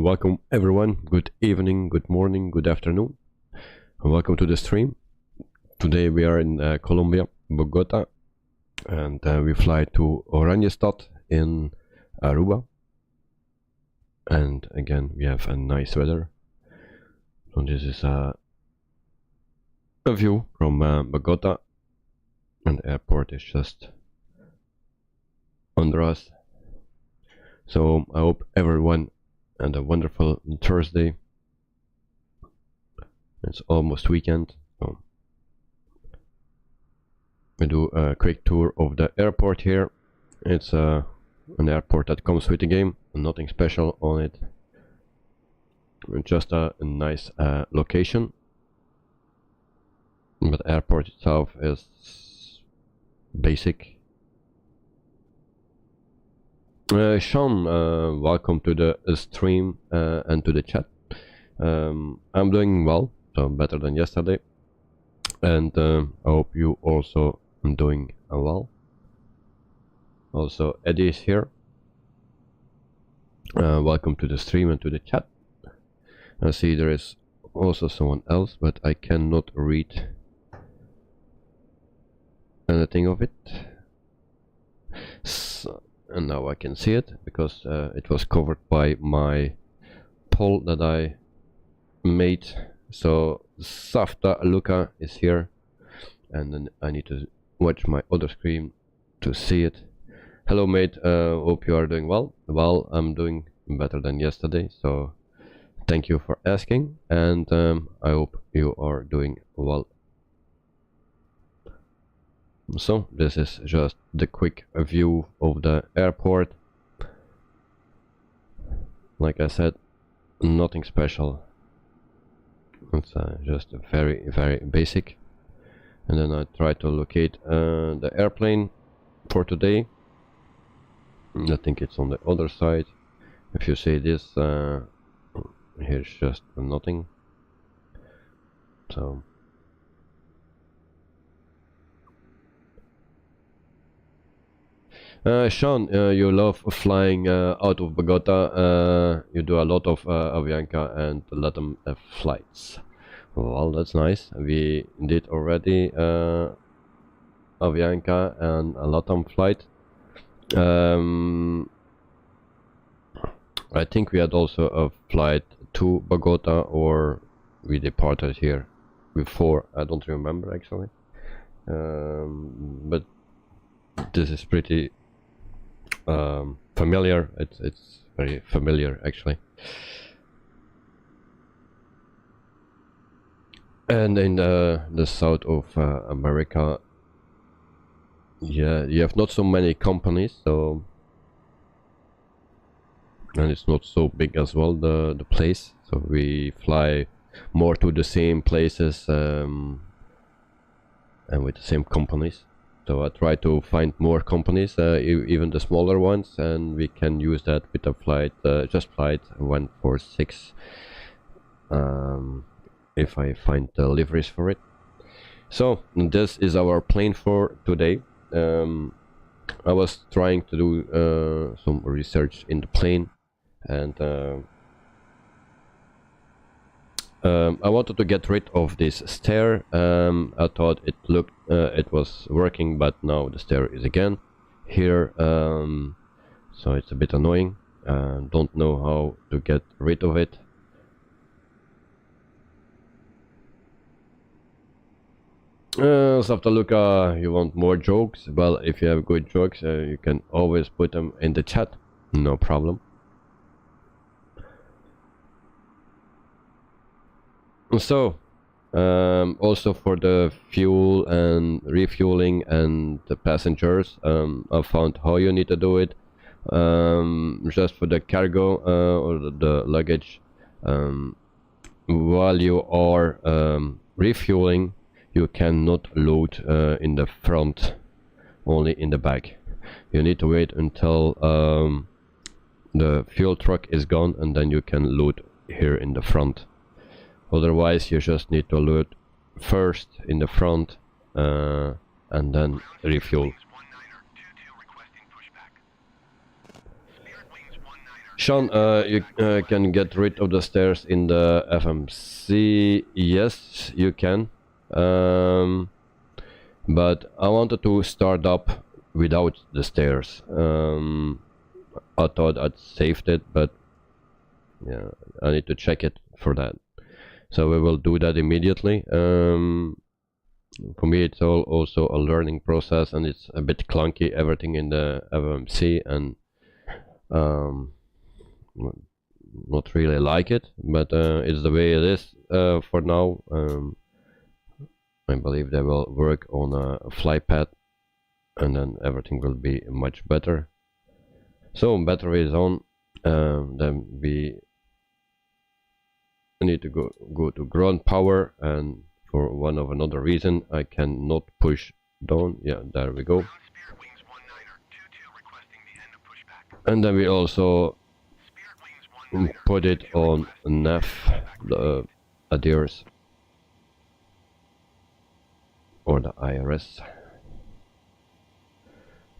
Welcome everyone, good evening, good morning, good afternoon, and welcome to the stream. Today we are in Colombia, Bogotá, and we fly to Oranjestad in Aruba, and again we have a nice weather. So this is a view from Bogotá, and the airport is just under us. So I hope everyone had a wonderful Thursday. It's almost weekend, so we do a quick tour of the airport here. It's an airport that comes with the game, nothing special on it, just a nice location. But the airport itself is basic. Sean, welcome to the stream and to the chat. I'm doing well, so better than yesterday, and I hope you also are doing well. Also, Eddie is here. Welcome to the stream and to the chat. I see there is also someone else, but I cannot read anything of it. So, and now I can see it because it was covered by my poll that I made. So Safta Luca is here, and then I need to watch my other screen to see it. Hello mate, hope you are doing well. Well, I'm doing better than yesterday, so thank you for asking, and I hope you are doing well. So this is just the quick view of the airport. Like I said, nothing special. It's just very basic. And then I try to locate the airplane for today. I think it's on the other side. If you see this, here's just nothing. So Sean, you love flying out of Bogotá. You do a lot of Avianca and LATAM flights. Well, that's nice. We did already Avianca and a LATAM flight. I think we had also a flight to Bogotá, or we departed here before. I don't remember actually. But this is pretty familiar. It's very familiar actually. And in the south of America, yeah, you have not so many companies, so, and it's not so big as well, the place, so we fly more to the same places and with the same companies. So I try to find more companies, even the smaller ones, and we can use that with a flight, just flight 146, if I find the liveries for it. So this is our plane for today. I was trying to do some research in the plane, and I wanted to get rid of this stair. I thought it was working, but now the stair is again here, so it's a bit annoying. Don't know how to get rid of it. Saftaluka, you want more jokes? Well, if you have good jokes, you can always put them in the chat, no problem. So also for the fuel and refueling and the passengers, I found how you need to do it. Just for the cargo or the luggage, while you are refueling, you cannot load in the front, only in the back. You need to wait until the fuel truck is gone, and then you can load here in the front. Otherwise you just need to load first in the front and then refuel. Sean, you can get rid of the stairs in the FMC. Yes, you can. But I wanted to start up without the stairs. I thought I'd saved it, but yeah, I need to check it for that. So we will do that immediately. For me, it's also a learning process, and it's a bit clunky, everything in the FMC, and not really like it, but it's the way it is for now. I believe they will work on a fly pad, and then everything will be much better. So battery is on. Then we need to go to ground power, and for one of another reason I cannot push down. Yeah, there we go. And then we also put it on nav, the adheres, or the IRS,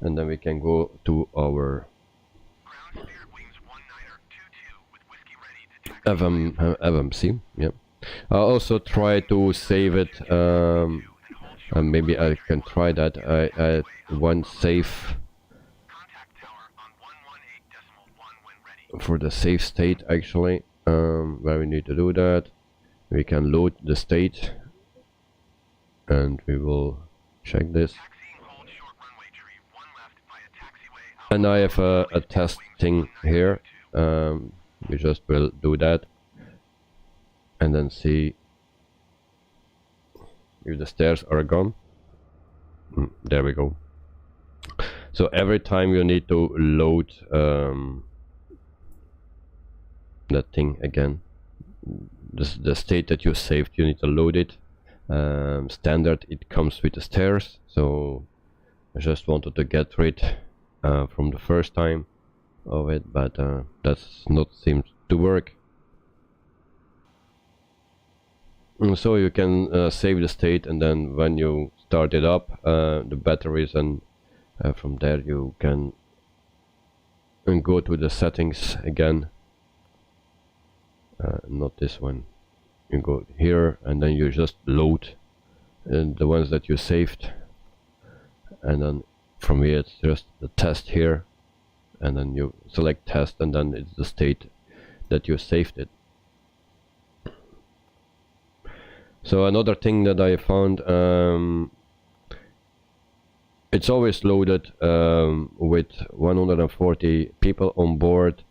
and then we can go to our FMC. Yeah, I also try to save it, and maybe I can try that. I want save for the save state, actually, where we need to do that. We can load the state, and we will check this. And I have a test thing here. We just will do that and then see if the stairs are gone. There we go. So every time you need to load that thing again, the state that you saved, you need to load it. Standard, it comes with the stairs, so I just wanted to get rid from the first time of it, but that's not seems to work. So you can save the state, and then when you start it up, the batteries, and from there you can go to the settings again. Not this one. You go here, and then you just load the ones that you saved, and then from here it's just the test here, and then you select test, and then it's the state that you saved it. So another thing that I found, it's always loaded with 140 people on board,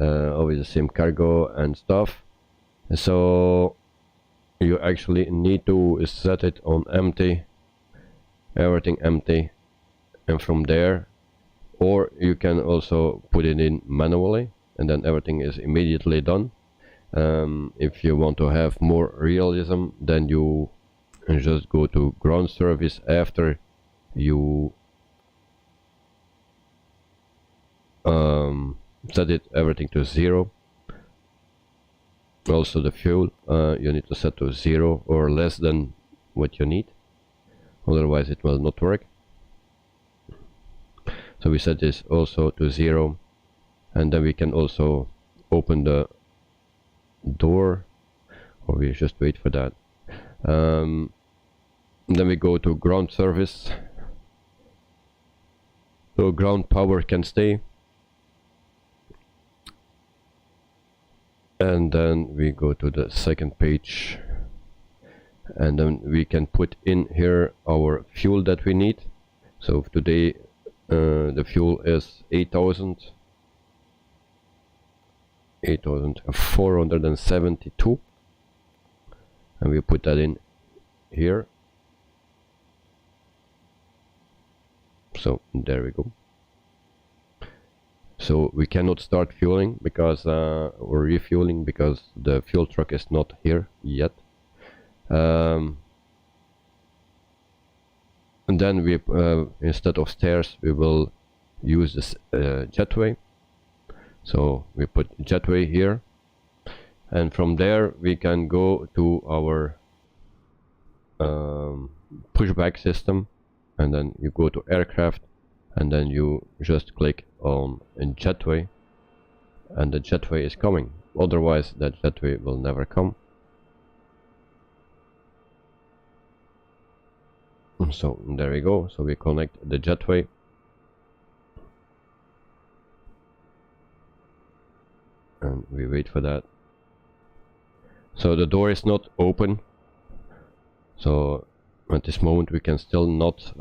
always the same cargo and stuff. So you actually need to set it on empty, everything empty, and from there, or you can also put it in manually, and then everything is immediately done. If you want to have more realism, then you just go to ground service after you set it everything to 0. Also the fuel, you need to set to 0 or less than what you need, otherwise it will not work. So we set this also to 0, and then we can also open the door, or we just wait for that. Then we go to ground service, so ground power can stay, and then we go to the second page, and then we can put in here our fuel that we need. So today the fuel is 8,472, and we put that in here. So there we go. So we cannot start fueling because or refueling, because the fuel truck is not here yet. And then we instead of stairs we will use this jetway. So we put jetway here, and from there we can go to our pushback system, and then you go to aircraft, and then you just click on jetway, and the jetway is coming. Otherwise that jetway will never come. So there we go. So we connect the jetway. And we wait for that. So the door is not open. So at this moment we can still not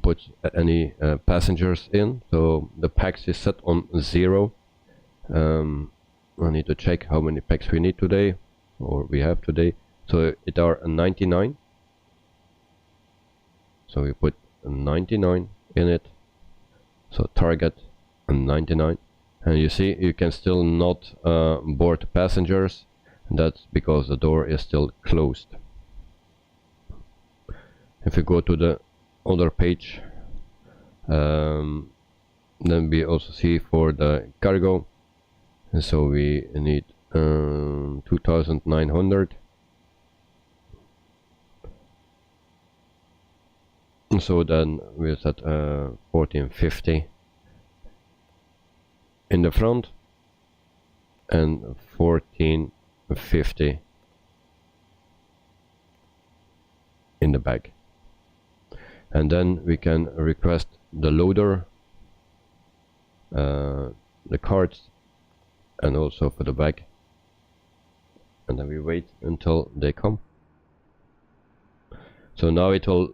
put any passengers in. So the packs is set on 0. I need to check how many packs we need today, or we have today. So it are 99. So we put 99 in it. So target 99. And you see you can still not board passengers. That's because the door is still closed. If we go to the other page, then we also see for the cargo. And so we need 2,900. So then we'll set 1450 in the front and 1450 in the back. And then we can request the loader, the carts, and also for the back. And then we wait until they come. So now it will,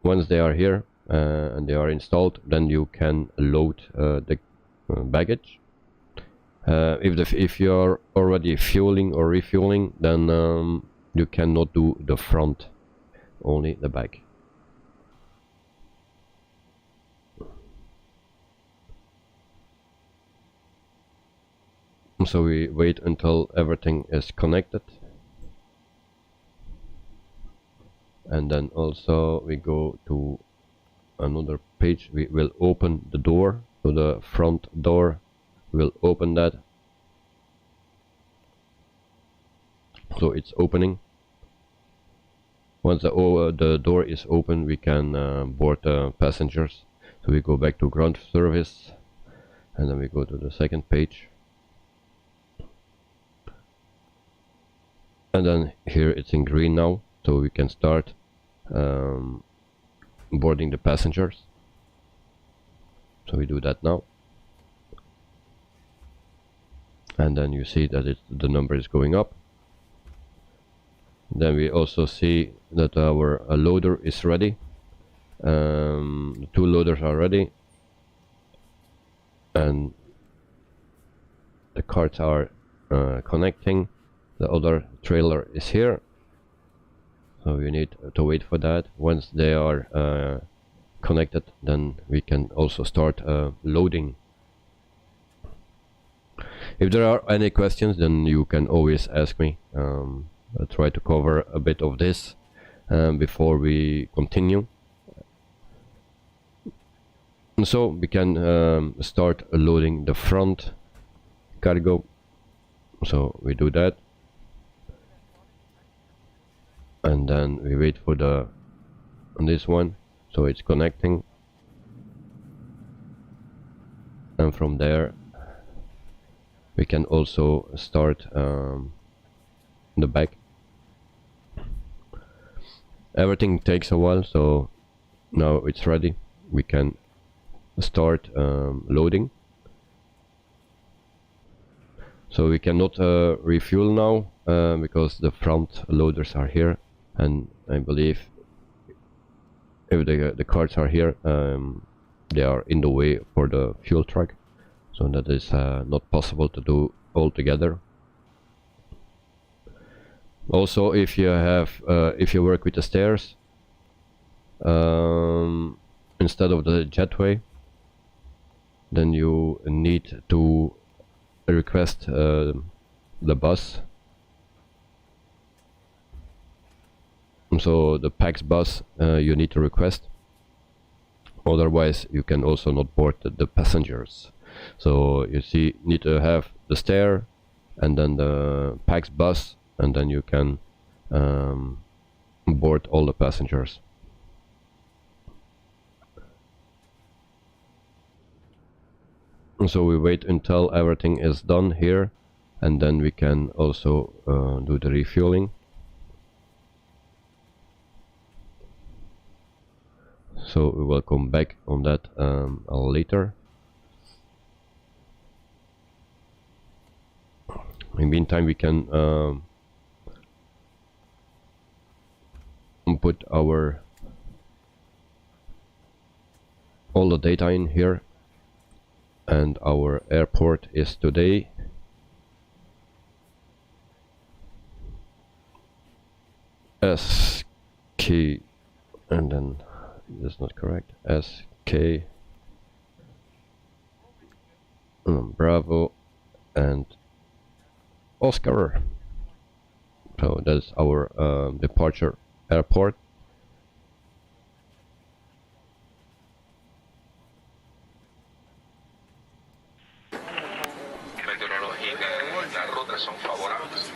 once they are here and they are installed, then you can load the baggage. If you are already fueling or refueling, then you cannot do the front, only the back. So we wait until everything is connected, and then also we go to another page. We will open the door, so the front door, we'll open that. So it's opening. Once the door is open, we can board the passengers. So we go back to ground service, and then we go to the second page. And then here it's in green now, so we can start boarding the passengers. So we do that now. And then you see that the number is going up. Then we also see that our loader is ready. The 2 loaders are ready. And the carts are connecting. The other trailer is here, so we need to wait for that. Once they are connected, then we can also start loading. If there are any questions, then you can always ask me. I'll try to cover a bit of this before we continue. And so we can start loading the front cargo. So we do that. And then we wait for this one, so it's connecting, and from there we can also start the back. Everything takes a while, so now it's ready. We can start loading. So we cannot refuel now because the front loaders are here. And I believe if the carts are here, they are in the way for the fuel truck, so that is not possible to do all together. Also, if you work with the stairs instead of the jetway, then you need to request the bus. So the PAX bus you need to request, otherwise you can also not board the passengers. So you need to have the stair and then the PAX bus, and then you can board all the passengers. So we wait until everything is done here, and then we can also do the refueling. So we will come back on that later. In the meantime, we can put all the data in here, and our airport is today SK, and then that's not correct, SK Bravo and Oscar. So that's our departure airport. Meteorológica, las rutas son favorables.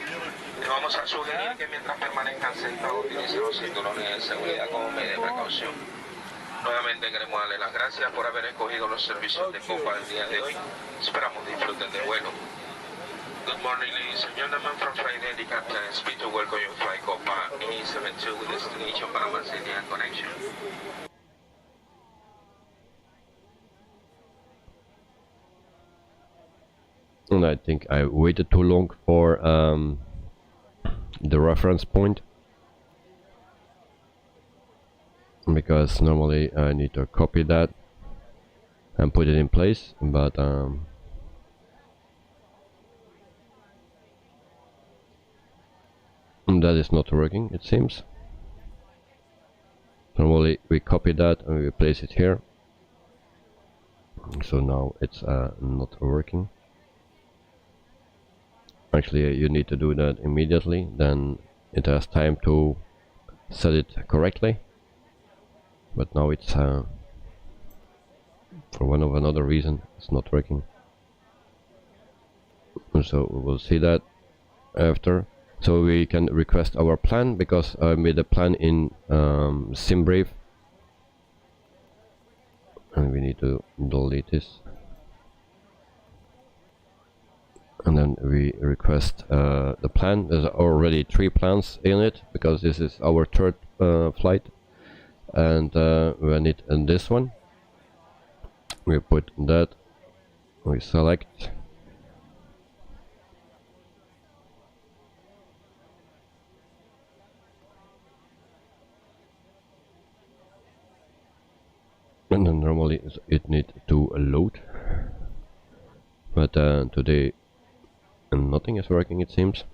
Le vamos a sugerir que mientras permanezcan sentados utilicen los cinturones de seguridad como medida de precaución. Nuevamente queremos darle las gracias por haber escogido los servicios de Copa el día de hoy. Esperamos disfruten del vuelo. Good morning, ladies and gentlemen. From Flight Identity Captain Speed to welcome you flight Copa A72 with destination Panama City and connection. And I think I waited too long for the reference point, because normally I need to copy that and put it in place, but that is not working, it seems. Normally we copy that and we place it here, so now it's not working. Actually, you need to do that immediately, then it has time to set it correctly. But now it's for one of another reason it's not working. So we will see that after. So we can request our plan, because I made a plan in SimBrave, and we need to delete this. And then we request the plan. There's already 3 plans in it, because this is our 3rd flight, and we need this one. We put that, we select, and then normally it needs to load, but today nothing is working, it seems.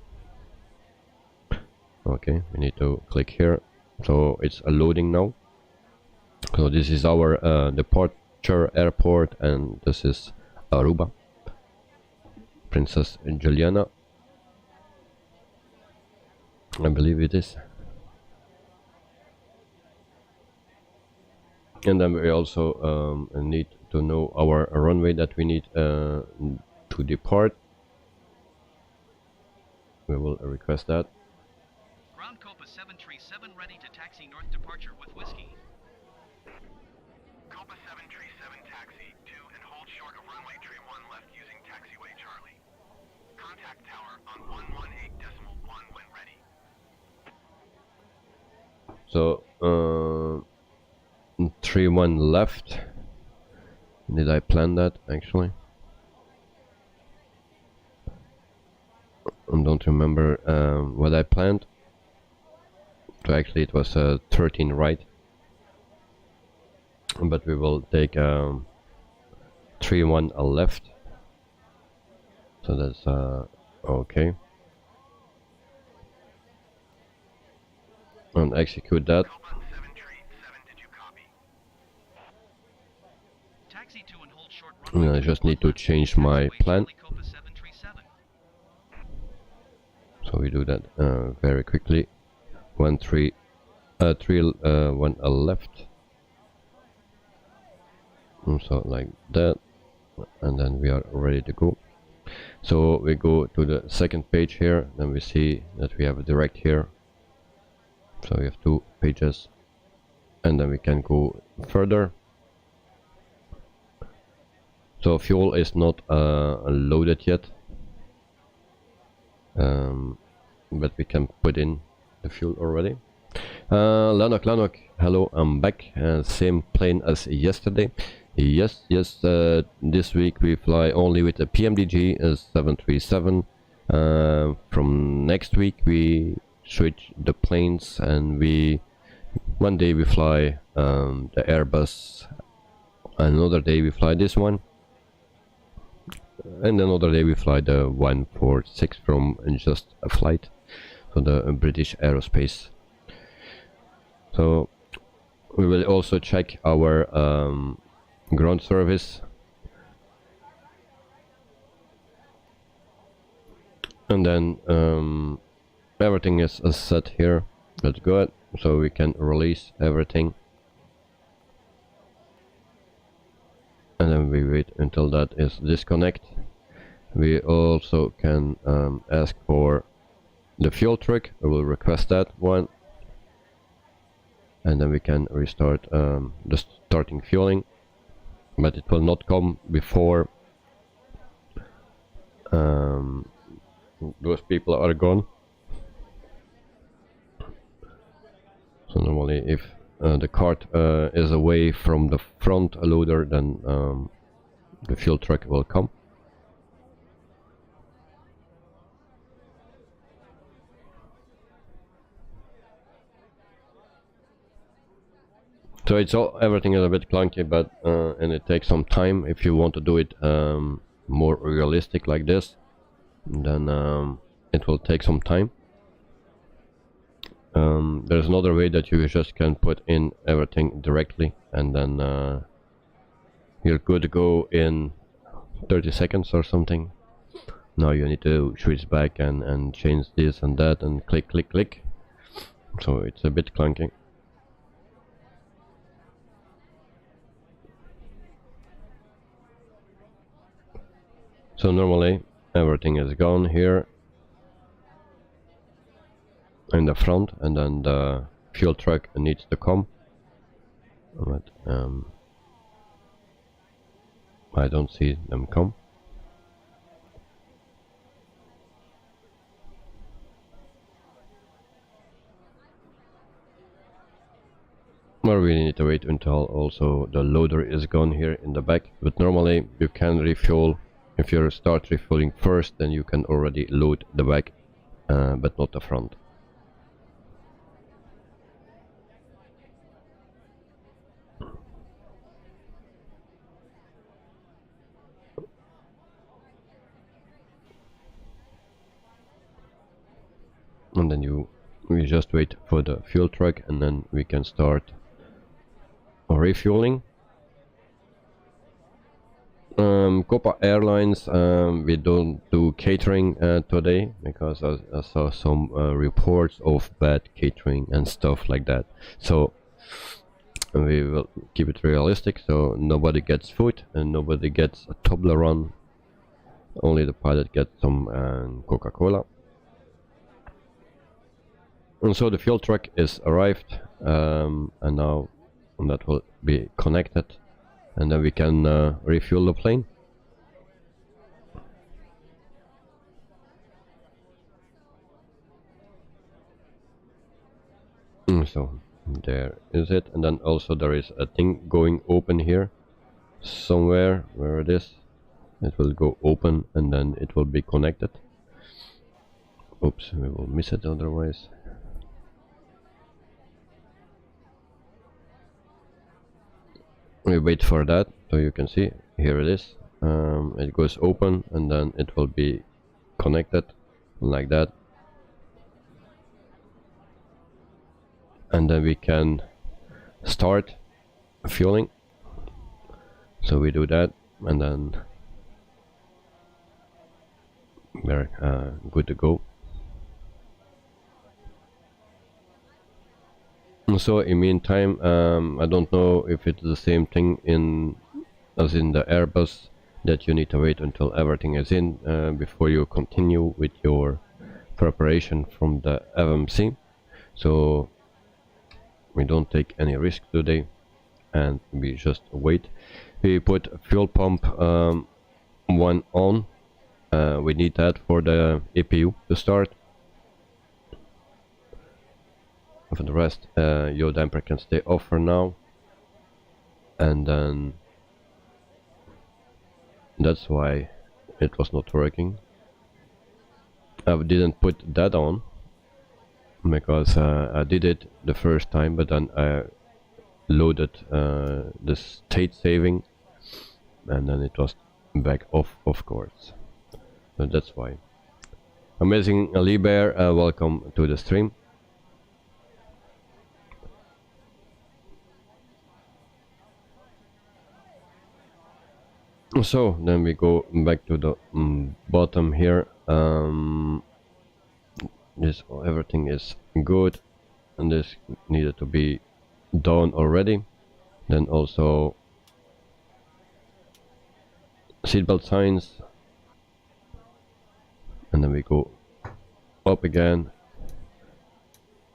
Okay, we need to click here, so it's loading now. So this is our departure airport, and this is Aruba, Princess Juliana, I believe it is. And then we also need to know our runway that we need to depart. We will request that. Ground Copa 737 ready to taxi north departure with whiskey. Copa 737 taxi 2 and hold short of runway 31 left using taxiway Charlie. Contact tower on 118.1 when ready. So 31 left. Did I plan that actually? I don't remember what I planned. So actually it was 13 right, but we will take 31 left, so that's okay, and execute that. Copa 737, did you copy? Taxi 2 and hold short And runway. I just need to change my plan, Copa 737. so we do that very quickly. 1 left, and so like that, and then we are ready to go. So we go to the second page here, then we see that we have a direct here, so we have 2 pages, and then we can go further. So fuel is not loaded yet, but we can put in the fuel already. Lanok, hello, I'm back. Same plane as yesterday. Yes, this week we fly only with a PMDG 737. From next week we switch the planes, and one day we fly the Airbus, another day we fly this one, and another day we fly the 146 from just a flight, so the British Aerospace. So we will also check our ground service, and then everything is set here. That's good, so we can release everything, and then we wait until that is disconnect. We also can ask for the fuel truck. I will request that one, and then we can restart the starting fueling, but it will not come before those people are gone. So normally if the cart is away from the front loader, then the fuel truck will come. So everything is a bit clunky, but and it takes some time. If you want to do it more realistic like this, then it will take some time. There's another way that you just can put in everything directly, and then you're good to go in 30 seconds or something. Now you need to switch back and change this and that and click. So it's a bit clunky. So normally everything is gone here in the front, and then the fuel truck needs to come, but I don't see them come. Or we need to wait until also the loader is gone here in the back, but normally you can refuel. If you start refueling first, then you can already load the back, but not the front. And then we just wait for the fuel truck, and then we can start refueling. Copa Airlines, we don't do catering today, because I saw some reports of bad catering and stuff like that. So we will keep it realistic, so nobody gets food and nobody gets a Toblerone. Only the pilot gets some Coca-Cola. And so the fuel truck is arrived, and now that will be connected, and then we can refuel the plane. So there is it, and then also there is a thing going open here somewhere. Where it is, it will go open, and then it will be connected. Oops, we will miss it otherwise. We wait for that, so you can see here it is. It goes open, and then it will be connected like that, and then we can start fueling. So we do that, and then we're good to go. So in meantime, I don't know if it's the same thing as in the Airbus, that you need to wait until everything is in before you continue with your preparation from the FMC. So we don't take any risk today, and we just wait. we put fuel pump 1 on. We need that for the APU to start. For the rest, your damper can stay off for now. And then that's why it was not working. I didn't put that on because I did it the first time, but then I loaded the state saving, and then it was back off, of course. So that's why. Amazing Lee Bear, welcome to the stream. So then we go back to the bottom here. This everything is good, and this needed to be done already. Then also seatbelt signs, and then we go up again.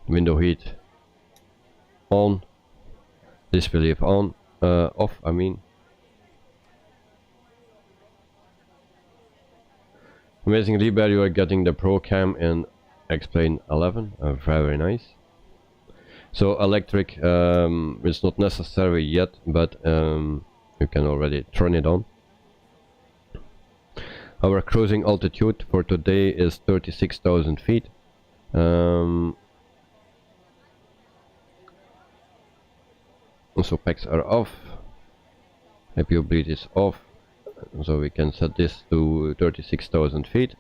Window heat on. This will leave on, off. I mean. Amazing Lieber, you are getting the Pro Cam in Explain 11. Very nice. So electric is not necessary yet, but you can already turn it on. Our cruising altitude for today is 36,000 feet. Also packs are off. APU bleed is off. So we can set this to 36,000 feet.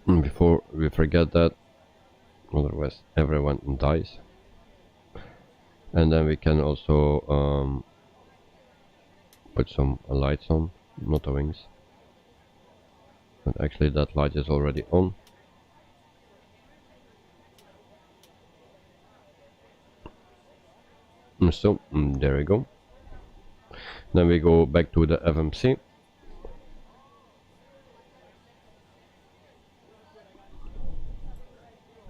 And before we forget that, otherwise everyone dies. And then we can also put some lights on, not the wings. But actually that light is already on. So there we go. Then we go back to the FMC.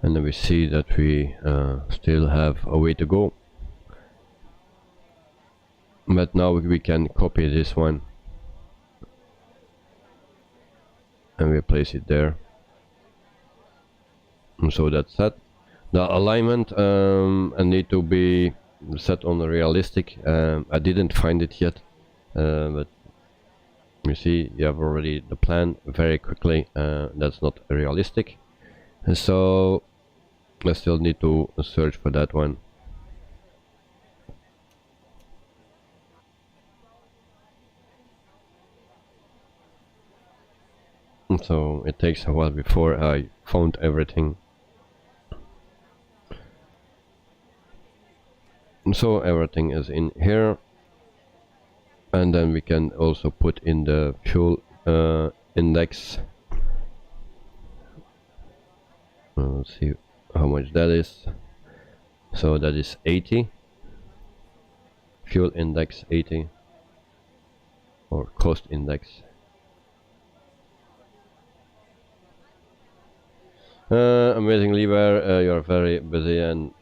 And then we see that we still have a way to go. But now we can copy this one and we place it there. And so that's set. The alignment need to be set on the realistic. I didn't find it yet, but you see you have already the plan very quickly. That's not realistic, and so I still need to search for that one. And so it takes a while before I found everything. So everything is in here, and then we can also put in the fuel index. Let's see how much that is. So that is 80. Fuel index 80, or cost index. Amazing Lieber, you are very busy and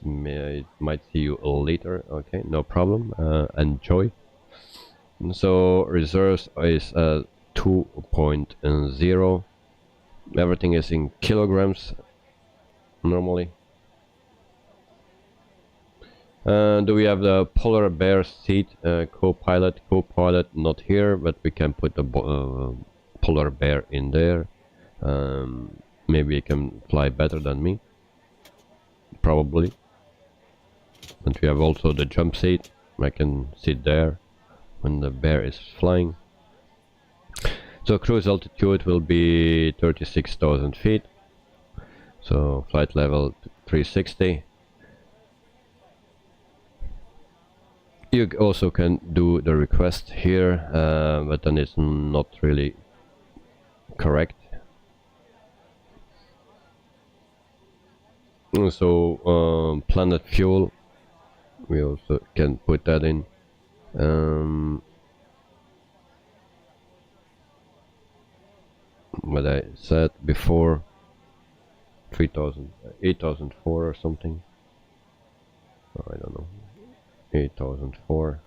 I might see you later. Okay, no problem. Enjoy. So reserves is 2.0. Everything is in kilograms normally. Do we have the polar bear seat? Co-pilot not here, but we can put the polar bear in there. Maybe it can fly better than me, probably. And we have also the jump seat. I can sit there when the bear is flying. So cruise altitude will be 36,000 feet. So flight level 360. You also can do the request here, but then it's not really correct. So planet fuel, we also can put that in. What I said before, 8,004 or something. I don't know, 8004.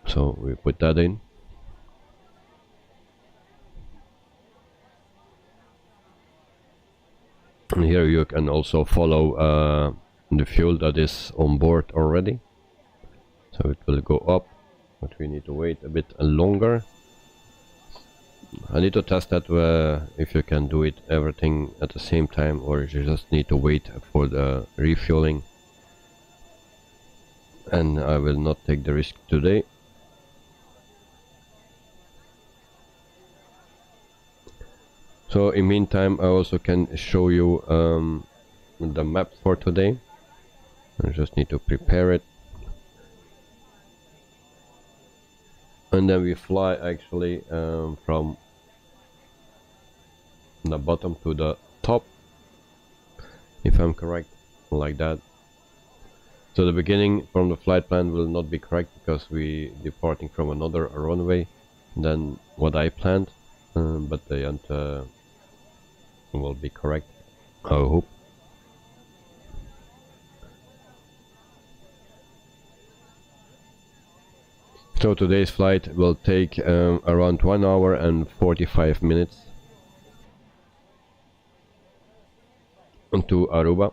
So we put that in. And here you can also follow the fuel that is on board already. So it will go up, but we need to wait a bit longer. I need to test that if you can do it everything at the same time, or you just need to wait for the refueling. And I will not take the risk today. So in meantime, I also can show you the map for today. I just need to prepare it. And then we fly actually from the bottom to the top, if I'm correct, like that. So the beginning from the flight plan will not be correct because we departing from another runway than what I planned, but the end will be correct, I hope. So today's flight will take around 1 hour and 45 minutes to Aruba.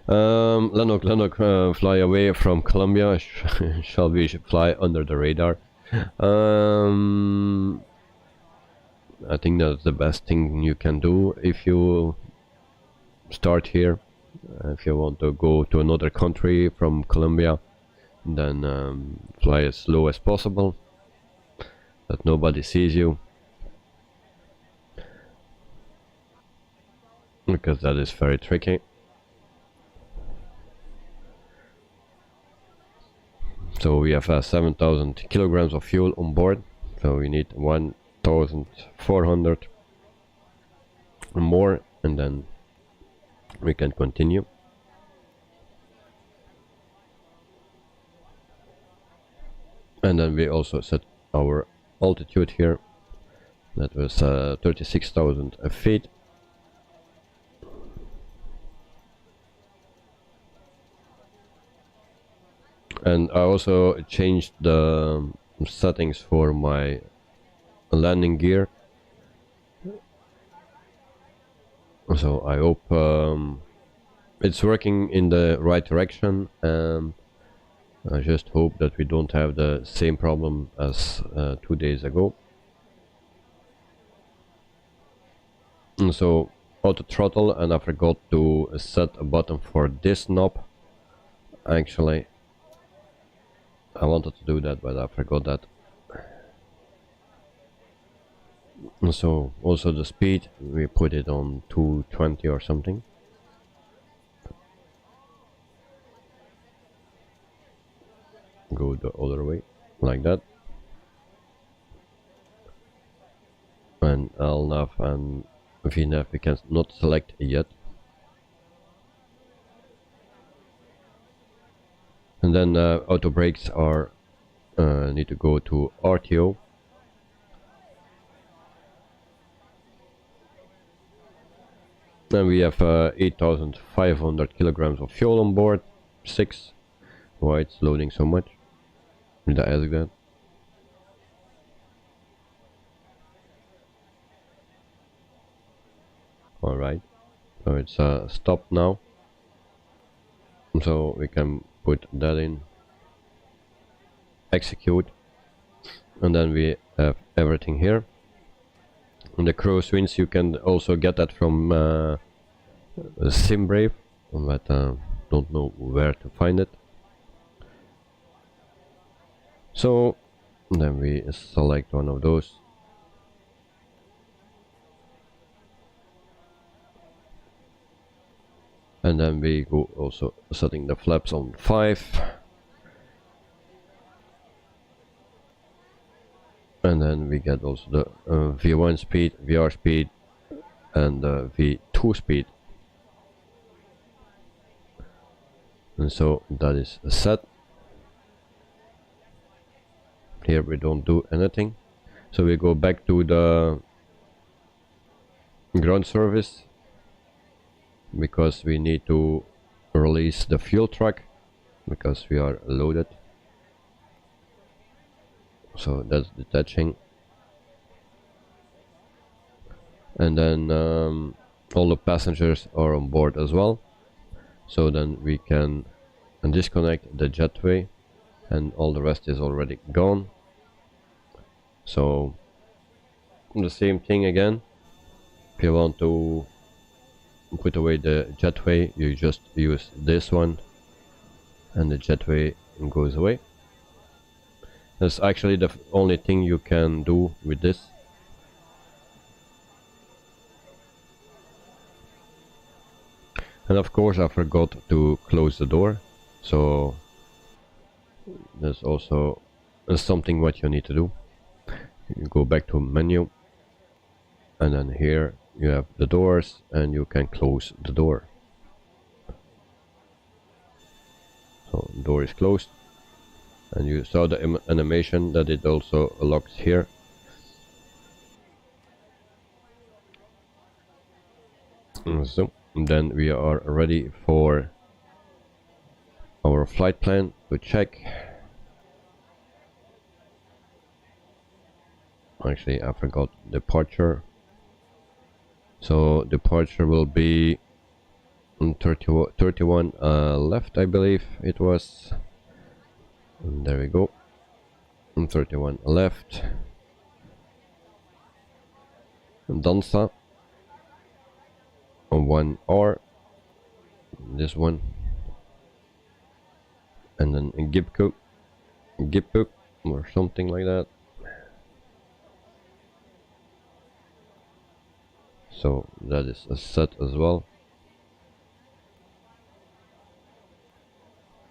Lennox, fly away from Colombia. Shall we fly under the radar? I think that's the best thing you can do if you start here. If you want to go to another country from Colombia, then fly as slow as possible, that nobody sees you, because that is very tricky. So we have 7,000 kilograms of fuel on board, so we need 1,400 more, and then we can continue. And then we also set our altitude here. That was 36,000 feet. And I also changed the settings for my landing gear. So I hope it's working in the right direction. I just hope that we don't have the same problem as 2 days ago. And so auto throttle, and I forgot to set a button for this knob. Actually, I wanted to do that, but I forgot that. So also the speed, we put it on 220 or something. Go the other way, like that. And LNAV and VNAV we can not select yet. And then auto brakes are need to go to RTO. And we have 8,500 kilograms of fuel on board. 6. Why it's loading so much? Did I ask that? Alright, so it's stopped now. So we can put that in, execute, and then we have everything here. And the cruise winds, you can also get that from SimBrave, but don't know where to find it. So then we select one of those. And then we go also setting the flaps on 5. And then we get also the V1 speed, VR speed, and V2 speed. And so that is set. Here we don't do anything. So we go back to the ground service because we need to release the fuel truck because we are loaded. So that's detaching, and then all the passengers are on board as well. So then we can disconnect the jetway, and all the rest is already gone. So the same thing again. If you want to put away the jetway, you just use this one and the jetway goes away. That's actually the only thing you can do with this. And of course I forgot to close the door, so there's also something what you need to do. You go back to menu, and then here you have the doors, and you can close the door. So the door is closed, and you saw the animation that it also locks here. So then we are ready for our flight plan to check. Actually, I forgot departure. So departure will be 31 left, I believe it was. And there we go. 31 left. Dansa. 1 R. This one. And then Gipcook or something like that. So that is a set as well.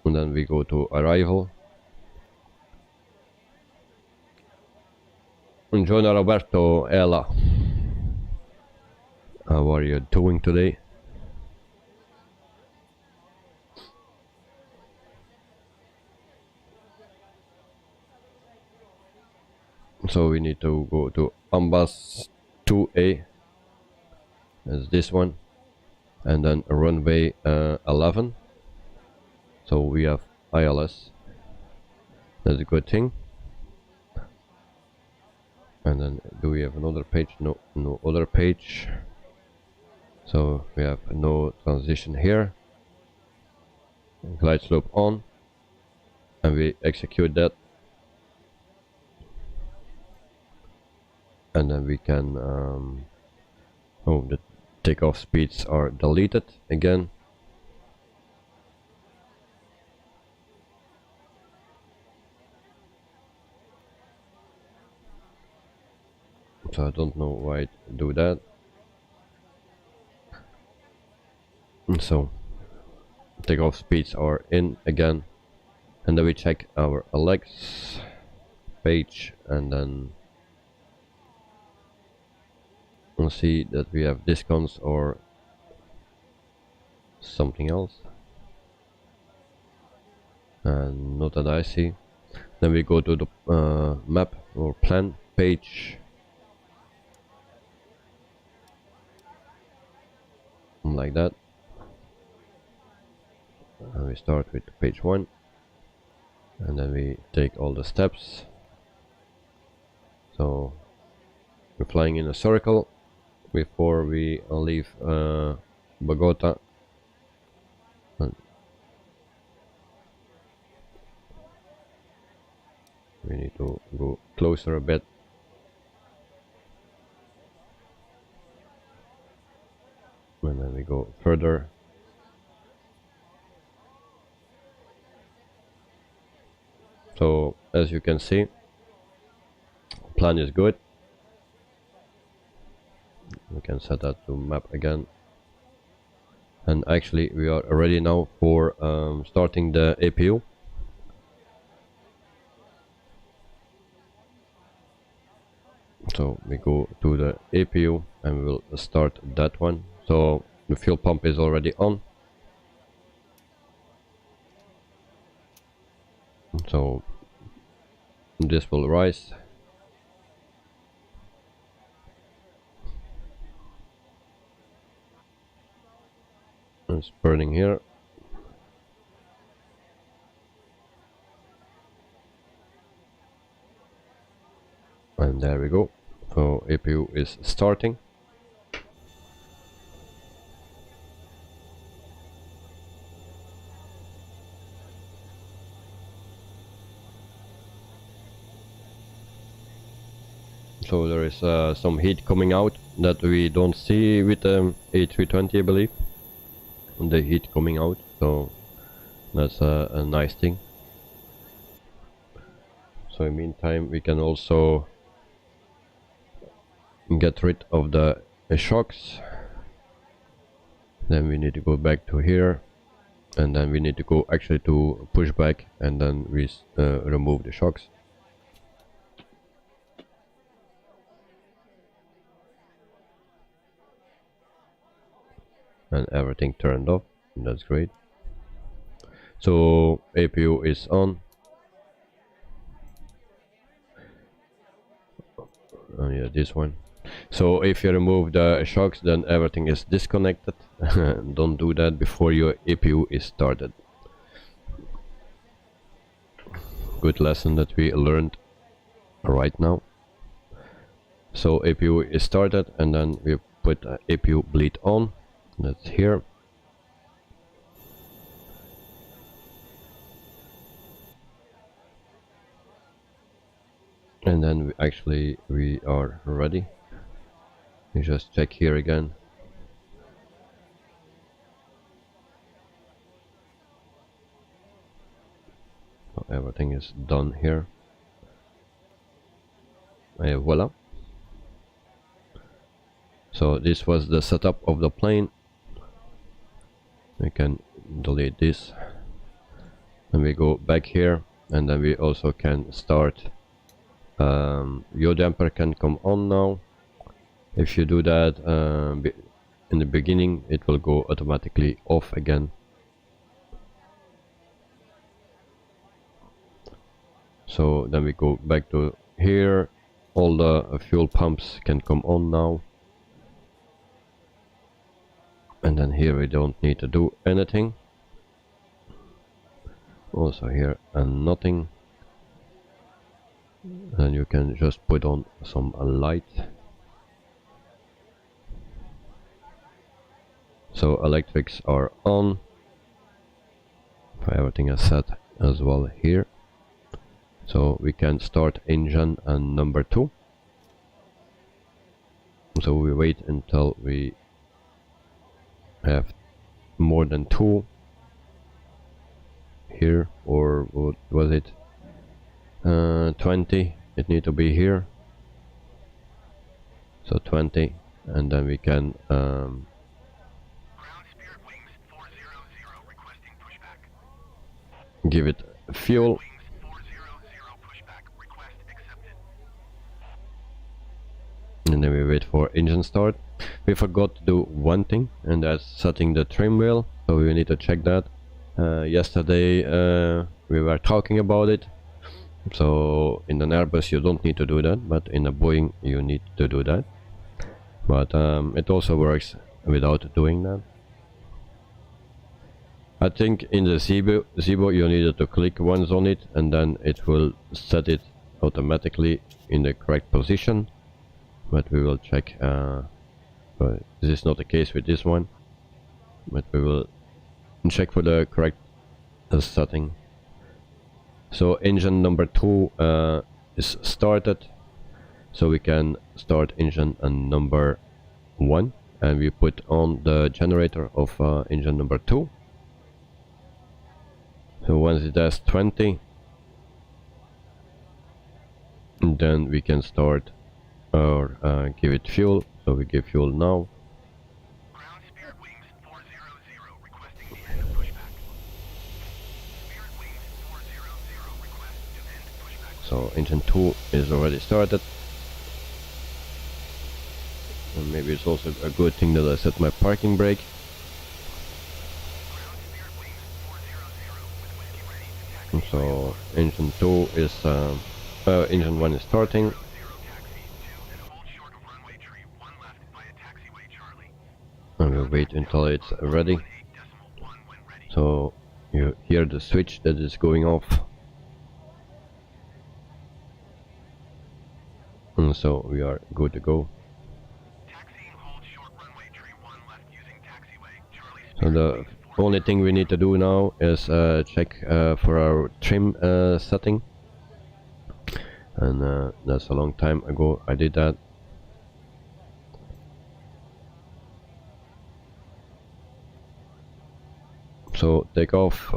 And then we go to arrival. Buongiorno Roberto, Ella. How are you doing today? So we need to go to Ambas 2A. That's this one. And then runway 11. So we have ILS. That's a good thing. And then do we have another page? No, no other page. So we have no transition here. Glide slope on. And we execute that. And then we can the takeoff speeds are deleted again. So I don't know why it do that. And so takeoff speeds are in again, and then we check our Alex page, and then we'll see that we have discounts or something else, and not that I see. Then we go to the map or plan page, like that, and we start with page 1, and then we take all the steps. So we're flying in a circle before we leave Bogotá. We need to go closer a bit. And then we go further. So as you can see, plan is good. We can set that to map again. And actually we are ready now for starting the APU. So we go to the APU and we will start that one. So the fuel pump is already on. So this will rise. It's burning here. And there we go. So APU is starting. So there is some heat coming out that we don't see with the A320, I believe. The heat coming out, so that's a nice thing. So in the meantime we can also get rid of the shocks. Then we need to go back to here, and then we need to go actually to push back, and then we remove the shocks. And everything turned off. That's great. So APU is on. Oh yeah, this one. So if you remove the shocks, then everything is disconnected. Don't do that before your APU is started. Good lesson that we learned right now. So APU is started, and then we put APU bleed on. That's here. And then we are ready. You just check here again. So everything is done here. And voila. So this was the setup of the plane. We can delete this, and we go back here, and then we also can start. Your damper can come on now. If you do that in the beginning, it will go automatically off again. So then we go back to here. All the fuel pumps can come on now. And then here we don't need to do anything. Also here and nothing. And you can just put on some light. So electrics are on. Everything is set as well here. So we can start engine and number 2. So we wait until we have more than 2 here, or what was it, 20. It need to be here, so 20, and then we can give it fuel. And then we wait for engine start. We forgot to do one thing, and that's setting the trim wheel, so we need to check that. Yesterday we were talking about it. So in an Airbus you don't need to do that, but in a Boeing you need to do that. But it also works without doing that. I think in the Zibo you needed to click once on it, and then it will set it automatically in the correct position. But we will check. But this is not the case with this one. But we will check for the correct setting. So engine number 2 is started. So we can start engine and number 1, and we put on the generator of engine number 2. So once it has 20, then we can start or give it fuel. So we give fuel now. Ground Spirit Wings 400 requesting the end of pushback. Spirit Wings 400 request to end pushback. So engine 2 is already started. And maybe it's also a good thing that I set my parking brake. Ground Spirit Wings 400 with whiskey ready to taxi. So engine 2 is engine 1 is starting. And we'll wait until it's ready. So you hear the switch that is going off. And so we are good to go. Taxiing hold short runway tree 1 left using taxiway. Charlie So the only thing we need to do now is check for our trim setting. And that's a long time ago I did that. So takeoff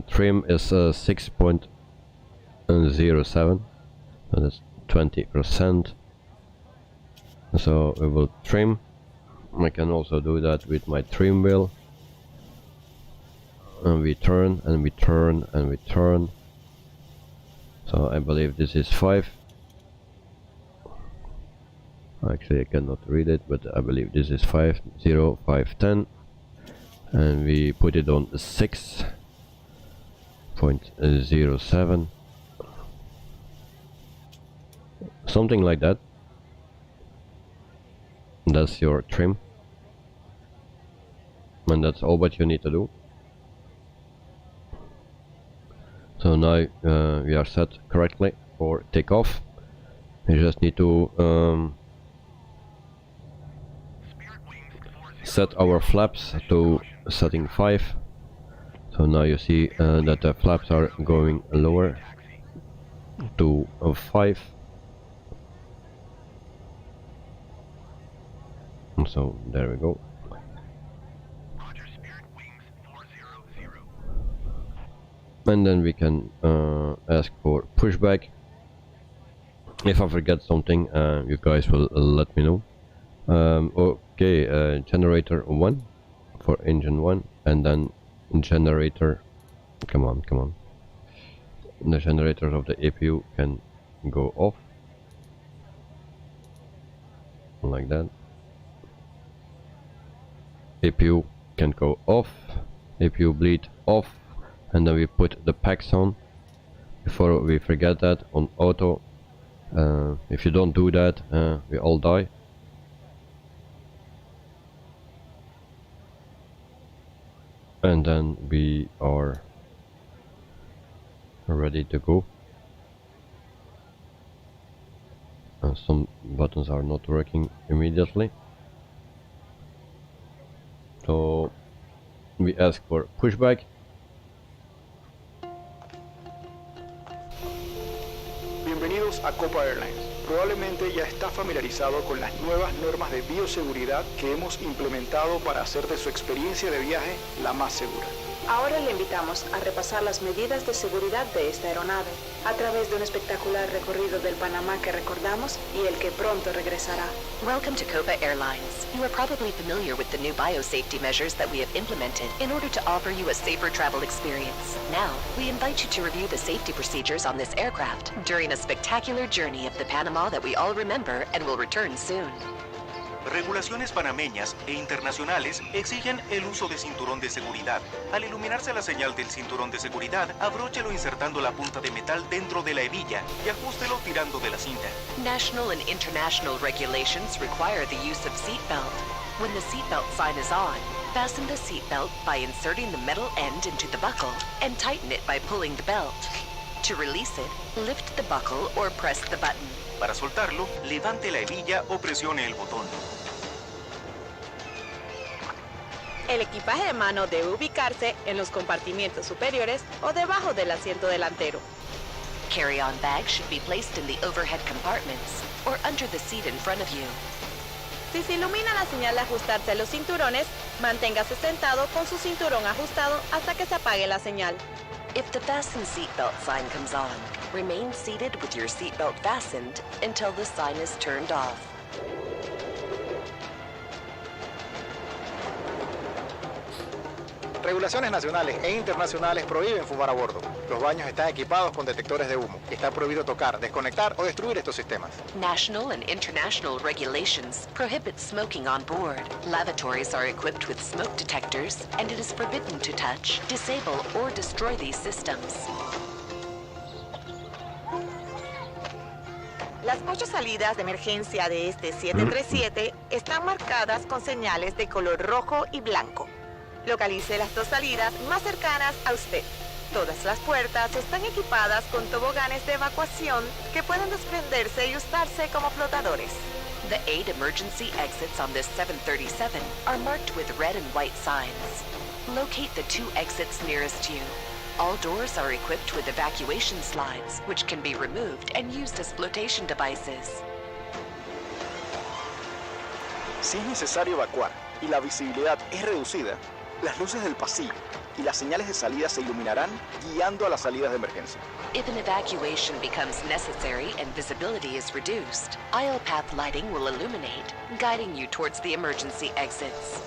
trim is 6.07, so that's 20%. So we will trim. I can also do that with my trim wheel. And we turn and we turn and we turn. So I believe this is 5. Actually I cannot read it, but I believe this is 5, 0, 5, 10. And we put it on 6.07, something like that. That's your trim, and that's all what you need to do. So now we are set correctly for takeoff. We just need to set our flaps to setting 5. So now you see that the flaps are going lower to 5. And so there we go. And then we can ask for pushback. If I forget something, you guys will let me know. Okay, generator 1 for engine 1, and then generator, come on, the generators of the APU can go off like that. APU can go off, APU bleed off, and then we put the packs on. Before we forget that, on auto. If you don't do that, we all die. And then we are ready to go. Some buttons are not working immediately. So we ask for pushback. Bienvenidos a Copa Airlines. Probablemente ya está familiarizado con las nuevas normas de bioseguridad que hemos implementado para hacer de su experiencia de viaje la más segura. Ahora le invitamos a repasar las medidas de seguridad de esta aeronave a través de un espectacular recorrido del Panamá que recordamos y el que pronto regresará. Welcome to Copa Airlines. You are probably familiar with the new biosafety measures that we have implemented in order to offer you a safer travel experience. Now, we invite you to review the safety procedures on this aircraft during a spectacular journey of the Panama that we all remember and will return soon. Regulaciones panameñas e internacionales exigen el uso de cinturón de seguridad. Al iluminarse la señal del cinturón de seguridad, abróchelo insertando la punta de metal dentro de la hebilla y ajústelo tirando de la cinta. National and international regulations require the use of seatbelt. When the seatbelt sign is on, fasten the seatbelt by inserting the metal end into the buckle and tighten it by pulling the belt. To release it, lift the buckle or press the button. Para soltarlo, levante la hebilla o presione el botón. El equipaje de mano debe ubicarse en los compartimientos superiores o debajo del asiento delantero. Carry-on bags should be placed in the overhead compartments or under the seat in front of you. Si se ilumina la señal de ajustarse a los cinturones, manténgase sentado con su cinturón ajustado hasta que se apague la señal. If the fasten seatbelt sign comes on, remain seated with your seatbelt fastened until the sign is turned off. Regulaciones nacionales e internacionales prohíben fumar a bordo. Los baños están equipados con detectores de humo. Está prohibido tocar, desconectar o destruir estos sistemas. National and international regulations prohibit smoking on board. Lavatories are equipped with smoke detectors, and it is forbidden to touch, disable, or destroy these systems. Las 8 salidas de emergencia de este 737 están marcadas con señales de color rojo y blanco. Localice las dos salidas más cercanas a usted. Todas las puertas están equipadas con toboganes de evacuación que pueden desprenderse y usarse como flotadores. The 8 emergency exits on this 737 are marked with red and white signs. Locate the 2 exits nearest you. All doors are equipped with evacuation slides, which can be removed and used as flotation devices. Si es necesario evacuar y la visibilidad es reducida, las luces del pasillo y las señales de salida se iluminarán guiando a las salidas de emergencia. If an evacuation becomes necessary and visibility is reduced, aisle path lighting will illuminate, guiding you towards the emergency exits.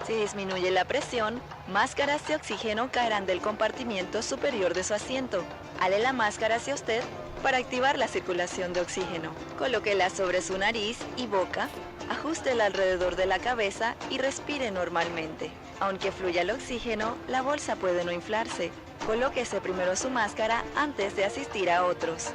Si disminuye la presión, máscaras de oxígeno caerán del compartimiento superior de su asiento. Ale la máscara hacia usted para activar la circulación de oxígeno. Colóquela sobre su nariz y boca, ajústela alrededor de la cabeza y respire normalmente. Aunque fluya el oxígeno, la bolsa puede no inflarse. Colóquese primero su máscara antes de asistir a otros.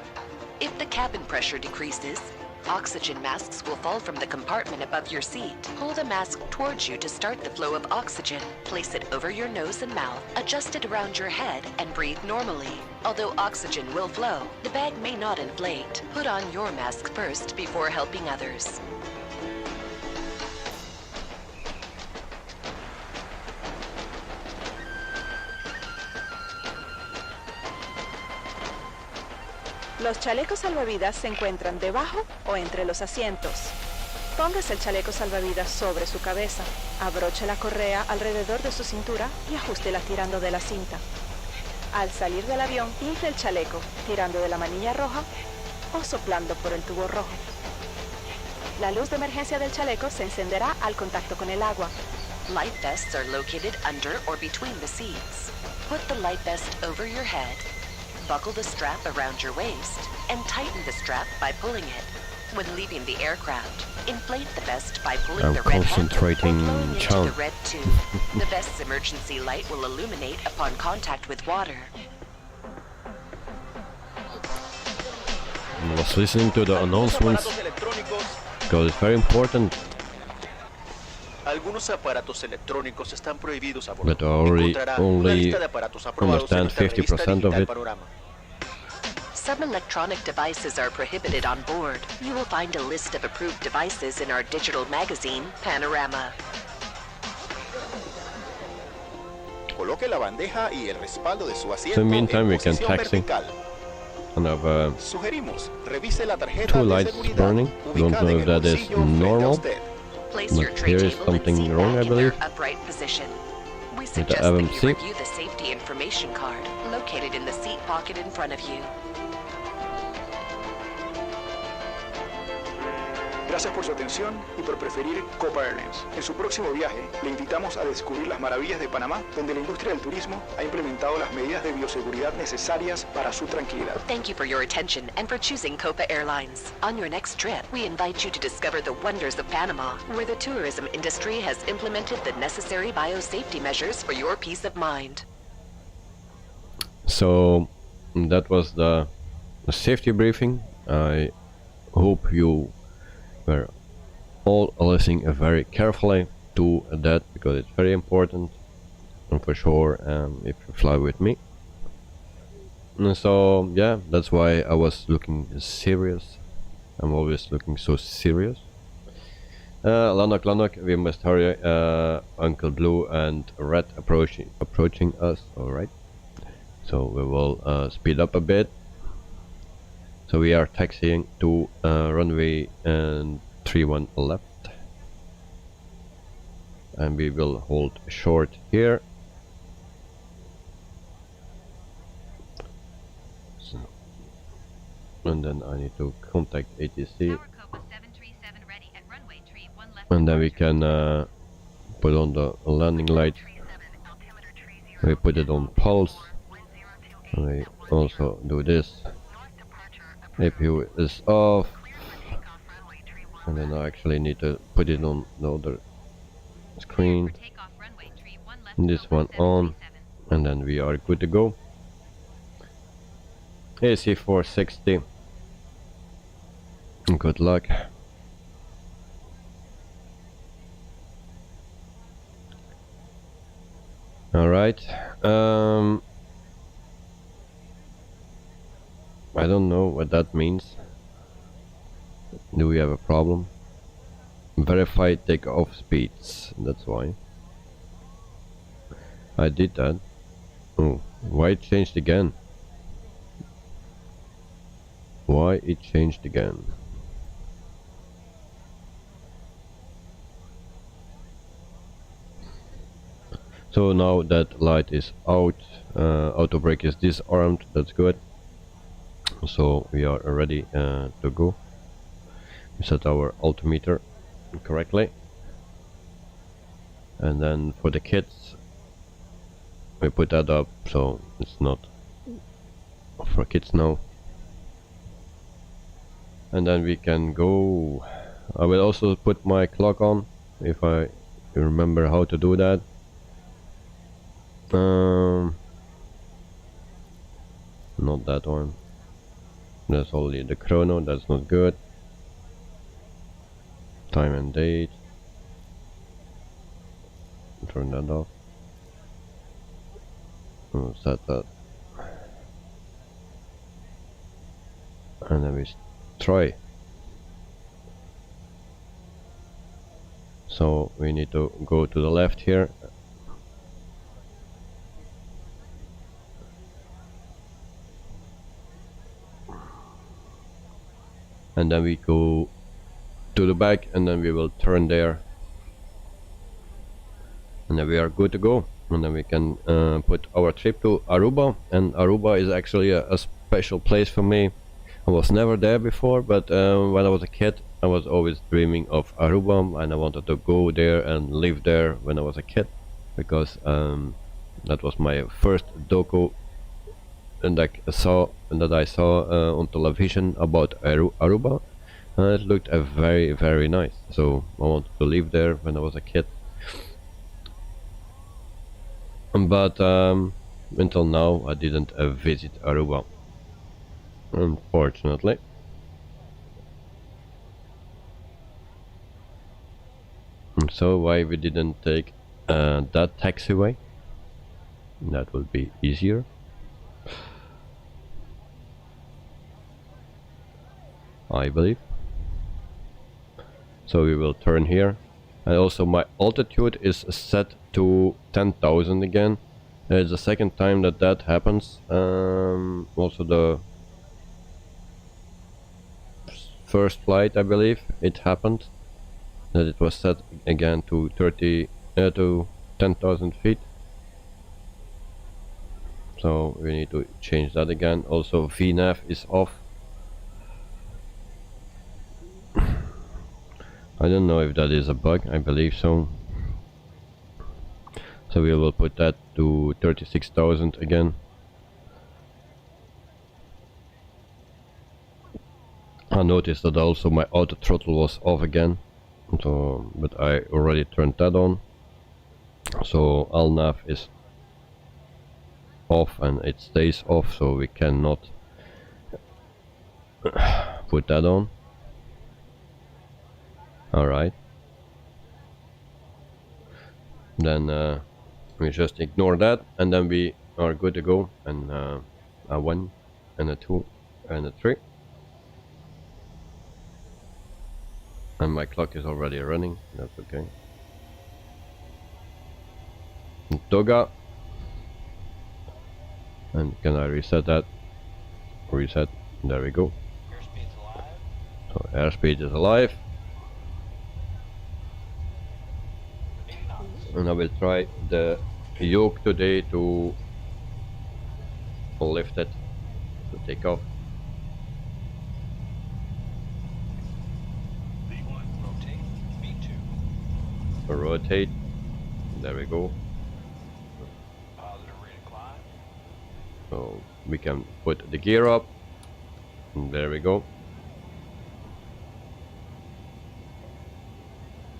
If the cabin pressure decreases, oxygen masks will fall from the compartment above your seat. Pull the mask towards you to start the flow of oxygen. Place it over your nose and mouth, adjust it around your head, and breathe normally. Although oxygen will flow, the bag may not inflate. Put on your mask first before helping others. Los chalecos salvavidas se encuentran debajo o entre los asientos. Póngase el chaleco salvavidas sobre su cabeza, abroche la correa alrededor de su cintura y ajústela tirando de la cinta. Al salir del avión, infle el chaleco, tirando de la manilla roja o soplando por el tubo rojo. La luz de emergencia del chaleco se encenderá al contacto con el agua. Life vests are located under or between the seats. Put the life vest over your head, buckle the strap around your waist, and tighten the strap by pulling it. When leaving the aircraft, inflate the vest by pulling the red handle or blowing into the red tube. The vest's emergency light will illuminate upon contact with water. I was listening to the announcements because it's very important. Algunos aparatos electrónicos están prohibidos a bordo. But I already Encontrará una only lista de aparatos aprobados en understand nuestra revista 50% of digital it. Panorama. Some electronic devices are prohibited on board. You will find a list of approved devices in our digital magazine, Panorama. Coloque la bandeja y el respaldo de su So asiento in the meantime en we can posición taxi vertical. and have Sugerimos, revise la tarjeta 2 de lights seguridad burning. Don't ubicada know en if el that is bolsillo frente a normal. usted. Place But your tray here is table and something seat wrong, back I in their believe. upright position. We the suggest that you MMC. review the safety information card located in the seat pocket in front of you. Gracias por su atención y por preferir Copa Airlines. En su próximo viaje, le invitamos a descubrir las maravillas de Panamá, donde la industria del turismo ha implementado las medidas de bioseguridad necesarias para su tranquilidad. Thank you for your attention and for choosing Copa Airlines. On your next trip, we invite you to discover the wonders of Panama, where the tourism industry has implemented the necessary biosafety measures for your peace of mind. So that was the safety briefing. I hope you were all listening very carefully to that, because it's very important, and for sure if you fly with me. And so yeah, that's why I was looking serious. I'm always looking so serious. Lanok, we must hurry. Uncle Blue and Red approaching us. All right, so we will speed up a bit. So we are taxiing to runway 31 left, and we will hold short here. So, and then I need to contact ATC, and then we can put on the landing light. We put it on pulse, and we also do this. APU is off, and then I actually need to put it on the other screen, this one on, and then we are good to go. AC 460, good luck. Alright. I don't know what that means. Do we have a problem? Verify takeoff speeds. That's why. I did that. Oh, why it changed again? Why it changed again? So now that light is out, auto brake is disarmed. That's good. So we are ready to go. We set our altimeter correctly, and then for the kids we put that up so it's not for kids now, and then we can go. I will also put my clock on if I remember how to do that. Not that one. That's only the chrono. That's not good. Time and date. Turn that off. Set that. And then we try. So we need to go to the left here. And then we go to the back, and then we will turn there, and then we are good to go. And then we can put our trip to Aruba, and Aruba is actually a special place for me. I was never there before, but when I was a kid I was always dreaming of Aruba, and I wanted to go there and live there when I was a kid, because that was my first docu and I saw on television about Aruba, and it looked very, very nice. So I wanted to live there when I was a kid. But until now I didn't visit Aruba, unfortunately. And so why we didn't take that taxiway? That would be easier. I believe. So we will turn here, and also my altitude is set to 10,000 again. It's the second time that that happens. Also the first flight, I believe, it happened that it was set again to 10,000 feet. So we need to change that again. Also VNAV is off. I don't know if that is a bug. I believe so. So we will put that to 36,000 again. I noticed that also my auto throttle was off again. So, but I already turned that on. So ALNAV is off and it stays off, so we cannot put that on. Alright. Then we just ignore that, and then we are good to go. And a 1 and a 2 and a 3. And my clock is already running. That's okay. Toga. And can I reset that? Reset. There we go. Airspeed's alive. So airspeed is alive. And I will try the yoke today to lift it to take off. V1, rotate, V2. Rotate. There we go. Positive rate of climb. So we can put the gear up. And there we go.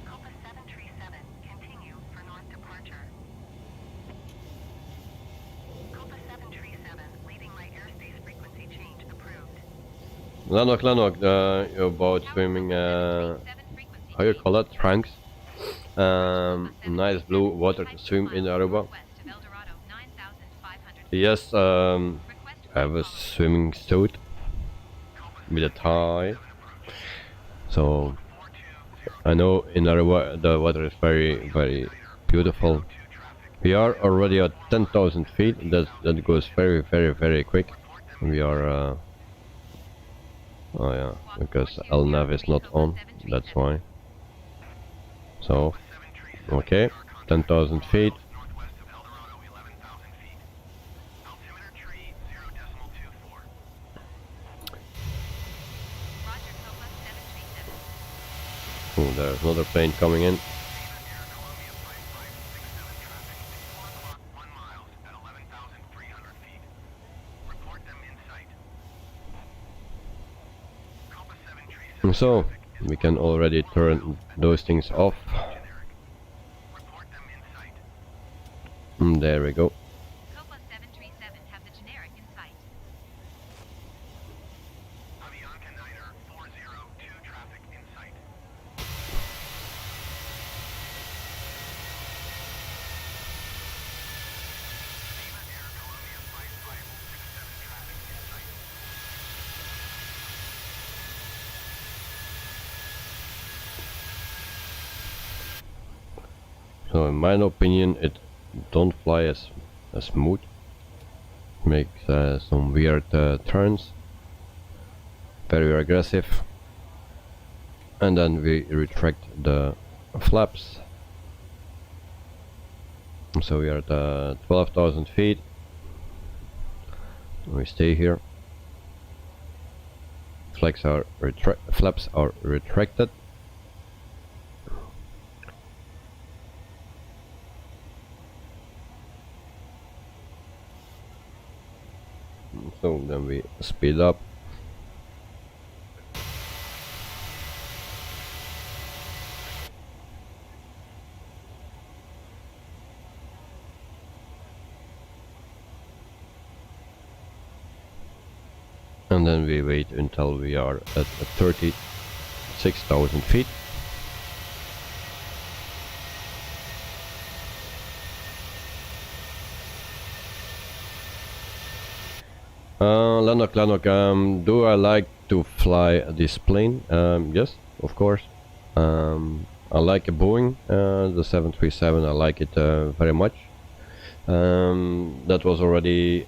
Copa 737, continue for north departure. Copa 737, leaving my airspace frequency change approved. Lanok, you're about swimming, how you call it, trunks. Nice blue water to swim in Aruba. Yes, I have a swimming suit with a tie. So I know in Aruba the water is very, very beautiful. We are already at 10,000 feet. That goes very, very, very quick. We are. Oh yeah, because LNAV is not on. That's why. So, okay, 10,000 feet. Oh, there's another plane coming in. So, we can already turn those things off. There we go. So in my opinion, it don't fly as smooth. Makes some weird turns, very aggressive, and then we retract the flaps. So we are at 12,000 feet. We stay here. Flaps are retracted. So then we speed up. And then we wait until we are at 36,000 feet. Lennox, do I like to fly this plane? Yes, of course. I like a Boeing, the 737, I like it very much. That was already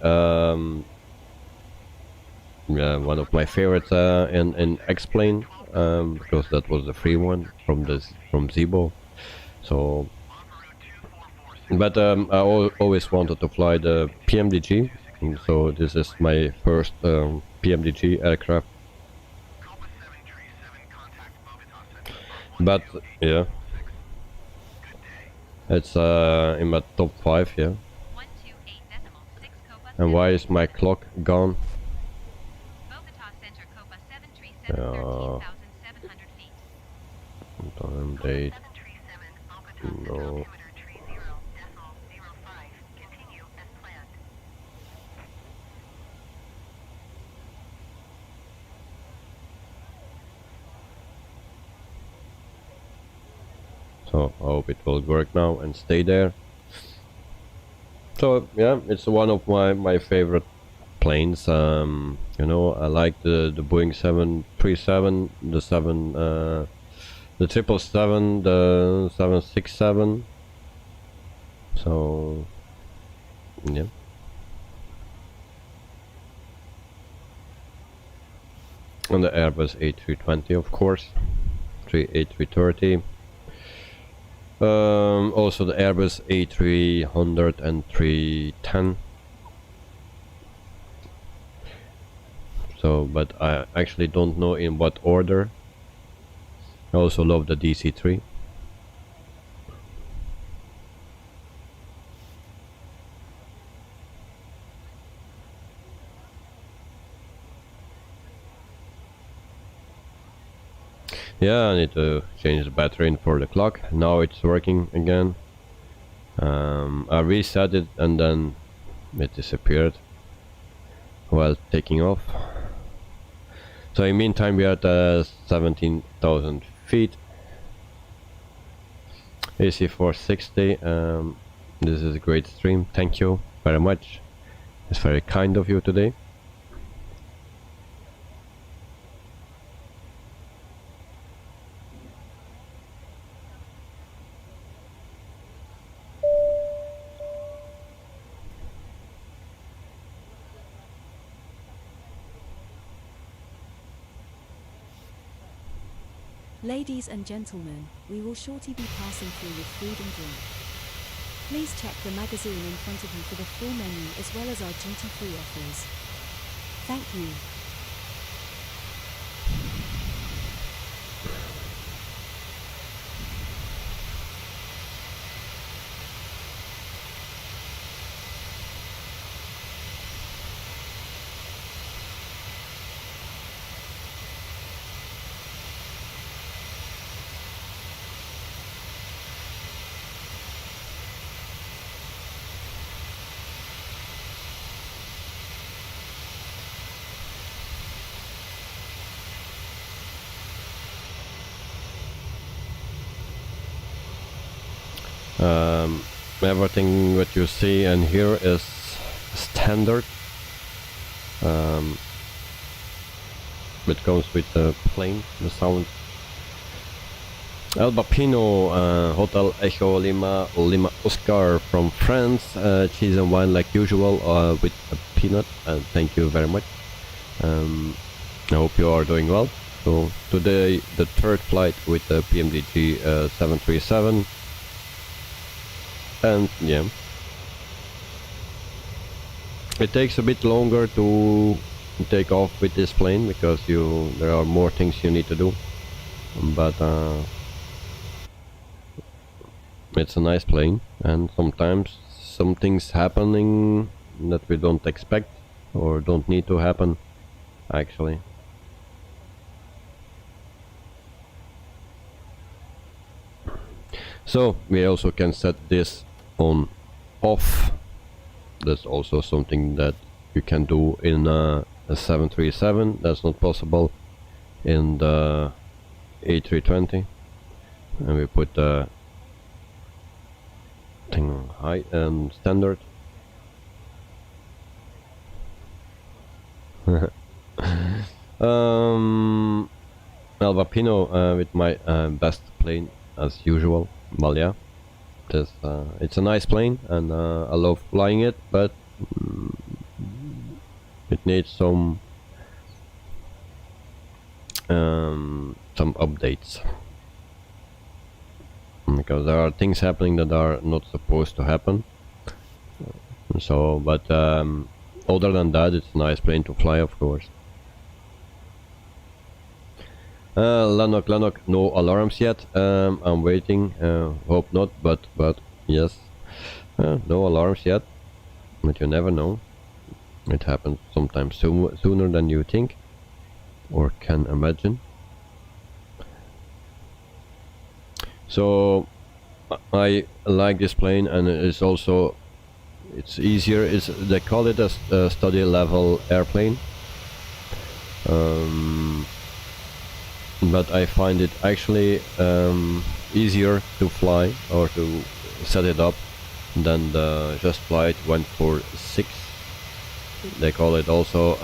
one of my favorites in X-Plane, because that was the free one from Zibo. So, but I always wanted to fly the PMDG. So this is my first PMDG aircraft. But yeah, it's in my top 5, yeah. And why is my clock gone? Time, date, no. So I hope it will work now and stay there. So yeah, it's one of my favorite planes. You know, I like the Boeing 737, the 777, the 767. So yeah. And the Airbus A320, of course, A330. Also the Airbus A300 and 310. So, but I actually don't know in what order. I also love the DC-3. Yeah, I need to change the battery in for the clock. Now it's working again. I reset it and then it disappeared while taking off. So in the meantime we are at 17,000 feet. AC460. This is a great stream. Thank you very much. It's very kind of you today. Ladies and gentlemen, we will shortly be passing through with food and drink. Please check the magazine in front of you for the full menu as well as our duty-free offers. Thank you. Everything what you see and hear is standard. It comes with the plane, the sound. El Bapino, Hotel Echo Lima, Lima Oscar from France, cheese and wine like usual with a peanut, and thank you very much. I hope you are doing well. So today the third flight with the PMDG 737. And yeah, it takes a bit longer to take off with this plane because there are more things you need to do, but it's a nice plane, and sometimes some things happening that we don't expect or don't need to happen actually. So we also can set this on off. That's also something that you can do in a 737. That's not possible in the A320. And we put the thing on high and standard. El Vapino with my best plane as usual. Well, yeah, it's a nice plane, and I love flying it, but it needs some updates, because there are things happening that are not supposed to happen. So, but other than that, it's a nice plane to fly, of course. Lanok, no alarms yet. I'm waiting. Hope not, but yes, no alarms yet. But you never know. It happens sometimes sooner than you think or can imagine. So I like this plane, and it's also easier. They call it a study level airplane. But I find it actually easier to fly or to set it up than the Just Flight 146. They call it also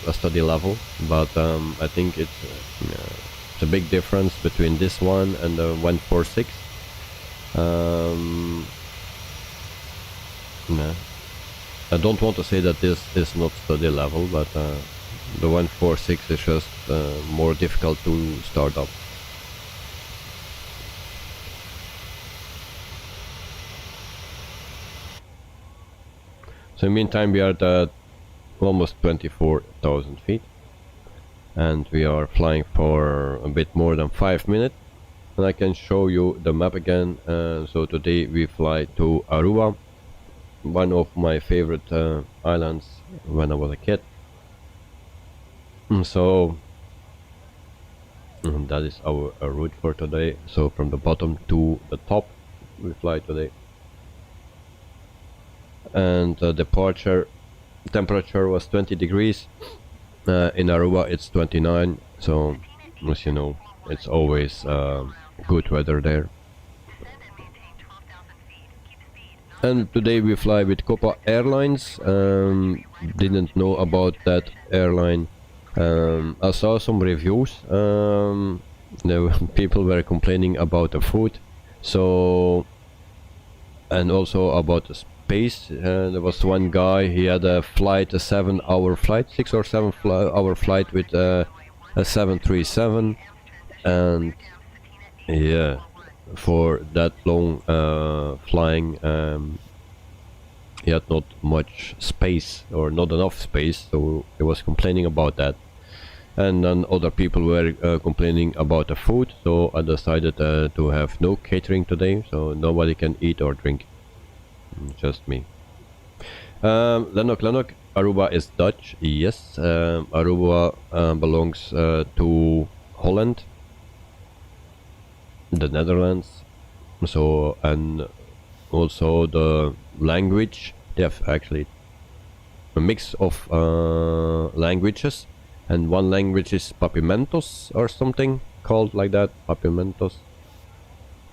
a study level, but I think it's a big difference between this one and the 146. I don't want to say that this is not study level, but the 146 is just more difficult to start up. So in the meantime, we are at almost 24,000 feet, and we are flying for a bit more than 5 minutes. And I can show you the map again. So today we fly to Aruba, one of my favorite islands when I was a kid. So that is our route for today. So from the bottom to the top we fly today, and departure temperature was 20 degrees. In Aruba it's 29, so as you know, it's always good weather there. And today we fly with Copa Airlines. Didn't know about that airline. I saw some reviews. People were complaining about the food, so, and also about the space. There was one guy, he had a flight, a 7-hour flight, 6 or 7 hour flight with a 737, and yeah, for that long flying, he had not much space, or not enough space, so he was complaining about that. And then other people were complaining about the food, so I decided to have no catering today, so nobody can eat or drink, just me. Lenok, Aruba is Dutch, yes. Aruba belongs to Holland, the Netherlands, so, and also the language, they have actually a mix of languages, and one language is Papimentos or something called like that, Papimentos,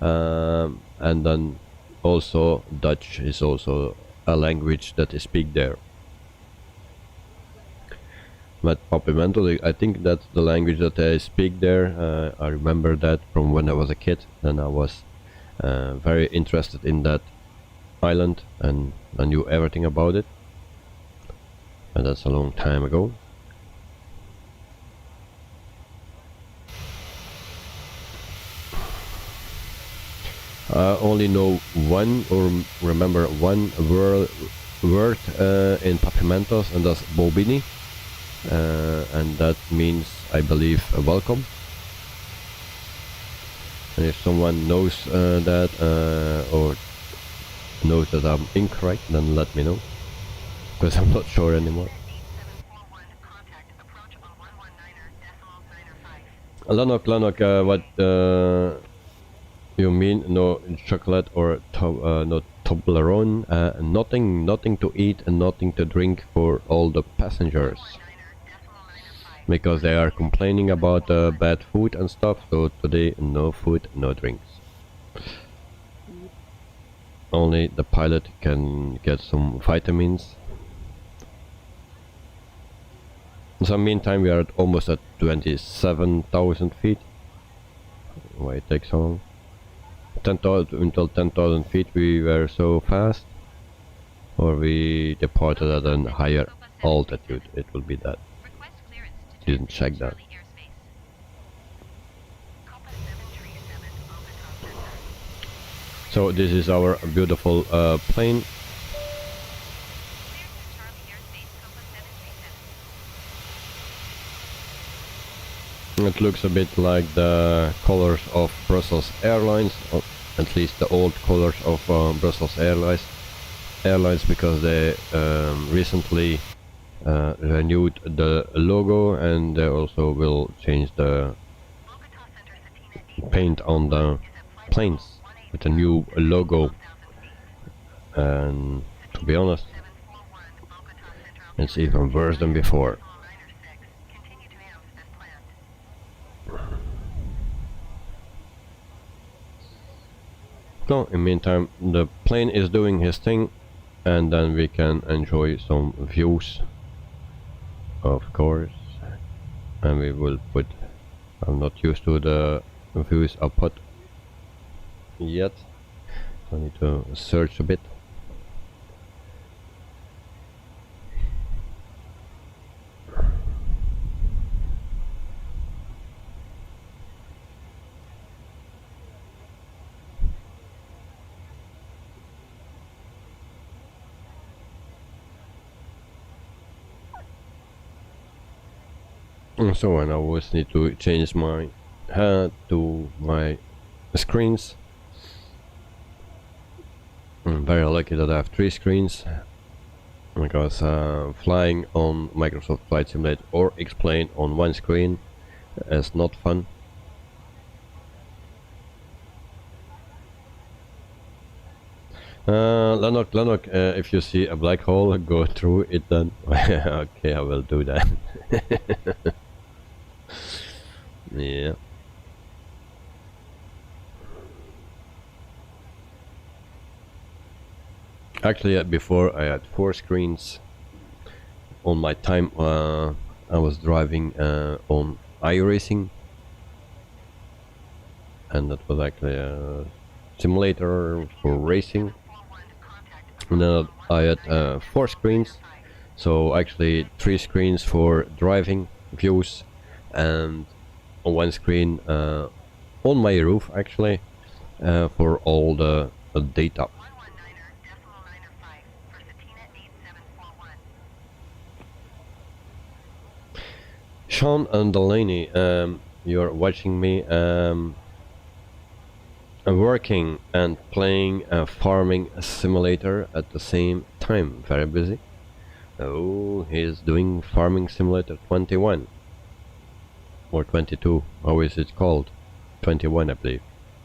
and then also Dutch is also a language that is speak there. But Papimentos, I think that's the language that they speak there. I remember that from when I was a kid, and I was very interested in that island, and I knew everything about it, and that's a long time ago. I only know one, or remember one word in Papimentos, and that's Bobini, and that means, I believe, welcome. And if someone knows that, or knows that I'm incorrect, then let me know, because I'm not sure anymore. Lanok, what you mean? No chocolate or no Toblerone? Nothing to eat and nothing to drink for all the passengers, because they are complaining about bad food and stuff. So today, no food, no drinks. Only the pilot can get some vitamins. So meantime, we are almost at 27,000 feet. Why it takes so long? 10,000 until 10,000 feet we were so fast, or we departed at a higher altitude. It will be that. Didn't check that. So this is our beautiful plane. It looks a bit like the colors of Brussels Airlines, or at least the old colors of Brussels Airlines, because they recently renewed the logo, and they also will change the paint on the planes with a new logo. And to be honest, it's even worse than before. So in the meantime, the plane is doing his thing, and then we can enjoy some views, of course. And we will put, I'm not used to the views I put yet, so I need to search a bit. So, and I always need to change my head to my screens. I'm very lucky that I have 3 screens, because flying on Microsoft Flight Simulator or X-Plane on one screen is not fun. Lenok, if you see a black hole, go through it then. Okay, I will do that. Yeah. Actually, before I had 4 screens. On my time I was driving on iRacing, and that was actually a simulator for racing. And then I had 4 screens, so actually 3 screens for driving views, and on 1 screen on my roof actually for all the data. Sean and Delaney, you're watching me working and playing a farming simulator at the same time. Very busy. Oh, he's doing farming simulator 21 or 22. How is it called? 21, I believe.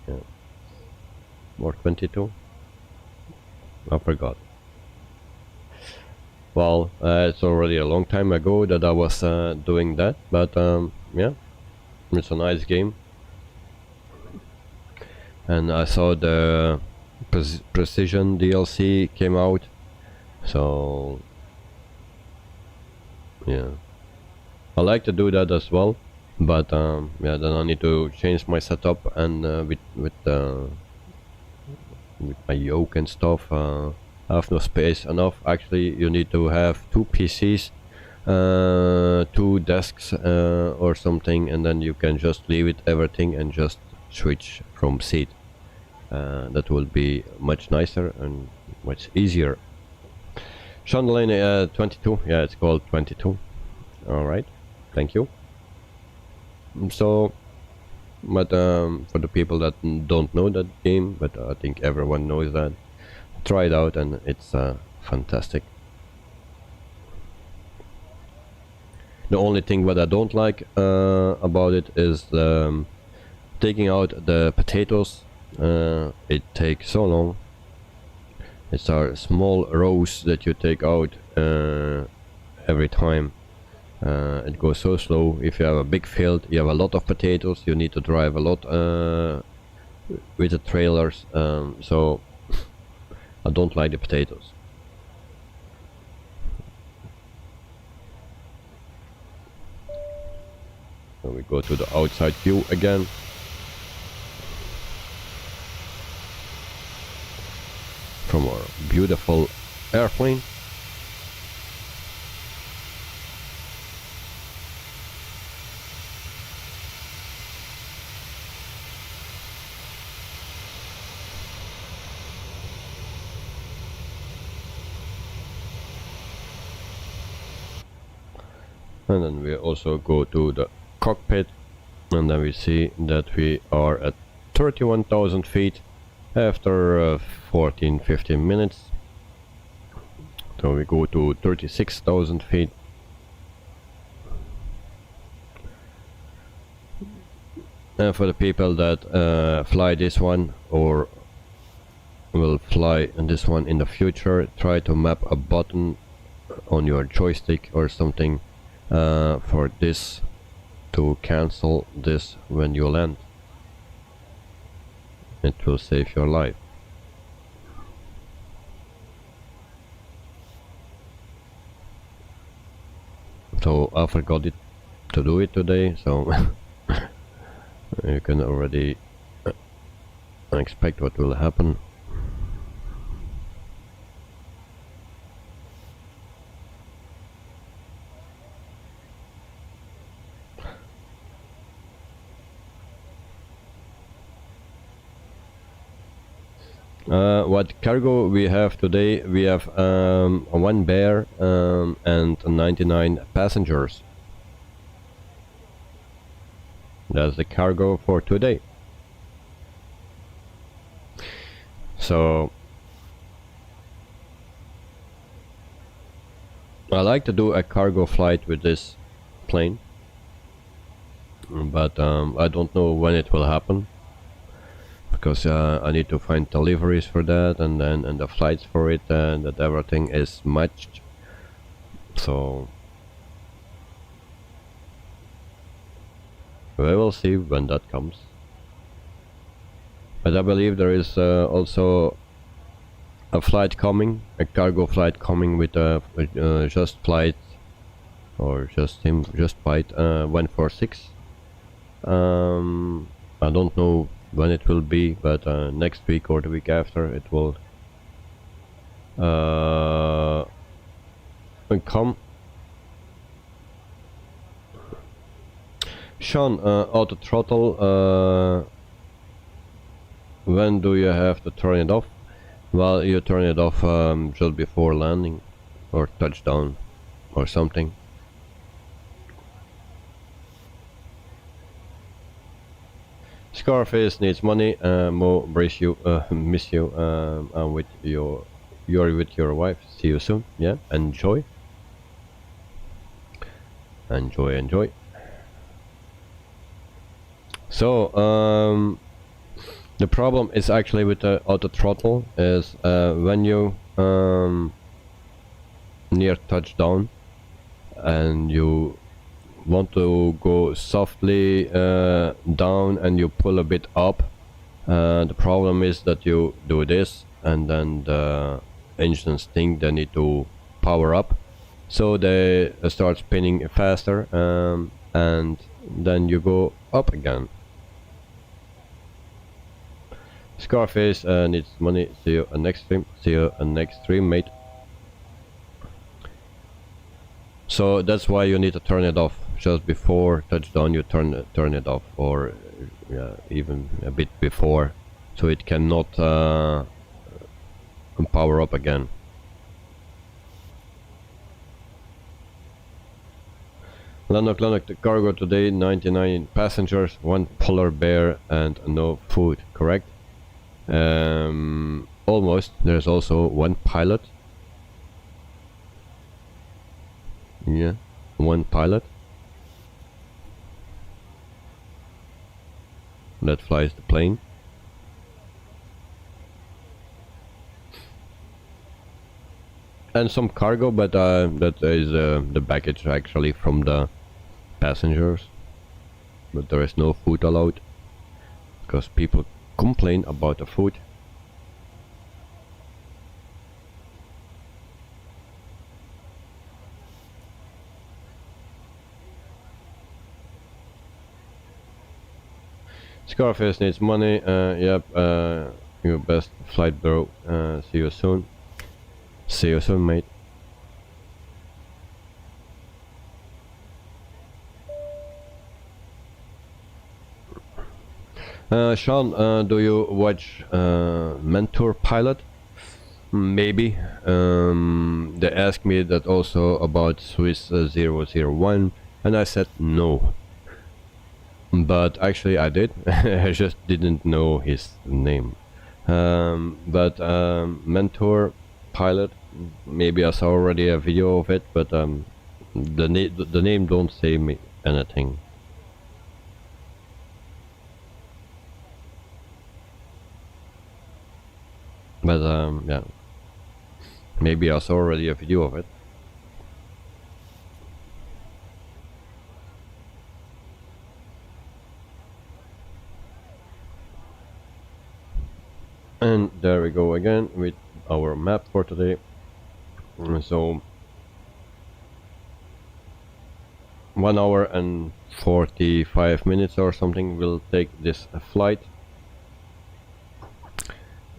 Yeah. Or 22? I forgot. Well, it's already a long time ago that I was doing that, but yeah, it's a nice game. And I saw the Precision DLC came out, so yeah, I like to do that as well, but yeah, then I need to change my setup, and with my yoke and stuff. I have no space enough. Actually, you need to have 2 PCs, 2 desks or something, and then you can just leave it everything and just switch from seat. That will be much nicer and much easier. Sean Delaney, 22. Yeah, it's called 22. Alright, thank you. So, but for the people that don't know that game, but I think everyone knows that, try it out, and it's fantastic. The only thing what I don't like about it is taking out the potatoes. It takes so long. It's our small rows that you take out every time. It goes so slow. If you have a big field, you have a lot of potatoes, you need to drive a lot with the trailers, so I don't like the potatoes. So we go to the outside view again. From our beautiful airplane. And then we also go to the cockpit, and then we see that we are at 31,000 feet after 14-15 minutes. So we go to 36,000 feet. And for the people that fly this one or will fly this one in the future, try to map a button on your joystick or something for this to cancel this when you land. It will save your life. So I forgot it to do it today, so you can already expect what will happen. What cargo we have today? We have 1 bear and 99 passengers. That's the cargo for today. So I like to do a cargo flight with this plane, but I don't know when it will happen, because I need to find deliveries for that, and the flights for it, and that everything is matched. So we will see when that comes. But I believe there is also a flight coming, a cargo flight coming with a just flight, or just flight 146. I don't know when it will be, but next week or the week after it will come. Sean, auto throttle, when do you have to turn it off? Well, you turn it off just before landing or touchdown or something. Scarface needs money. Mo, brace you, miss you. I'm with you're with your wife. See you soon. Yeah, enjoy. Enjoy. So the problem is actually with the auto throttle is when you near touchdown and you want to go softly down and you pull a bit up, the problem is that you do this and then the engines think they need to power up, so they start spinning faster, and then you go up again. Scarface needs money. See you next stream. See you next stream, mate. So that's why you need to turn it off just before touchdown. You turn it off, or even a bit before, so it cannot power up again. Lanok, the cargo today 99 passengers, 1 polar bear and no food, correct? Almost. There's also 1 pilot. Yeah, 1 pilot that flies the plane. And some cargo, but that is the baggage actually from the passengers. But there is no food allowed because people complain about the food. Scarface needs money. Yep. Your best flight, bro. See you soon. See you soon, mate. Sean, do you watch Mentor Pilot? Maybe. They asked me that also about Swiss 001, and I said no. But actually I did. I just didn't know his name. But Mentor Pilot, maybe I saw already a video of it, but the name don't say me anything. But yeah, maybe I saw already a video of it. And there we go again with our map for today. So 1 hour and 45 minutes or something will take this flight.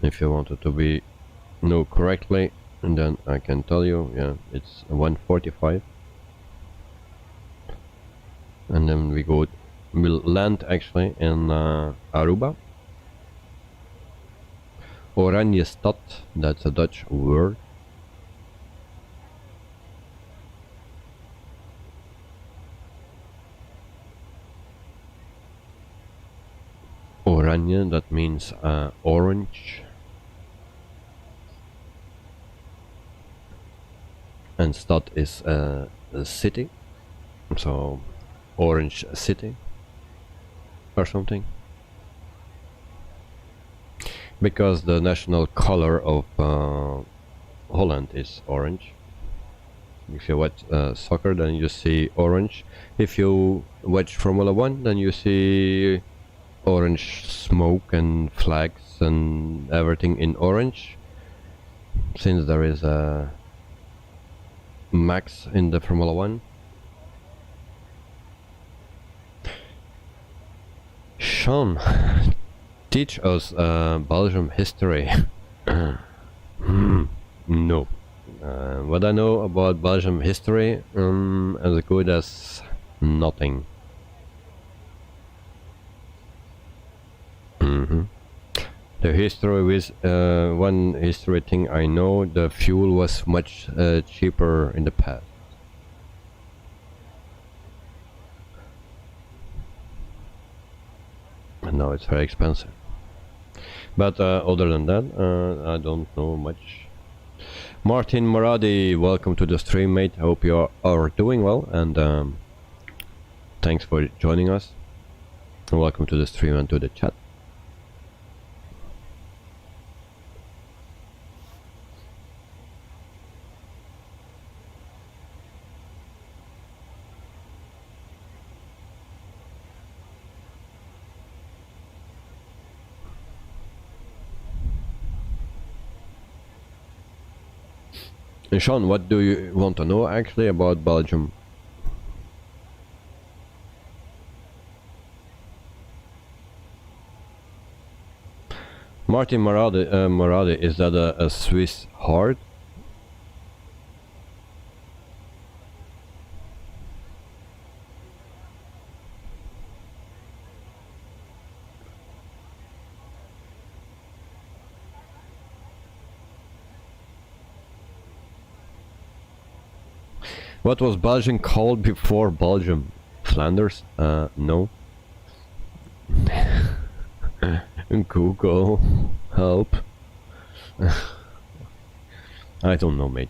If you wanted to know correctly, and then I can tell you, yeah, it's 1:45, and then we'll land actually in Aruba. Oranjestad, that's a Dutch word. Oranje, that means orange. And Stad is a city, so Orange City or something. Because the national color of Holland is orange. If you watch soccer, then you see orange. If you watch Formula 1, then you see orange smoke and flags and everything in orange. since there is a max in the Formula 1. Sean, teach us Belgium history. No. What I know about Belgium history, as good as nothing. The history with one history thing I know, the fuel was much cheaper in the past. And now it's very expensive. But other than that, I don't know much. Martin Maradi, welcome to the stream, mate. I hope you are doing well, and thanks for joining us. And welcome to the stream and to the chat. And Sean, what do you want to know actually about Belgium? Martin Maradi, is that a Swiss heart? What was Belgium called before Belgium? Flanders? No. Google, help. I don't know, mate.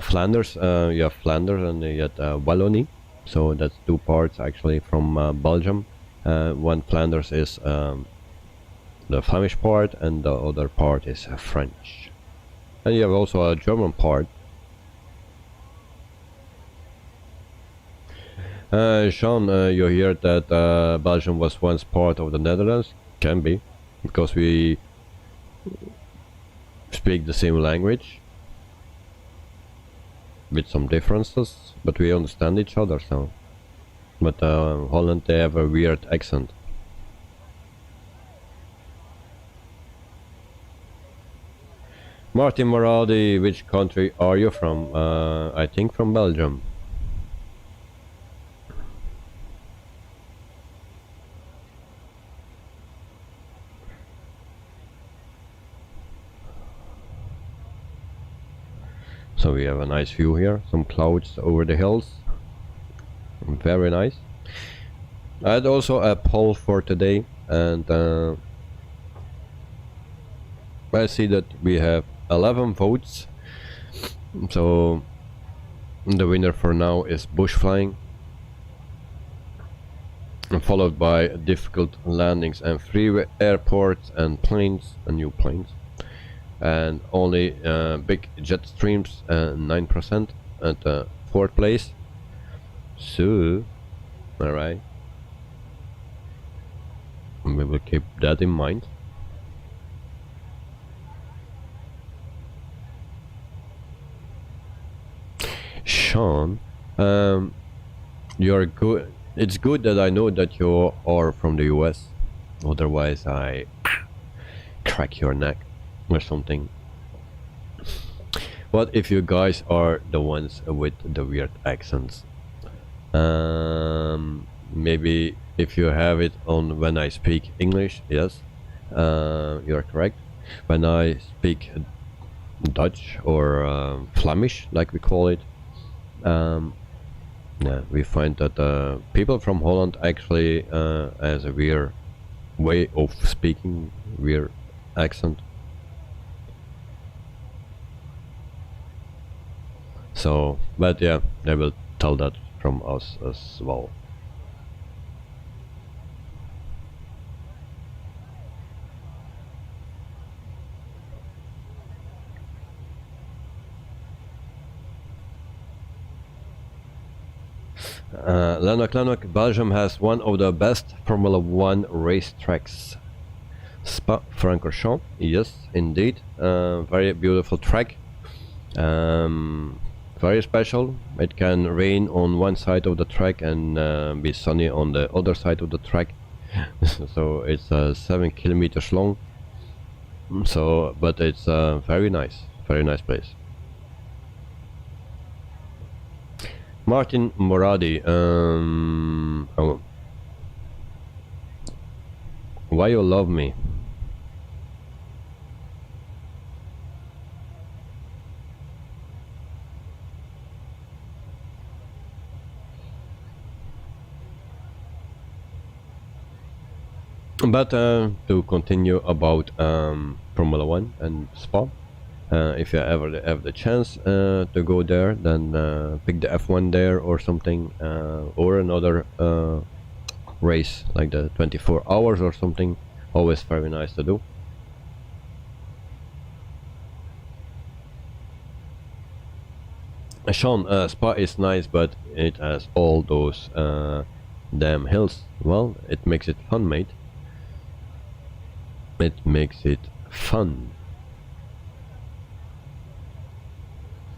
Flanders, you have Flanders and you have Wallonie. So that's two parts actually from Belgium. One Flanders is the Flemish part and the other part is French. And you have also a German part. Sean, you hear that Belgium was once part of the Netherlands? Can be, because we speak the same language with some differences, but we understand each other. So, but Holland, they have a weird accent. Martin Maradi, which country are you from? I think from Belgium. So we have a nice view here, some clouds over the hills, very nice. I had also a poll for today, and I see that we have 11 votes, so the winner for now is bush flying, followed by difficult landings and free airports and planes and new planes. And only big jet streams, 9% at 4th place. So, alright, we will keep that in mind. Sean, you're good. It's good that I know that you are from the US, otherwise I crack your neck or something. What if you guys are the ones with the weird accents? Maybe if you have it on when I speak English, yes, you're correct. When I speak Dutch or Flemish, like we call it, yeah, we find that people from Holland actually has a weird way of speaking, weird accent. So, but yeah, they will tell that from us as well. Lennox, Belgium has one of the best Formula 1 racetracks. Spa-Francorchamps. Yes, indeed. Very beautiful track. Very special. It can rain on one side of the track and be sunny on the other side of the track. So it's 7 kilometers long. So, but it's very nice place. Martin Moradi, oh, why you love me? But to continue about Formula 1 and Spa, if you ever have the chance to go there, then pick the F1 there or something, or another race like the 24 hours or something. Always very nice to do. Sean, Spa is nice, but it has all those damn hills. Well, it makes it fun, mate. It makes it fun.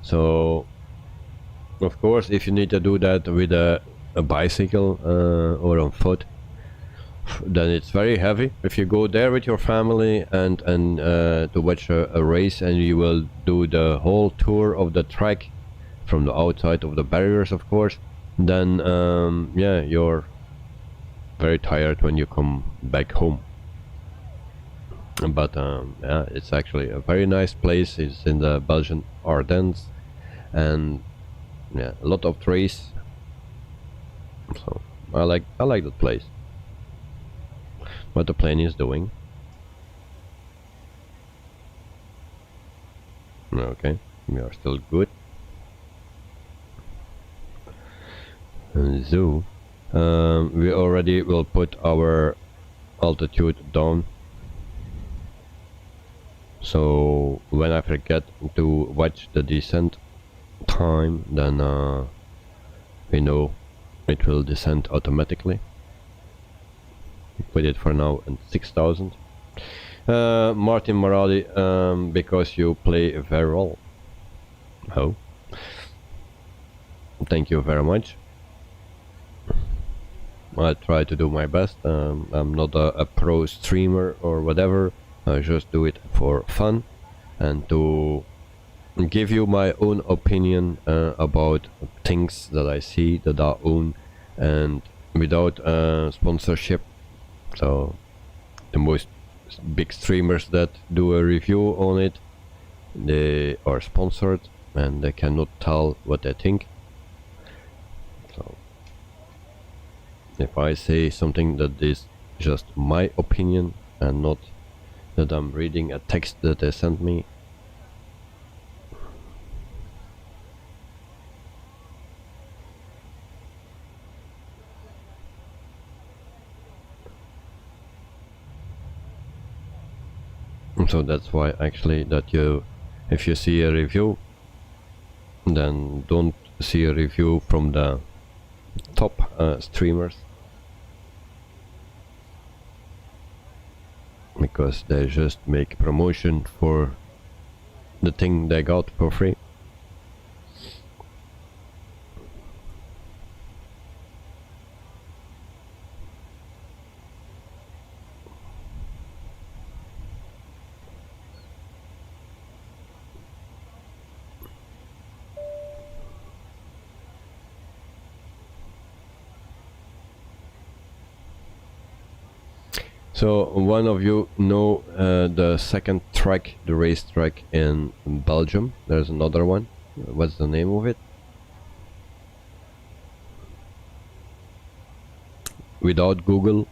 So, of course, if you need to do that with a bicycle or on foot, then it's very heavy. If you go there with your family and to watch a race, and you will do the whole tour of the track from the outside of the barriers, of course, then yeah, you're very tired when you come back home. But yeah, it's actually a very nice place. It's in the Belgian Ardennes, and yeah, a lot of trees. So I like that place. What the plane is doing. Okay, we are still good. And so we already will put our altitude down. So when I forget to watch the descent time, then we know it will descend automatically. Put it for now at 6,000. Martin Morali, because you play very well. Oh, thank you very much. I try to do my best. I'm not a pro streamer or whatever. I just do it for fun and to give you my own opinion about things that I see, that I own, and without sponsorship. So the most big streamers that do a review on it, they are sponsored and they cannot tell what they think. So if I say something that is just my opinion and not that I'm reading a text that they sent me, so that's why actually that you, if you see a review, then don't see a review from the top streamers, because they just make promotion for the thing they got for free. So one of you know the second track, the race track in Belgium. There's another one. What's the name of it? Without Google.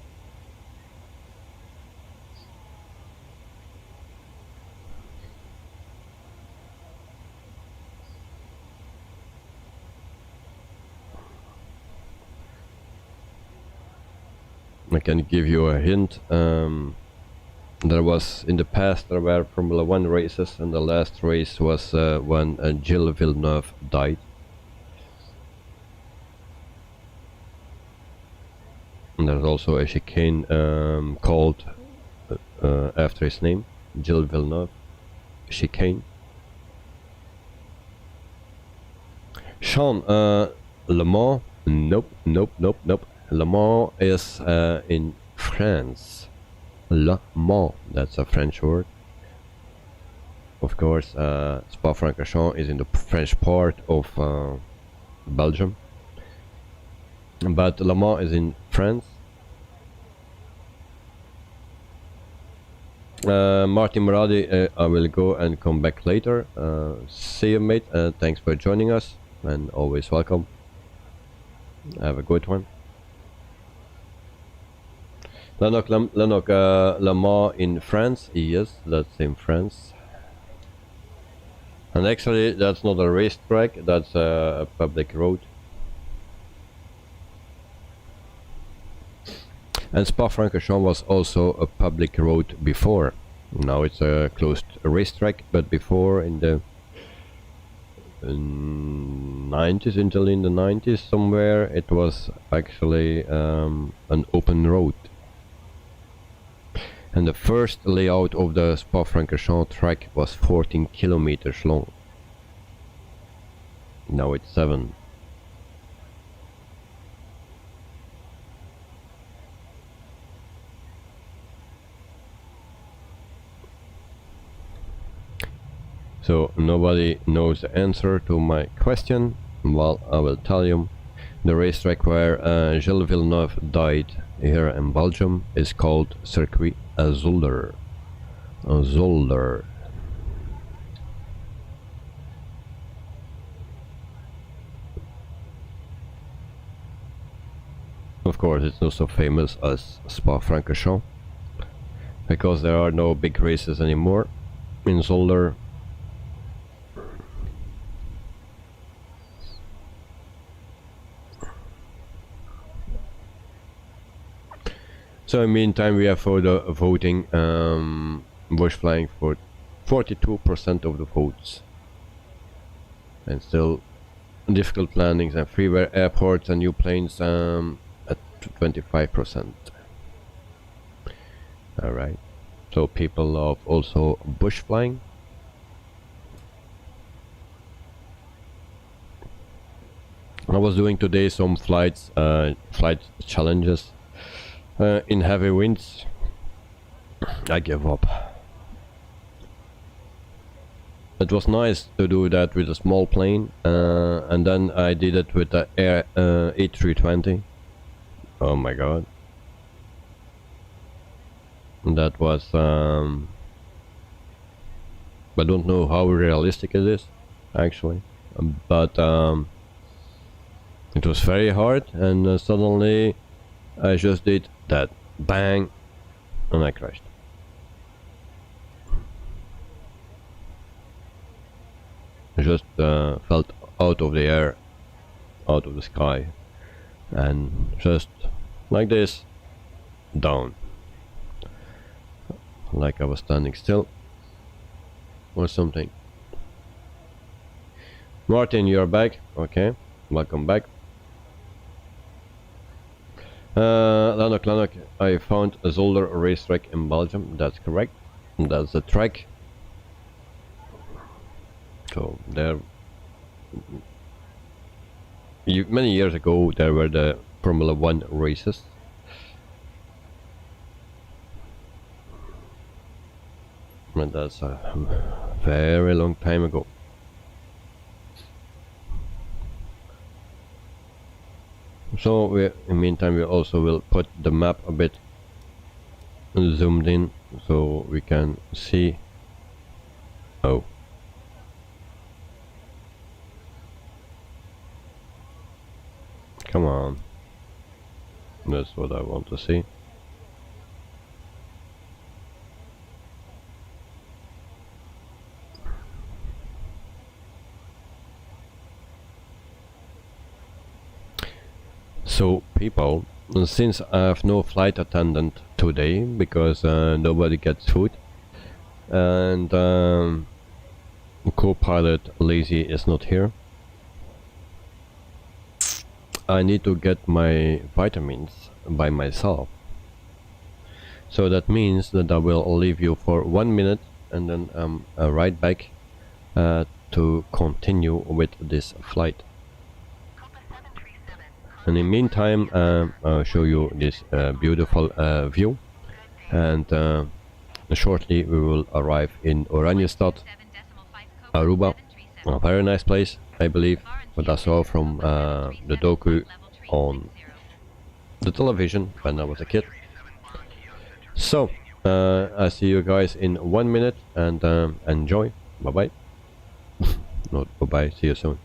I can give you a hint. There was in the past there were Formula 1 races, and the last race was when Gilles Villeneuve died. And there's also a chicane called after his name, Gilles Villeneuve, chicane. Sean, Le Mans? Nope. Le Mans is in France. Le Mans, that's a French word. Of course, Spa-Francorchamps is in the French part of Belgium. But Le Mans is in France. Martin Muradi, I will go and come back later. See you, mate. Thanks for joining us, and always welcome. Have a good one. Le Mans in France? Yes, that's in France. And actually, that's not a racetrack, that's a public road. And Spa-Francorchamps was also a public road before. Now it's a closed racetrack, but before in the 90s, until in the 90s somewhere, it was actually an open road. And the first layout of the Spa-Francorchamps track was 14 kilometers long. Now it's 7. So nobody knows the answer to my question. Well, I will tell you. The racetrack where Gilles Villeneuve died here in Belgium is called Circuit Zolder. Zolder. Of course, it's not so famous as Spa-Francorchamps, because there are no big races anymore in Zolder. So in the meantime, we have for the voting, bush flying for 42% of the votes. And still difficult landings and freeware airports and new planes at 25%. Alright, so people love also bush flying. I was doing today some flight challenges. In heavy winds, I give up. It was nice to do that with a small plane, and then I did it with the A320. Oh my god. That was, I don't know how realistic it is, actually, but it was very hard, and suddenly I just did that, bang, and I crashed. I just felt out of the air, out of the sky, and just like this, down. Like I was standing still, or something. Martin, you're back, okay, welcome back. Lanok, I found a Zolder racetrack in Belgium, that's correct. That's the track. So there, many years ago, there were the Formula 1 races. And that's a very long time ago. So in the meantime, we also will put the map a bit zoomed in so we can see. Oh, come on, that's what I want to see. So people, since I have no flight attendant today because nobody gets food, and co-pilot Lazy is not here, I need to get my vitamins by myself. So that means that I will leave you for 1 minute and then right back to continue with this flight. And in the meantime, I'll show you this beautiful view, and shortly we will arrive in Oranjestad, Aruba. A very nice place, I believe, what I saw from the docu on the television when I was a kid. So I see you guys in 1 minute, and enjoy. Bye bye. Not bye bye, see you soon.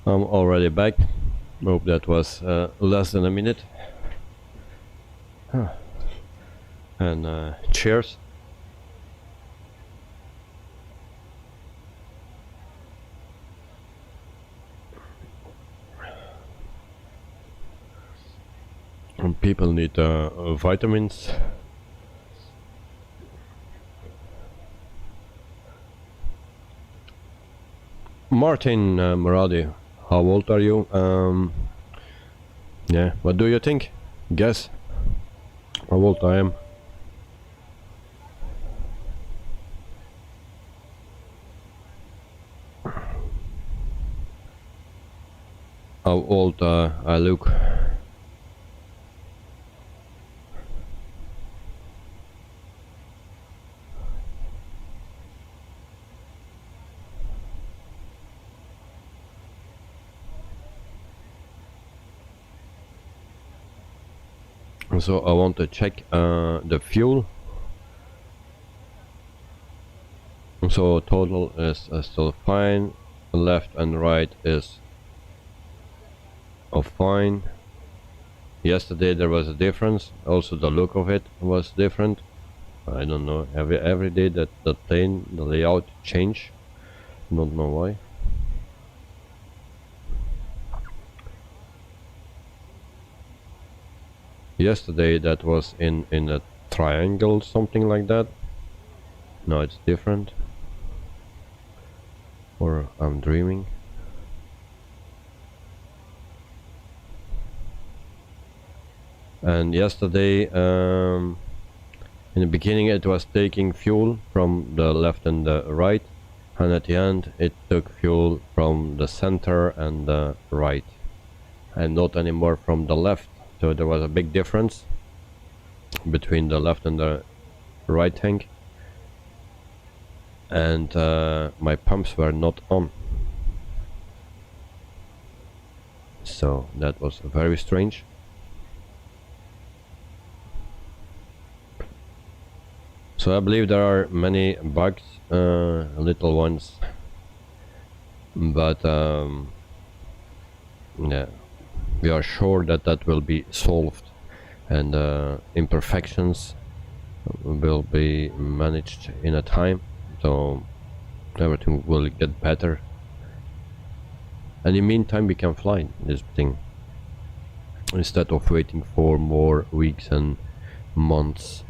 I'm already back. Hope that was less than a minute. And cheers. And people need vitamins. Martin Muradi, how old are you? Yeah, what do you think? Guess how old I am. How old I look. So I want to check the fuel. So total is still fine. Left and right is fine. Yesterday there was a difference. Also the look of it was different. I don't know. Every day that the plane, the layout change. Don't know why. Yesterday that was in a triangle, something like that. Now it's different. Or I'm dreaming. And yesterday in the beginning it was taking fuel from the left and the right, and at the end it took fuel from the center and the right, and not anymore from the left. So there was a big difference between the left and the right tank, and my pumps were not on. So that was very strange. So I believe there are many bugs, little ones, but yeah, we are sure that that will be solved, and imperfections will be managed in a time, so everything will get better. And in the meantime we can fly this thing. instead of waiting for more weeks and months.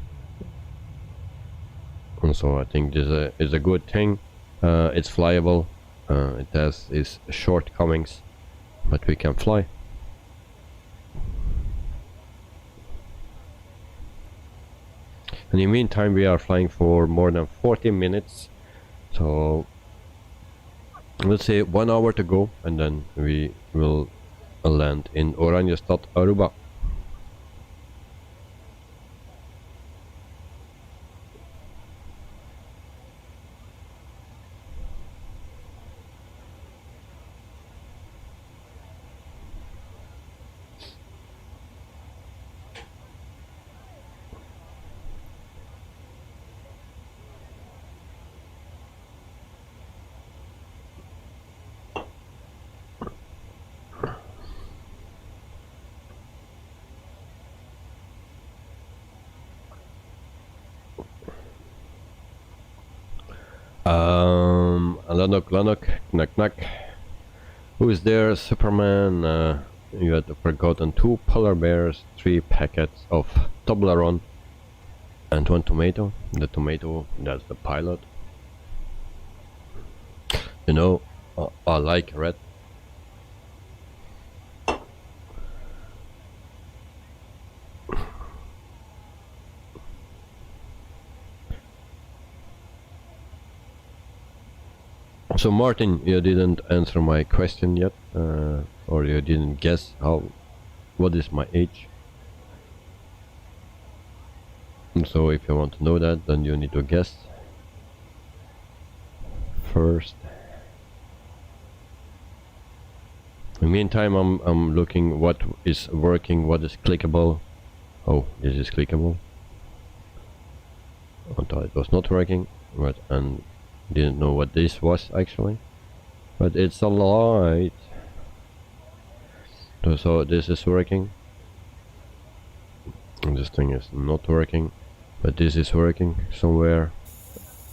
And so I think this is a good thing. It's flyable. It has its shortcomings, but we can fly. In the meantime, we are flying for more than 40 minutes, so let's say 1 hour to go, and then we will land in Oranjestad, Aruba. Lanok, knock. Who is there? Superman. You had forgotten 2 polar bears, 3 packets of Toblerone, and 1 tomato. The tomato, that's the pilot. You know, I like red. So Martin, you didn't answer my question yet, or you didn't guess what is my age. So if you want to know that, then you need to guess first. In the meantime, I'm looking what is working, what is clickable. Oh, this is clickable. I thought it was not working, but and didn't know what this was actually, but it's a light. So this is working, and this thing is not working, but this is working somewhere.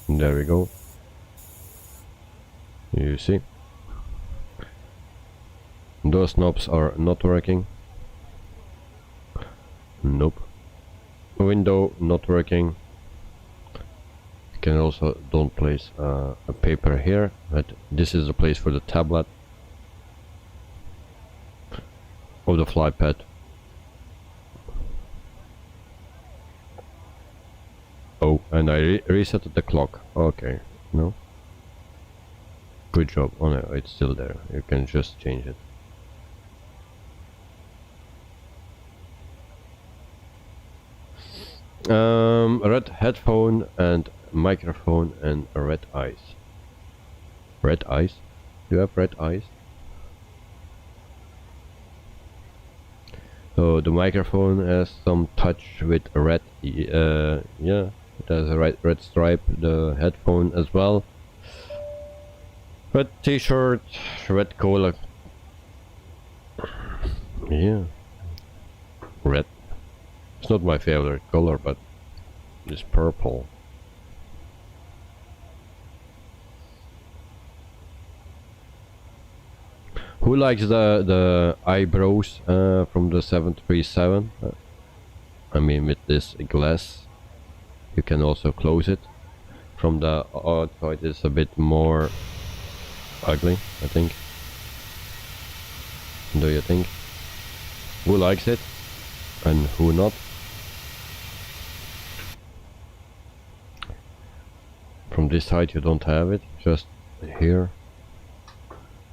There we go. You see, those knobs are not working. Nope. Window not working. Can also don't place a paper here, but this is the place for the tablet or the fly pad. Oh, and I reset the clock. Okay, no. Good job. Oh no, it's still there. You can just change it. Red headphone and microphone and red eyes. Red eyes? Do you have red eyes? So the microphone has some touch with red. Yeah, it has a red stripe. The headphone as well. Red t-shirt, red collar. Yeah, red. It's not my favorite color, but it's purple. Who likes the eyebrows from the 737? I mean, with this glass, you can also close it. From the outside, it's a bit more ugly, I think. Do you think? Who likes it and who not? From this side you don't have it, just here.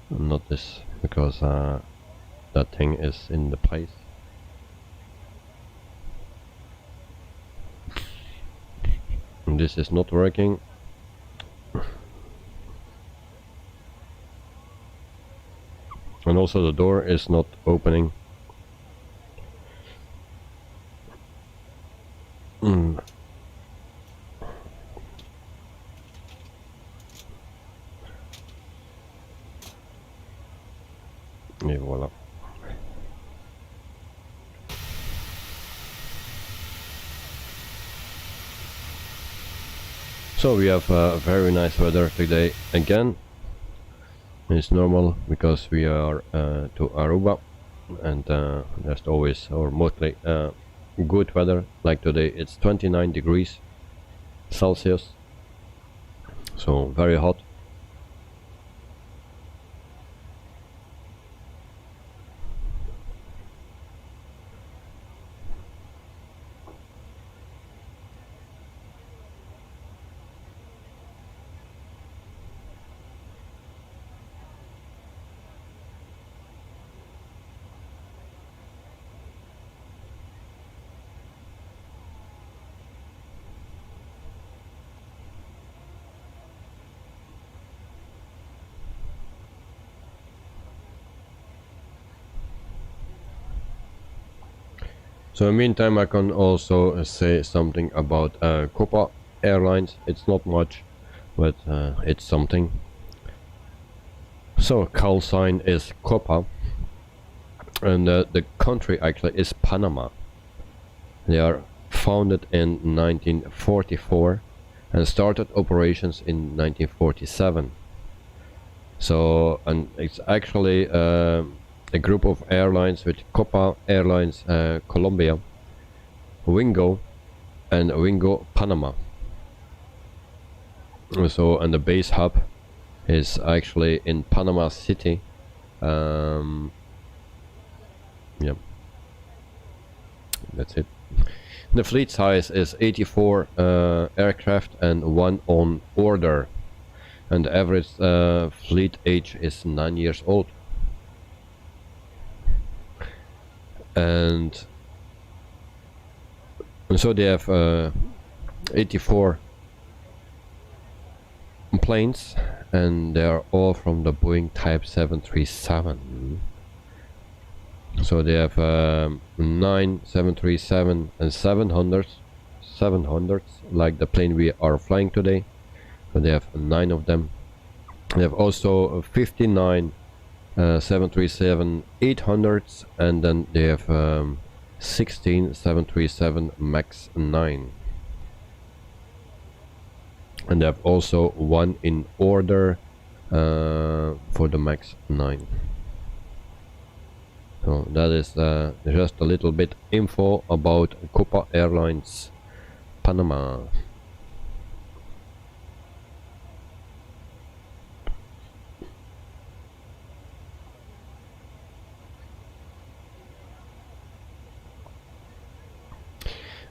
Not this, because that thing is in the place. And this is not working. And also the door is not opening. Et voilà. So we have very nice weather today again. It's normal because we are to Aruba, and there's always or mostly good weather. Like today it's 29 degrees Celsius, so very hot. So in the meantime, I can also say something about Copa Airlines. It's not much, but it's something. So call sign is Copa, and the country actually is Panama. They are founded in 1944 and started operations in 1947. So, and it's actually a group of airlines with Copa Airlines Colombia, Wingo, and Wingo Panama. So, and the base hub is actually in Panama City. Yeah, that's it. The fleet size is 84 aircraft and 1 on order, and the average fleet age is 9 years old. And so they have 84 planes, and they are all from the Boeing Type 737. So they have 9 737 and 700s, like the plane we are flying today. So they have 9 of them. They have also 59 737-800s, and then they have 16 737 MAX 9, and they have also 1 in order for the MAX 9. So that is just a little bit info about Copa Airlines Panama.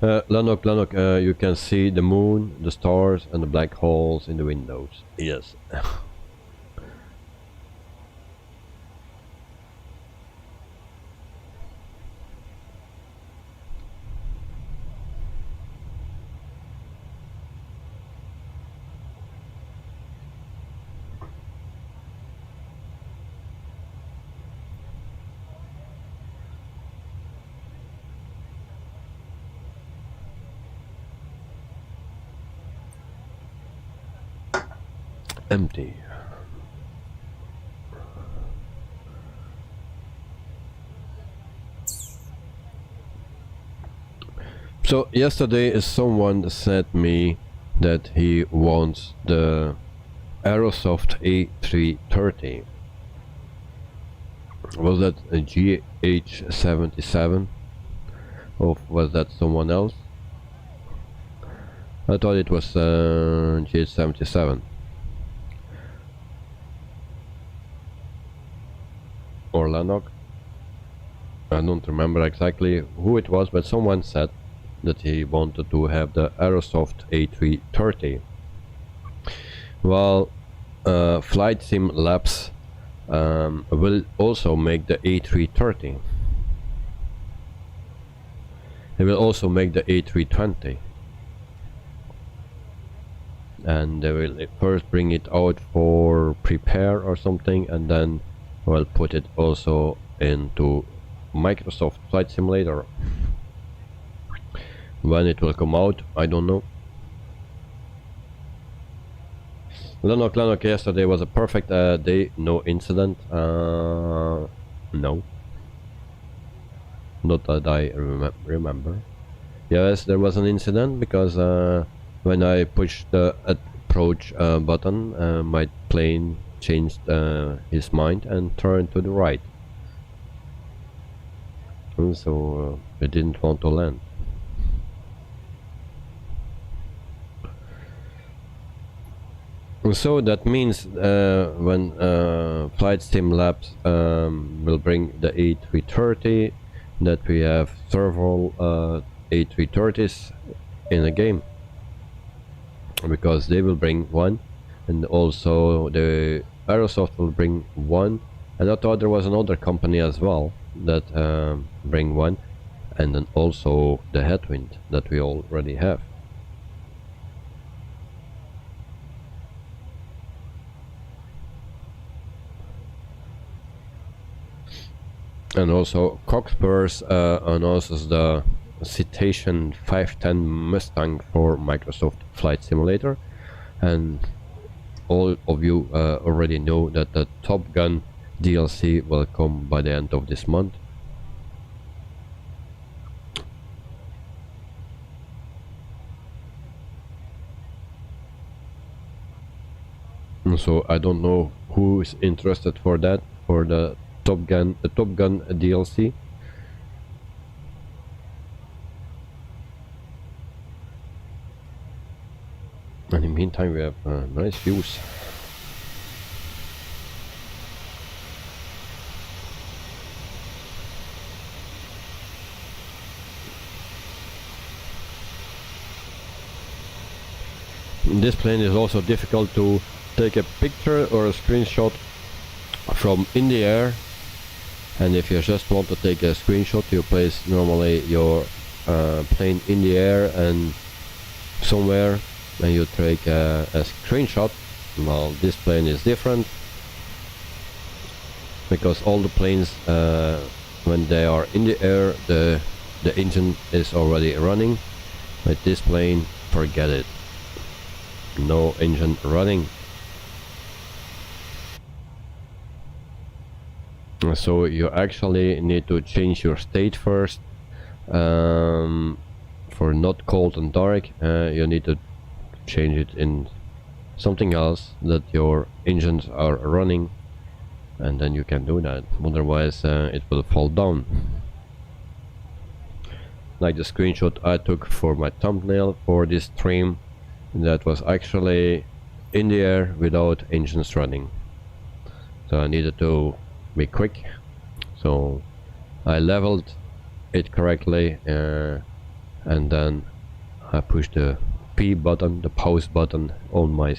Lanok, you can see the moon, the stars, and the black holes in the windows. Yes. Empty. So yesterday someone said me that he wants the Aerosoft A330. Was that a GH77 or was that someone else? I thought it was GH77. Or Lanok. I don't remember exactly who it was, but someone said that he wanted to have the Aerosoft A330. Well, Flight Sim Labs will also make the A330. They will also make the A320. And they will first bring it out for prepare or something, and then we'll put it also into Microsoft Flight Simulator. When it will come out, I don't know. Lanok, yesterday was a perfect day, no incident. No, not that I remember. Yes, there was an incident because when I pushed the approach button, my plane changed his mind and turned to the right. and so I didn't want to land. So that means when Flight Sim Labs will bring the A330, that we have several A330s in the game, because they will bring one, and also the Aerosoft will bring one, and I thought there was another company as well that bring one, and then also the Headwind that we already have. And also Cockspurs announces the Citation 510 Mustang for Microsoft Flight Simulator, and all of you already know that the Top Gun DLC will come by the end of this month. So I don't know who is interested for that, for the Top Gun DLC. In the meantime, we have nice views. This plane is also difficult to take a picture or a screenshot from in the air, and if you just want to take a screenshot, you place normally your plane in the air and somewhere, and you take a screenshot. Well, this plane is different, because all the planes when they are in the air, the engine is already running. But this plane, forget it, no engine running. So you actually need to change your state first. For not cold and dark, you need to change it in something else that your engines are running, and then you can do that. Otherwise it will fall down. Like the screenshot I took for my thumbnail for this stream, that was actually in the air without engines running. So I needed to be quick, so I leveled it correctly, and then I pushed the P button, the pause button on my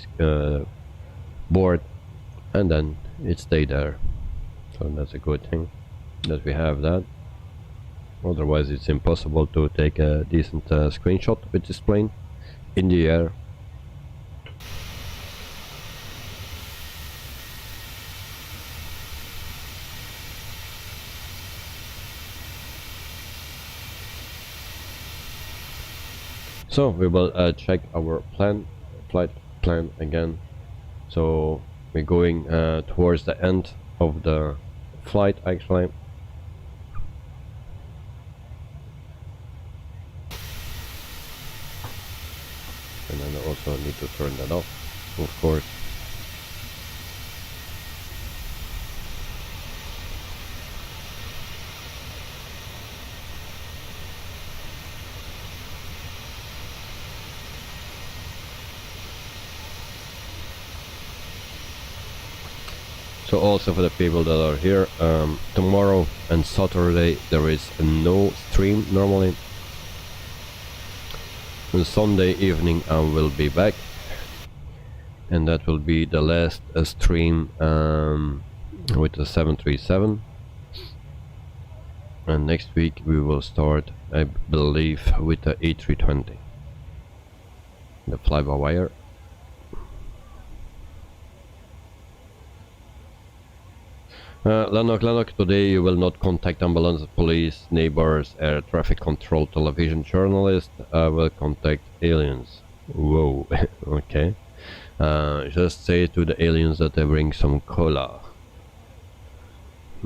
board, and then it stayed there. So that's a good thing that we have that. Otherwise it's impossible to take a decent screenshot with this plane in the air. So we will check our flight plan again. So we're going towards the end of the flight actually. And then I also need to turn that off, of course. So also for the people that are here, tomorrow and Saturday there is no stream normally. On Sunday evening I will be back, and that will be the last stream with the 737. And next week we will start, I believe, with the A320, the fly-by-wire. Lennox, today you will not contact ambulance, police, neighbors, air traffic control, television journalists. I will contact aliens. Whoa, okay. Just say to the aliens that they bring some cola.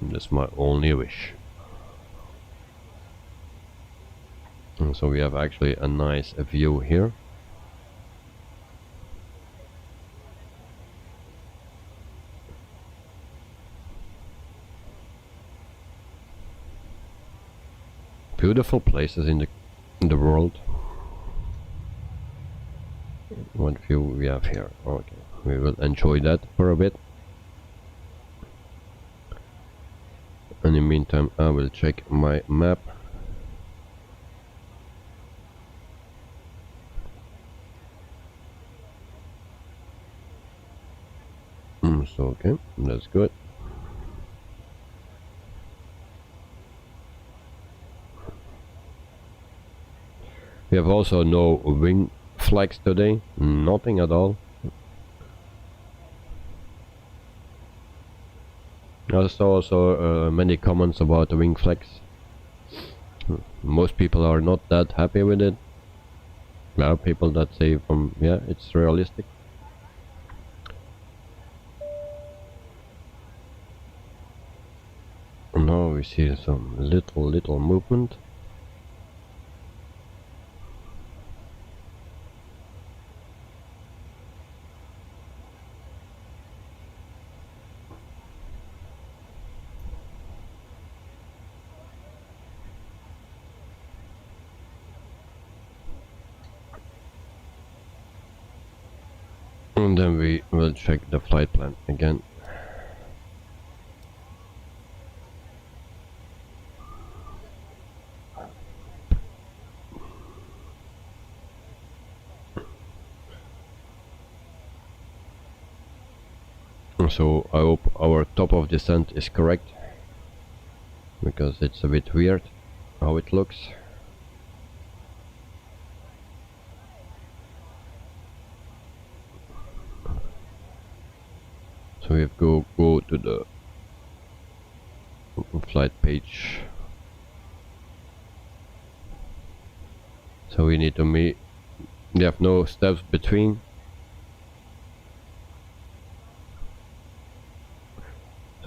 That's my only wish. And so we have actually a nice view here. beautiful places in the world. What view we have here? Okay, we will enjoy that for a bit. In the meantime, I will check my map. So okay, that's good. We have also no wing flags today, nothing at all. I saw also many comments about the wing flags. Most people are not that happy with it. There are people that say yeah, it's realistic. Now we see some little movement. And then we will check the flight plan again. So I hope our top of descent is correct, because it's a bit weird how it looks. So we have go to the flight page. So we need to we have no steps between.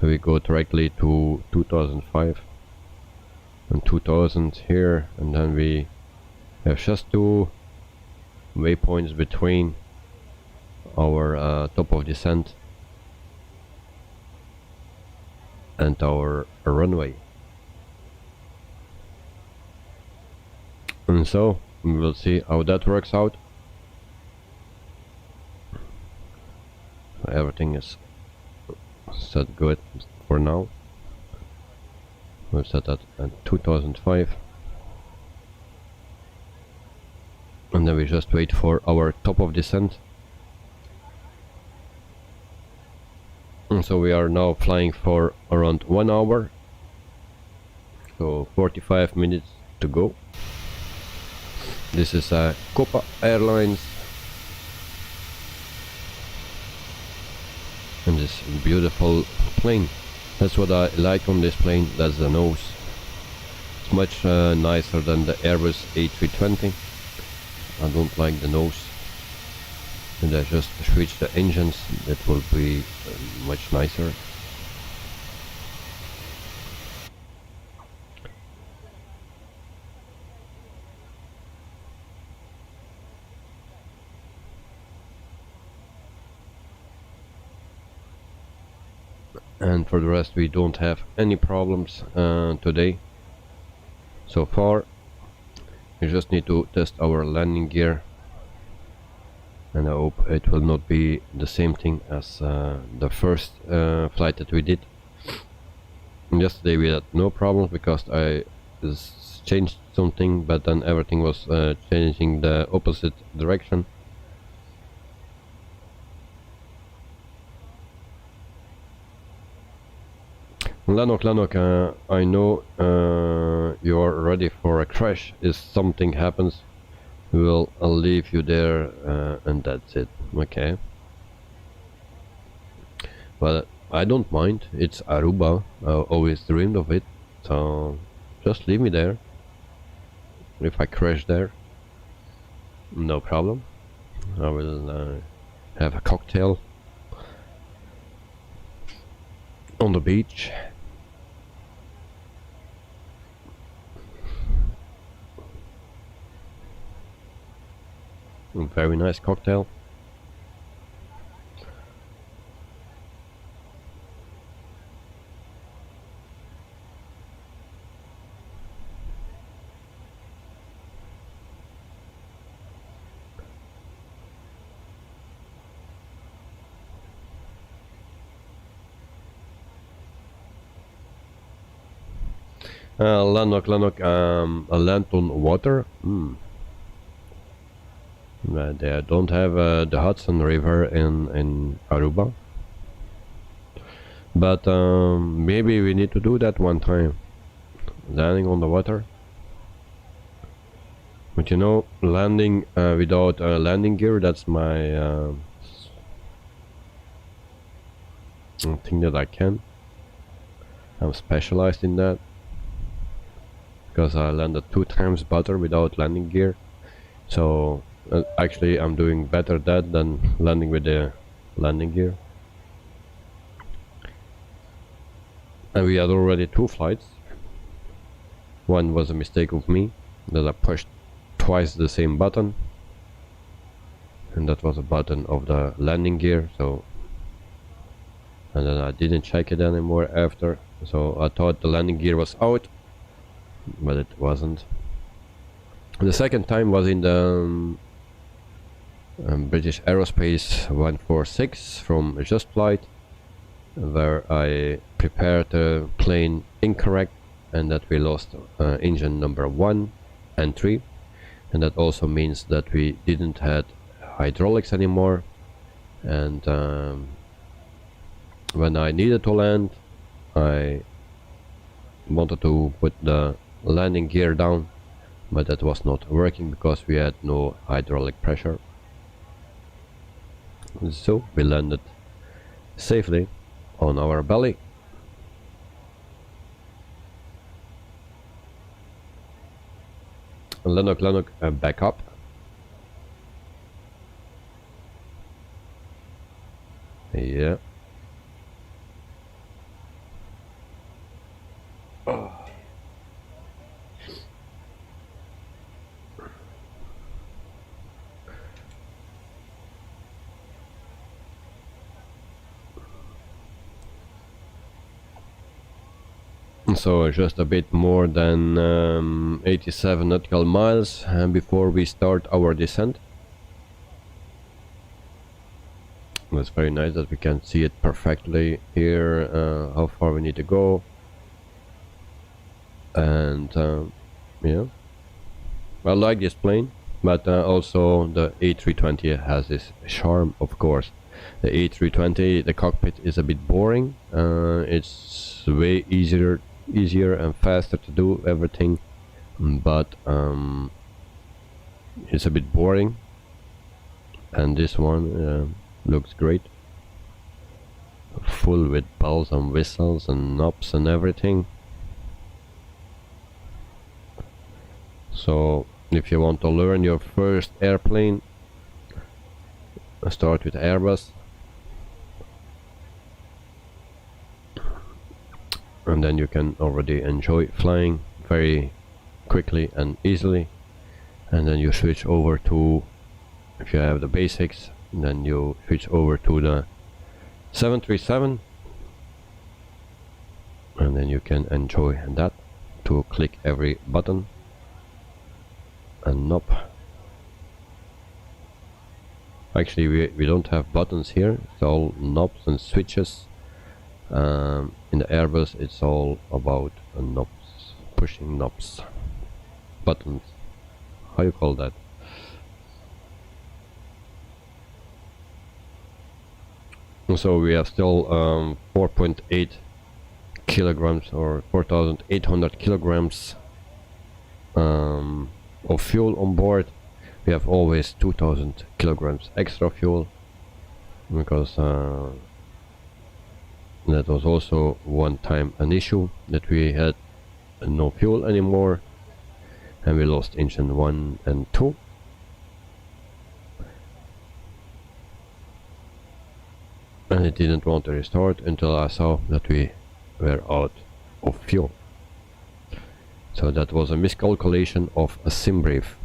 So we go directly to 2005 and 2000 here, and then we have just two waypoints between our top of descent and our runway. And so we will see how that works out. Everything is set good for now. We'll set that at 2005, and then we just wait for our top of descent. And so we are now flying for around 1 hour, so 45 minutes to go. This is a Copa Airlines, and this beautiful plane. That's what I like on this plane. That's the nose. It's much nicer than the Airbus A320. I don't like the nose. And I just switch the engines. It will be much nicer. And for the rest, we don't have any problems today so far. We just need to test our landing gear, and I hope it will not be the same thing as the first flight that we did. And yesterday we had no problems because I changed something, but then everything was changing the opposite direction. Lanok, I know you are ready for a crash. If something happens, we will leave you there, and that's it. Okay. Well, I don't mind. It's Aruba. I always dreamed of it. So just leave me there. If I crash there, no problem. I will have a cocktail on the beach. Very nice cocktail. Lanok, a land on water. They don't have the Hudson River in Aruba, but maybe we need to do that one time, landing on the water. But you know, landing without landing gear, that's my thing that I can. I'm specialized in that because I landed 2 times better without landing gear. So actually I'm doing better that than landing with the landing gear. And we had already 2 flights. One was a mistake of me, that I pushed twice the same button, and that was a button of the landing gear. So, and then I didn't check it anymore after, so I thought the landing gear was out, but it wasn't. The second time was in the British Aerospace 146 from Just Flight, where I prepared the plane incorrect, and that we lost engine number 1 and 3, and that also means that we didn't have hydraulics anymore. And when I needed to land, I wanted to put the landing gear down, but that was not working because we had no hydraulic pressure. So we landed safely on our belly. Lanok, back up. Yeah. Oh. So just a bit more than 87 nautical miles before we start our descent. It's very nice that we can see it perfectly here, how far we need to go. And yeah, I like this plane, but also the A320 has this charm, of course. The A320, the cockpit is a bit boring. It's way easier and faster to do everything, but it's a bit boring. And this one looks great, full with bells and whistles and knobs and everything. So if you want to learn your first airplane, start with Airbus, and then you can already enjoy flying very quickly and easily. And then you switch over to, if you have the basics, then you switch over to the 737, and then you can enjoy that, to click every button and knob. Actually we don't have buttons here, it's all knobs and switches. In the Airbus it's all about knobs, pushing knobs, buttons, how you call that? So we have still 4.8 kilograms or 4,800 kilograms of fuel on board. We have always 2,000 kilograms extra fuel, because that was also one time an issue, that we had no fuel anymore and we lost engine 1 and 2. And it didn't want to restart until I saw that we were out of fuel. So that was a miscalculation of a sim brief.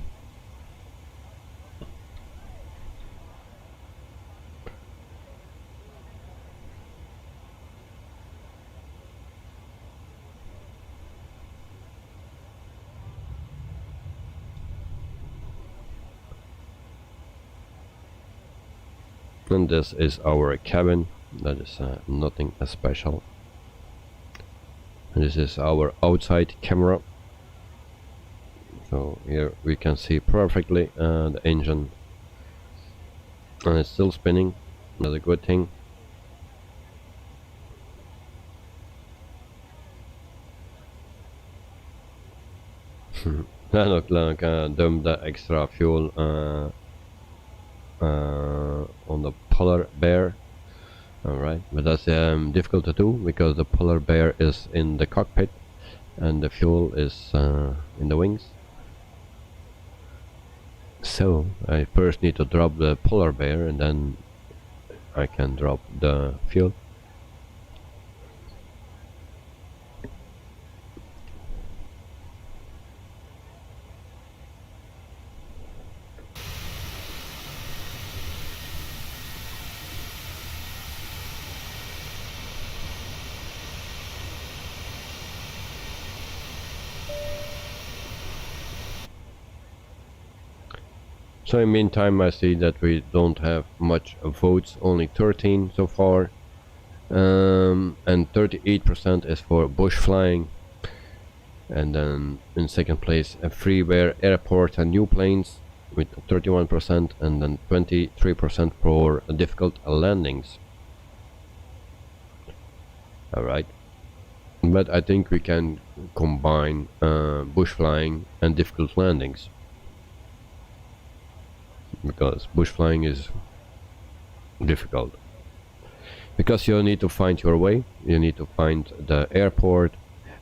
And this is our cabin. That is nothing special. And this is our outside camera. So here we can see perfectly the engine, and it's still spinning. That's a good thing. That looked like dump the extra fuel on the polar bear. Alright, but that's difficult to do because the polar bear is in the cockpit and the fuel is in the wings. So I first need to drop the polar bear and then I can drop the fuel. So in the meantime I see that we don't have much votes, only 13 so far, and 38% is for bush flying, and then in second place freeware, airport and new planes with 31%, and then 23% for difficult landings. Alright, but I think we can combine bush flying and difficult landings, because bush flying is difficult, because you need to find your way, you need to find the airport,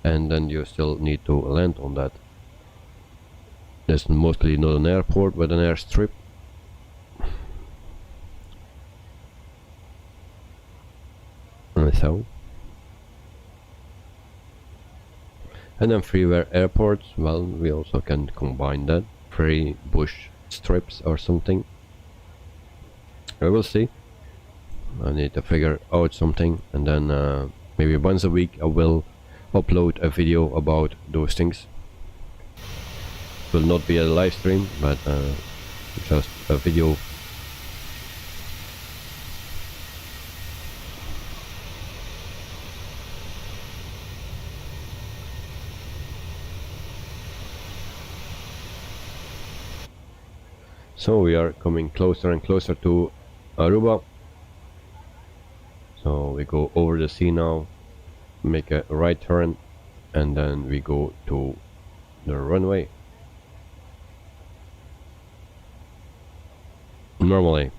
and then you still need to land on that. There's mostly not an airport but an airstrip. So, and then freeware airports, well, we also can combine that, free bush strips or something. I will see. I need to figure out something, and then maybe once a week I will upload a video about those things. It will not be a live stream, but just a video. So we are coming closer and closer to Aruba. So we go over the sea now, make a right turn, and then we go to the runway. Normally.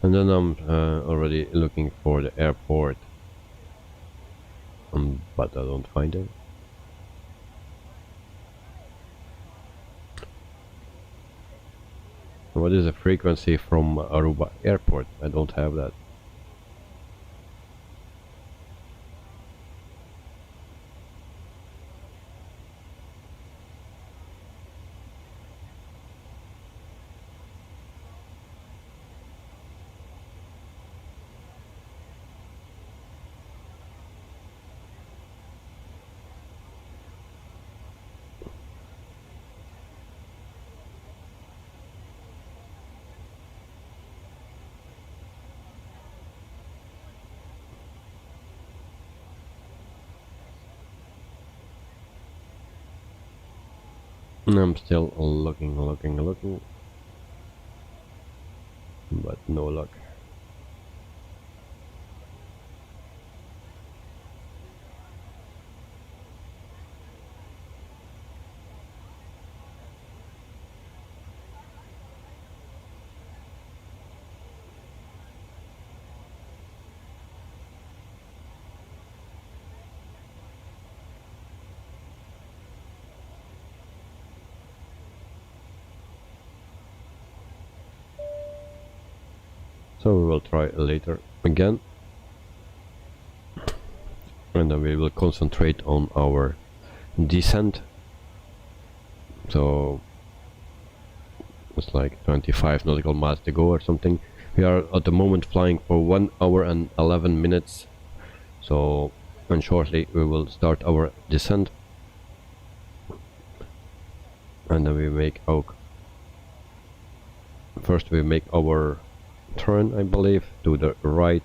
And then I'm already looking for the airport, but I don't find it. What is the frequency from Aruba airport? I don't have that. I'm still looking, but no luck. So we will try later again, and then we will concentrate on our descent. So it's like 25 nautical miles to go or something. We are at the moment flying for 1 hour and 11 minutes. So, and shortly we will start our descent. And then we make our first we make our turn, I believe, to the right.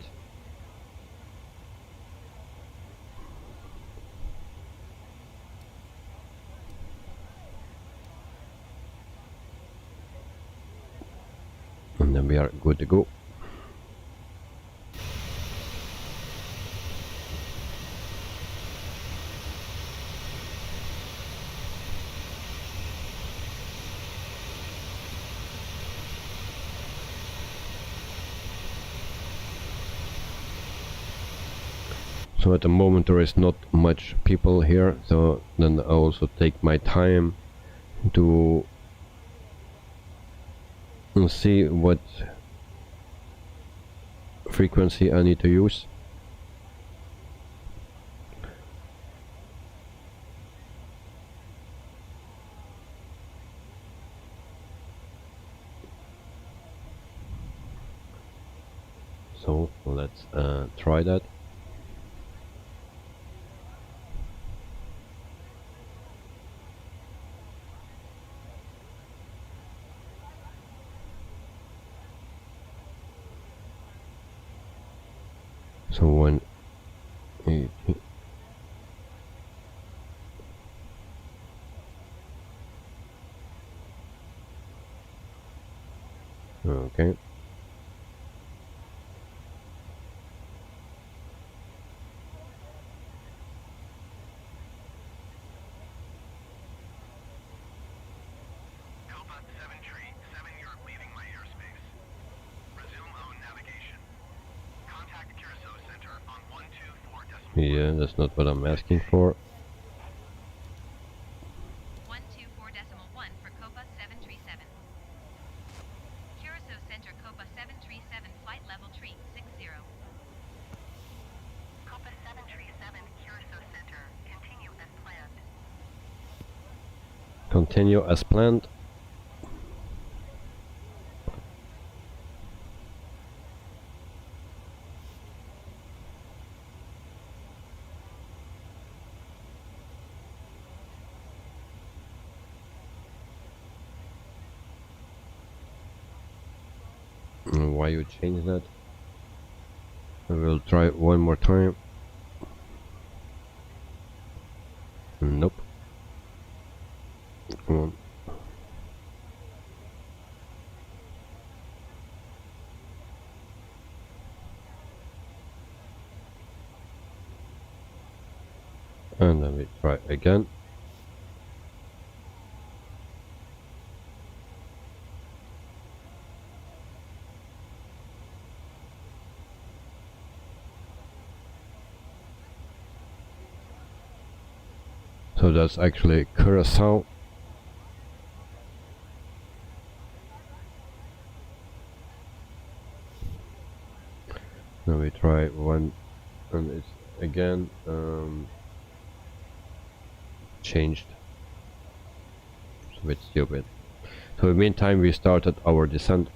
And then we are good to go. So at the moment there is not much people here, so then I also take my time to see what frequency I need to use. So let's try that. So when okay. Yeah, that's not what I'm asking for. 124.1 for Copa 737. Curacao Center Copa 737 flight level tree 60. Copa 737 Curacao Center, continue as planned. Continue as planned. Why you change that? I will try one more time. Nope. Come on. And then we try again. So that's actually Curacao. Now we try one, and it's again changed. It's a bit stupid. So in the meantime we started our descent.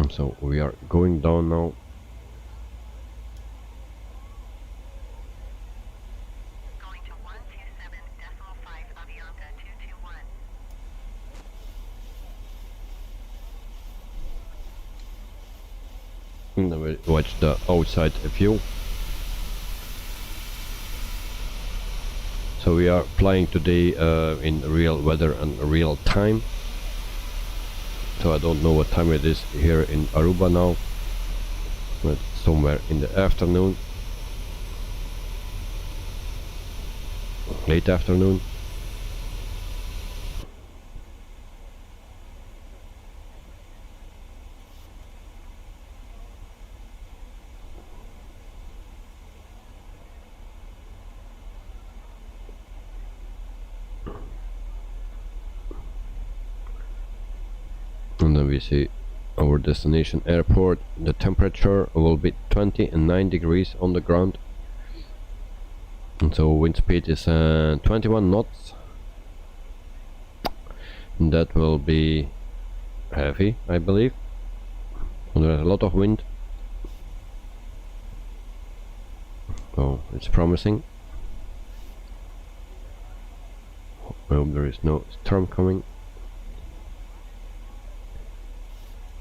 So we are going down now. Going to 127.5 Avianca 221. And then we watch the outside view. So we are flying today in real weather and real time. So I don't know what time it is here in Aruba now, but somewhere in the afternoon, late afternoon. And then we see our destination airport. The temperature will be 29 degrees on the ground, and so wind speed is 21 knots, and that will be heavy, I believe. And there's a lot of wind, so it's promising. I hope there is no storm coming.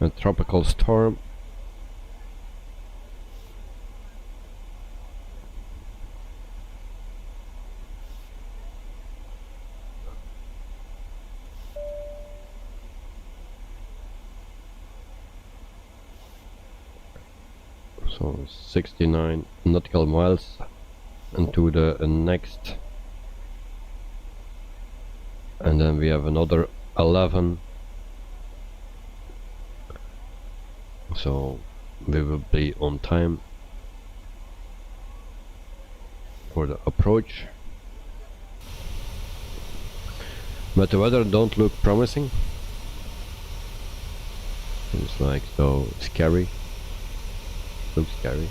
A tropical storm. So 69 nautical miles into the next, and then we have another 11. So we will be on time for the approach, but the weather don't look promising. It's like so scary. Looks scary.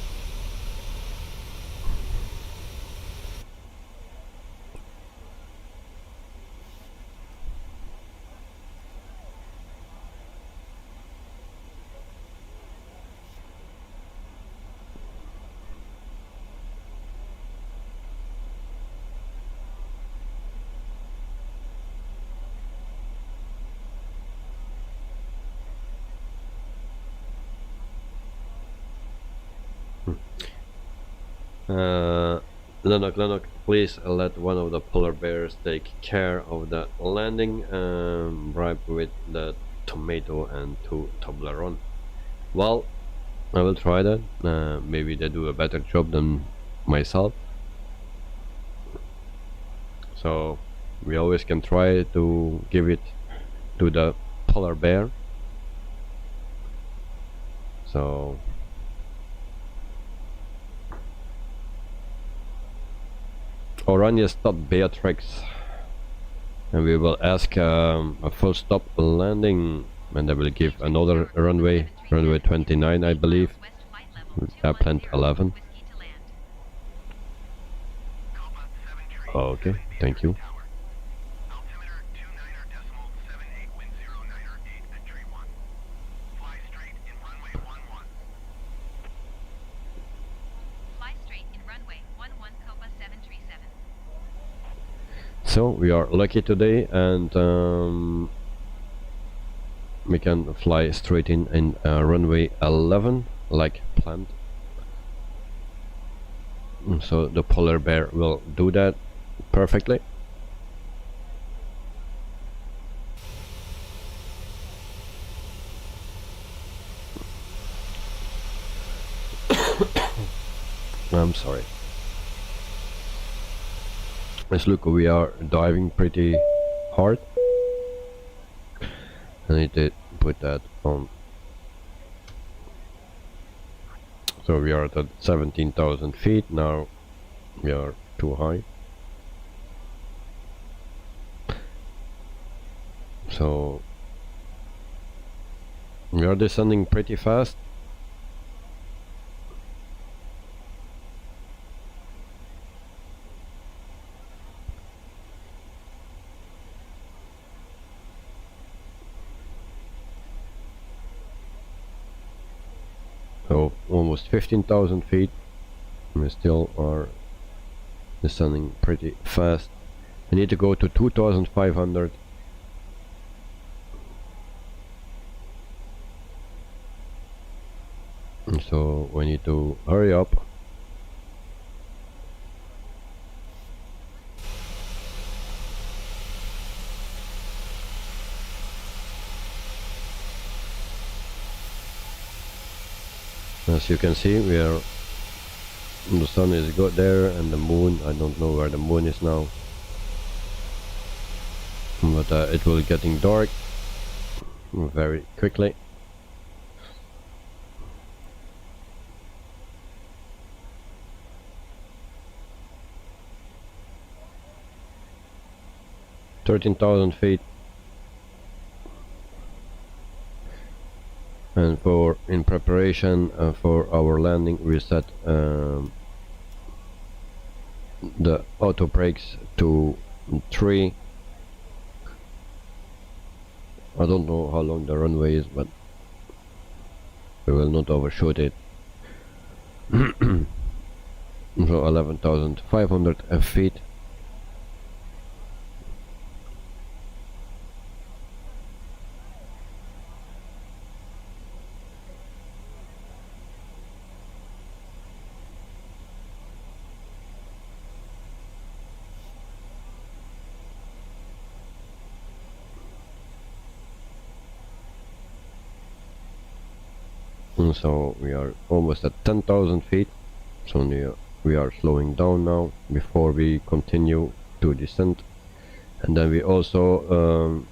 Lennox, please let one of the polar bears take care of the landing. Bribe with the tomato and 2 Toblerone. Well, I will try that. Maybe they do a better job than myself. So we always can try to give it to the polar bear. So Oranjestad Beatrix, and we will ask a full stop landing, and I will give another runway 29, I believe. Plant 11. Okay, thank you. So we are lucky today, and we can fly straight in runway 11 like planned. So the polar bear will do that perfectly. I'm sorry. Let's look, we are diving pretty hard. I need to put that on. So we are at 17,000 feet now. We are too high. So we are descending pretty fast. So almost 15,000 feet. We still are descending pretty fast. I need to go to 2,500. So we need to hurry up. As you can see, we are, the sun is good there, and the moon, I don't know where the moon is now, but it will getting dark very quickly. (13,000 feet). And in preparation for our landing, we set the auto brakes to 3. I don't know how long the runway is, but we will not overshoot it. So 11,500 feet. And so we are almost at 10,000 feet, so we are slowing down now before we continue to descend. And then we also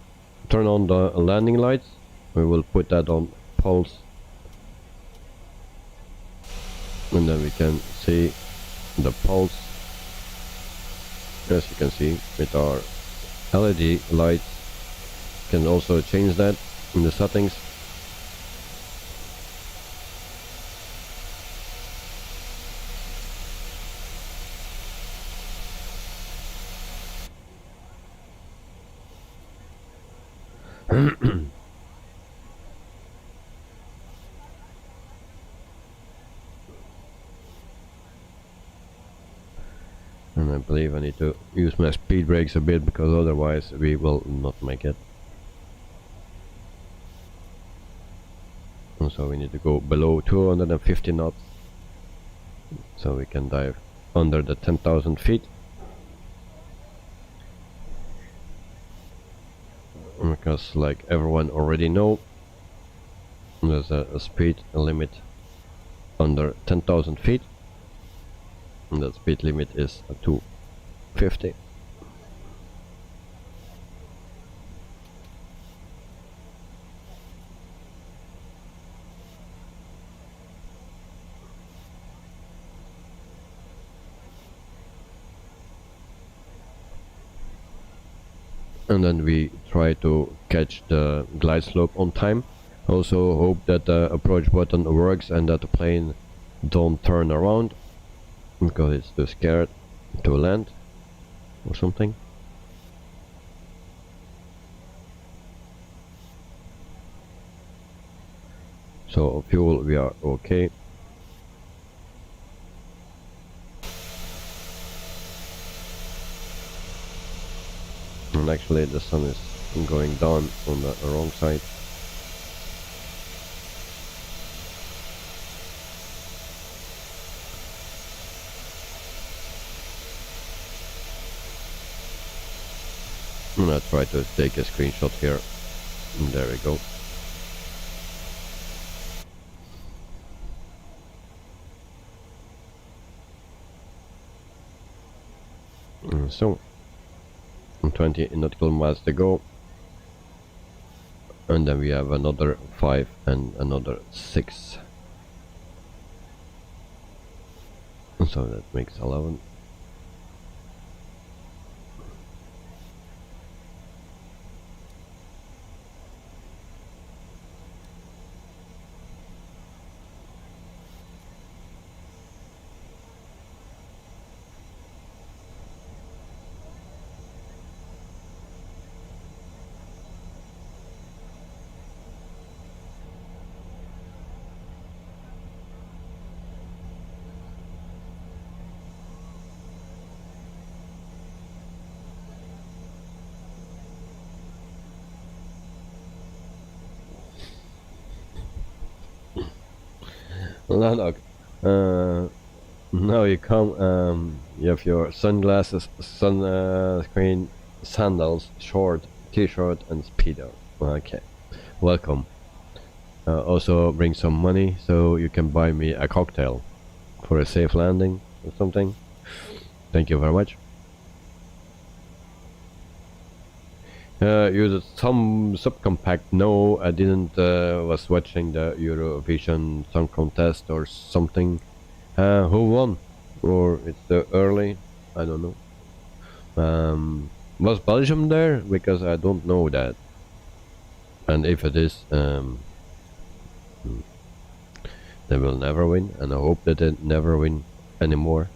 turn on the landing lights. We will put that on pulse, and then we can see the pulse, as you can see with our LED lights. You can also change that in the settings. And I believe I need to use my speed brakes a bit, because otherwise we will not make it. And so we need to go below 250 knots, so we can dive under the 10,000 feet. Because, like everyone already know, there's a speed limit under 10,000 feet, and that speed limit is 250. And then we try to catch the glide slope on time. Also hope that the approach button works and that the plane don't turn around, because it's too scared to land or something. So fuel, we are okay. And actually the sun is going down on the wrong side. And I try to take a screenshot here. And there we go. And so 20 nautical miles to go, and then we have another 5 and another 6, and so that makes 11. Lanok, now you come, you have your sunglasses, sunscreen, sandals, short, t-shirt and speedo. Okay, welcome. Also bring some money so you can buy me a cocktail for a safe landing or something. Thank you very much. Used some subcompact. No, I didn't. Was watching the Eurovision Song Contest or something. Who won? Or it's the early? I don't know. Was Belgium there? Because I don't know that. And if it is, They will never win, and I hope that they never win anymore.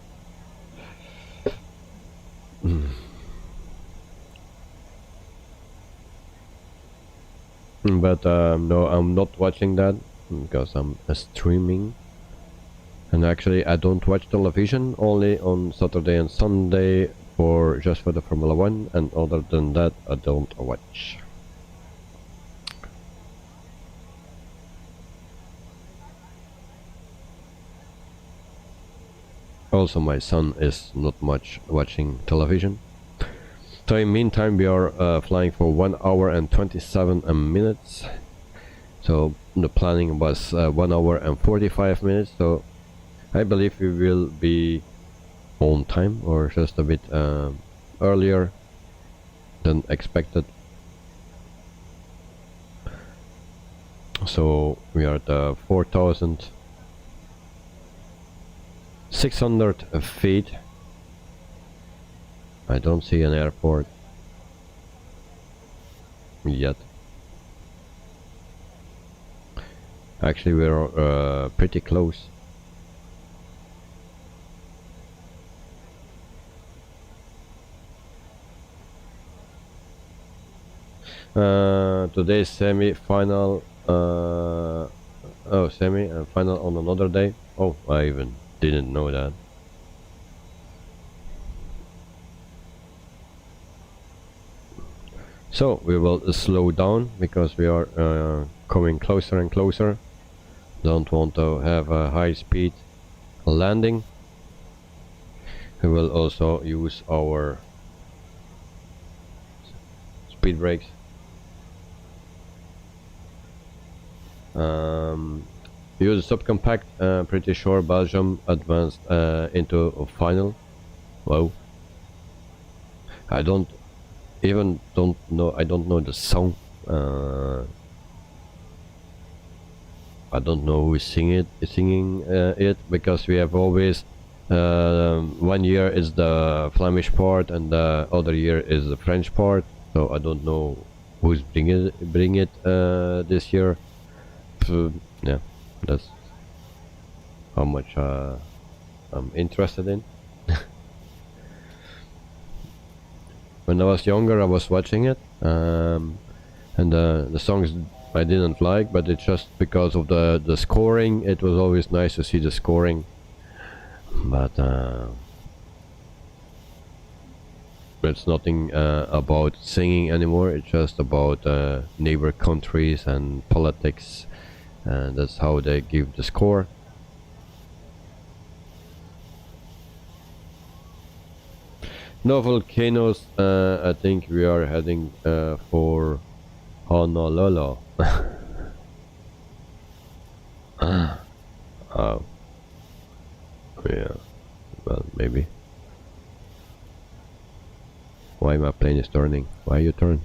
But no, I'm not watching that because I'm streaming. And actually, I don't watch television, only on Saturday and Sunday just for the Formula 1, and other than that, I don't watch. Also, my son is not much watching television. So in meantime, we are flying for 1 hour and 27 minutes. So the planning was 1 hour and 45 minutes. So I believe we will be on time, or just a bit earlier than expected. So we are at 4,600 feet. I don't see an airport yet. Actually, we're pretty close. Today's semi-final. Semi and final on another day. Oh, I even didn't know that. So we will slow down because we are coming closer and closer. Don't want to have a high speed landing. We will also use our speed brakes. Use subcompact, pretty sure Belgium advanced into a final. Wow. I don't know the song. I don't know who is singing it, because we have always 1 year is the Flemish part and the other year is the French part. So I don't know who's bring it this year. So, yeah, that's how much I'm interested in. When I was younger, I was watching it, and the songs I didn't like, but it's just because of the scoring. It was always nice to see the scoring, but it's nothing about singing anymore. It's just about neighbor countries and politics, and that's how they give the score. No volcanoes. I think we are heading for Honolulu. Oh, yeah. Well, maybe. Why my plane is turning? Why you turn?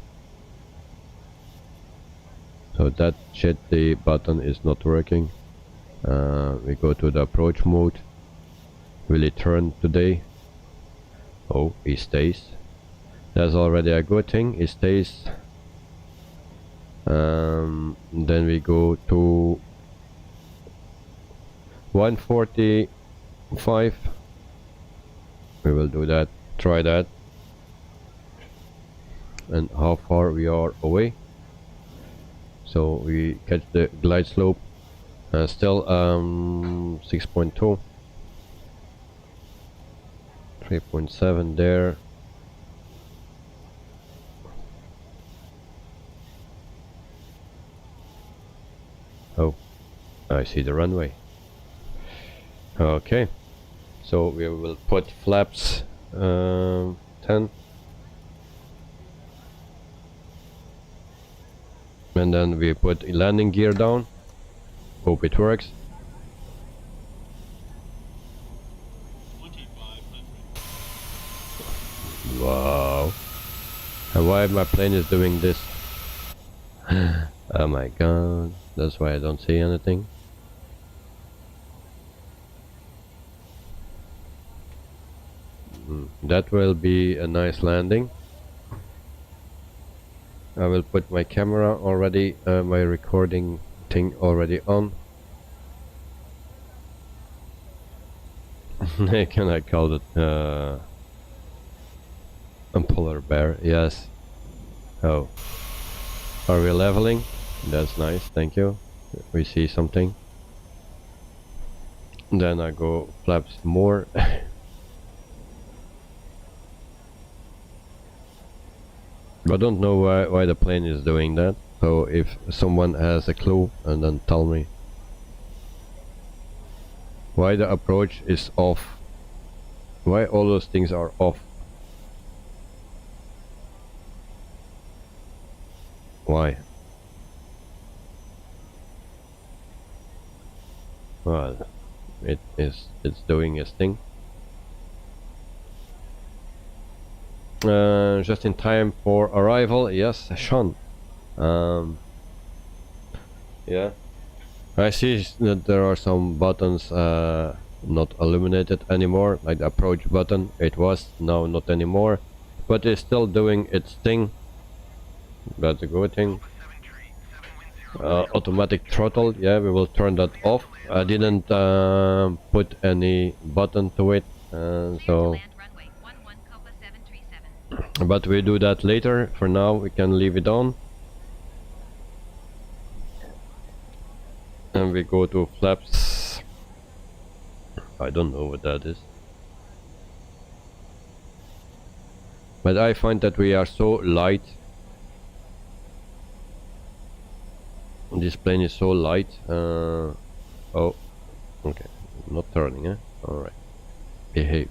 So that jetty button is not working. We go to the approach mode. Will it turn today? Oh, he stays. That's already a good thing. He stays. Then we go to 145. We will do that. Try that. And how far we are away. So we catch the glide slope. Still 6.2. 3.7 there. Oh, I see the runway. Okay, so we will put flaps 10. And then we put landing gear down. Hope it works. Wow. And why my plane is doing this? Oh my god. That's why I don't see anything. That will be a nice landing. I will put my camera already, my recording thing already on. Can I call it a polar bear? Yes. Oh. Are we leveling? That's nice, thank you. We see something. Then I go flaps more. I don't know why the plane is doing that. So if someone has a clue, and then tell me. Why the approach is off. Why all those things are off. Why? Well, it's doing its thing. Just in time for arrival. Yes, Sean. Yeah, I see that there are some buttons not illuminated anymore, like the approach button. It was, now not anymore, but it's still doing its thing. That's a good thing. Automatic throttle, yeah, we will turn that off. I didn't put any button to it, so but we do that later. For now we can leave it on, and we go to flaps. I don't know what that is, but I find that we are so light. This plane is so light. Oh, okay, not turning, eh? Alright, behave.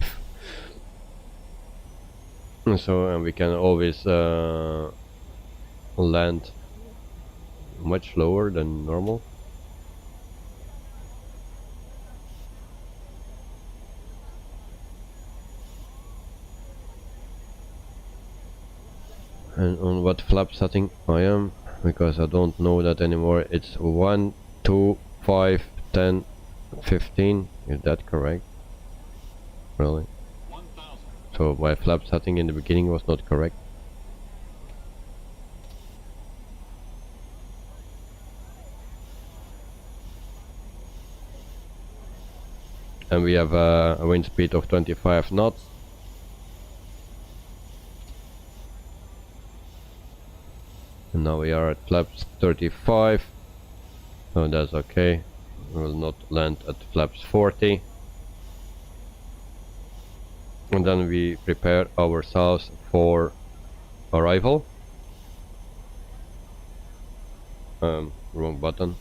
So, and we can always land much lower than normal. And on what flap setting I am, because I don't know that anymore. It's 1, 2, 5, 10, 15. Is that correct? Really? So my flap setting in the beginning was not correct. And we have a wind speed of 25 knots. And now we are at flaps 35. So that's okay. We will not land at flaps 40. And then we prepare ourselves for arrival. Wrong button.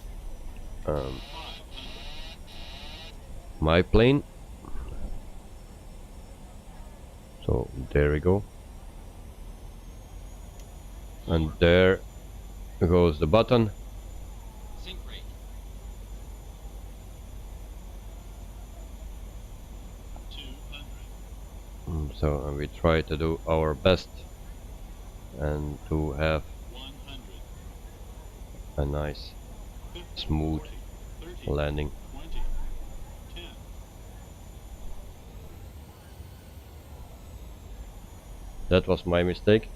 My plane. So there we go. And there goes the button. Sync rate. So and we try to do our best and to have a nice smooth landing. That was my mistake.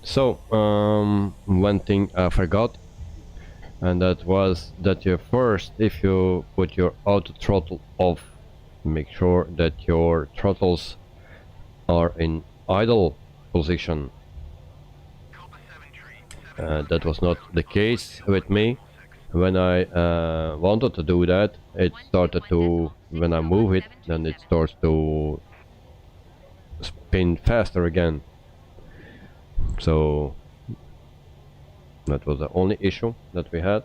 So, one thing I forgot, and that was that you first, if you put your auto throttle off, make sure that your throttles are in idle position. That was not the case with me. When I wanted to do that, it started to, when I move it, then it starts to spin faster again. So that was the only issue that we had.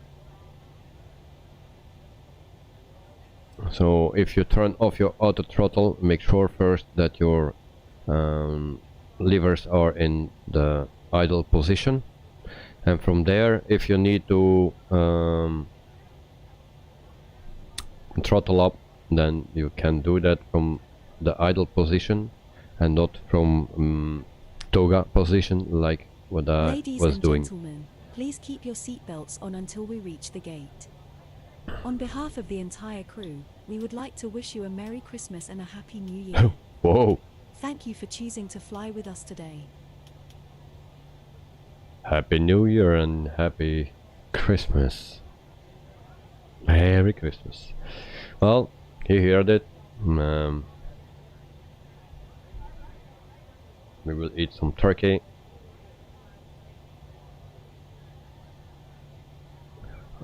So if you turn off your auto throttle, make sure first that your levers are in the idle position, and from there, if you need to throttle up, then you can do that from the idle position and not from toga position like what I Ladies was and doing. gentlemen, please keep your seatbelts on until we reach the gate. On behalf of the entire crew, we would like to wish you a Merry Christmas and a Happy New Year. Whoa! Thank you for choosing to fly with us today. Happy New Year and Happy Christmas. Merry Christmas. Well, you heard it. We will eat some turkey.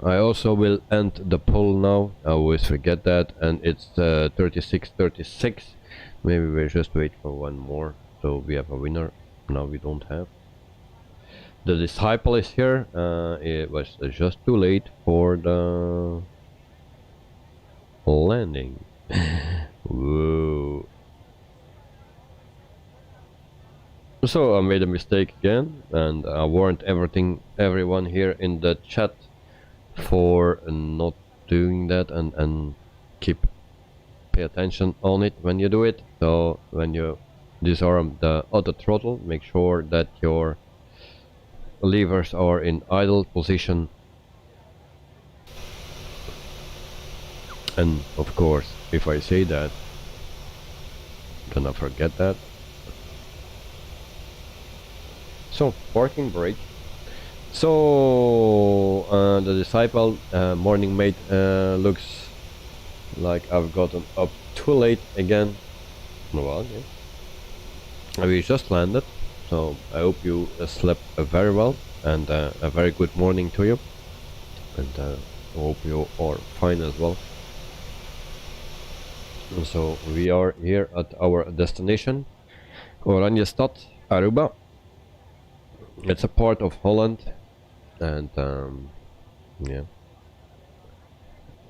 I also will end the poll now. I always forget that, and it's 36-36. Maybe we'll just wait for one more, so we have a winner. Now we don't have. The disciple is here. It was just too late for the landing. Whoa. So I made a mistake again, and I warned everyone here in the chat for not doing that, and pay attention on it when you do it. So when you disarm the auto throttle, make sure that your levers are in idle position, and of course if I say that, do not forget that. So parking brake. So the disciple morning mate looks like I've gotten up too late again. Well, yeah. We just landed, so I hope you slept very well, and a very good morning to you, and I hope you are fine as well. And so we are here at our destination, Oranjestad, Aruba. It's a part of Holland, and yeah.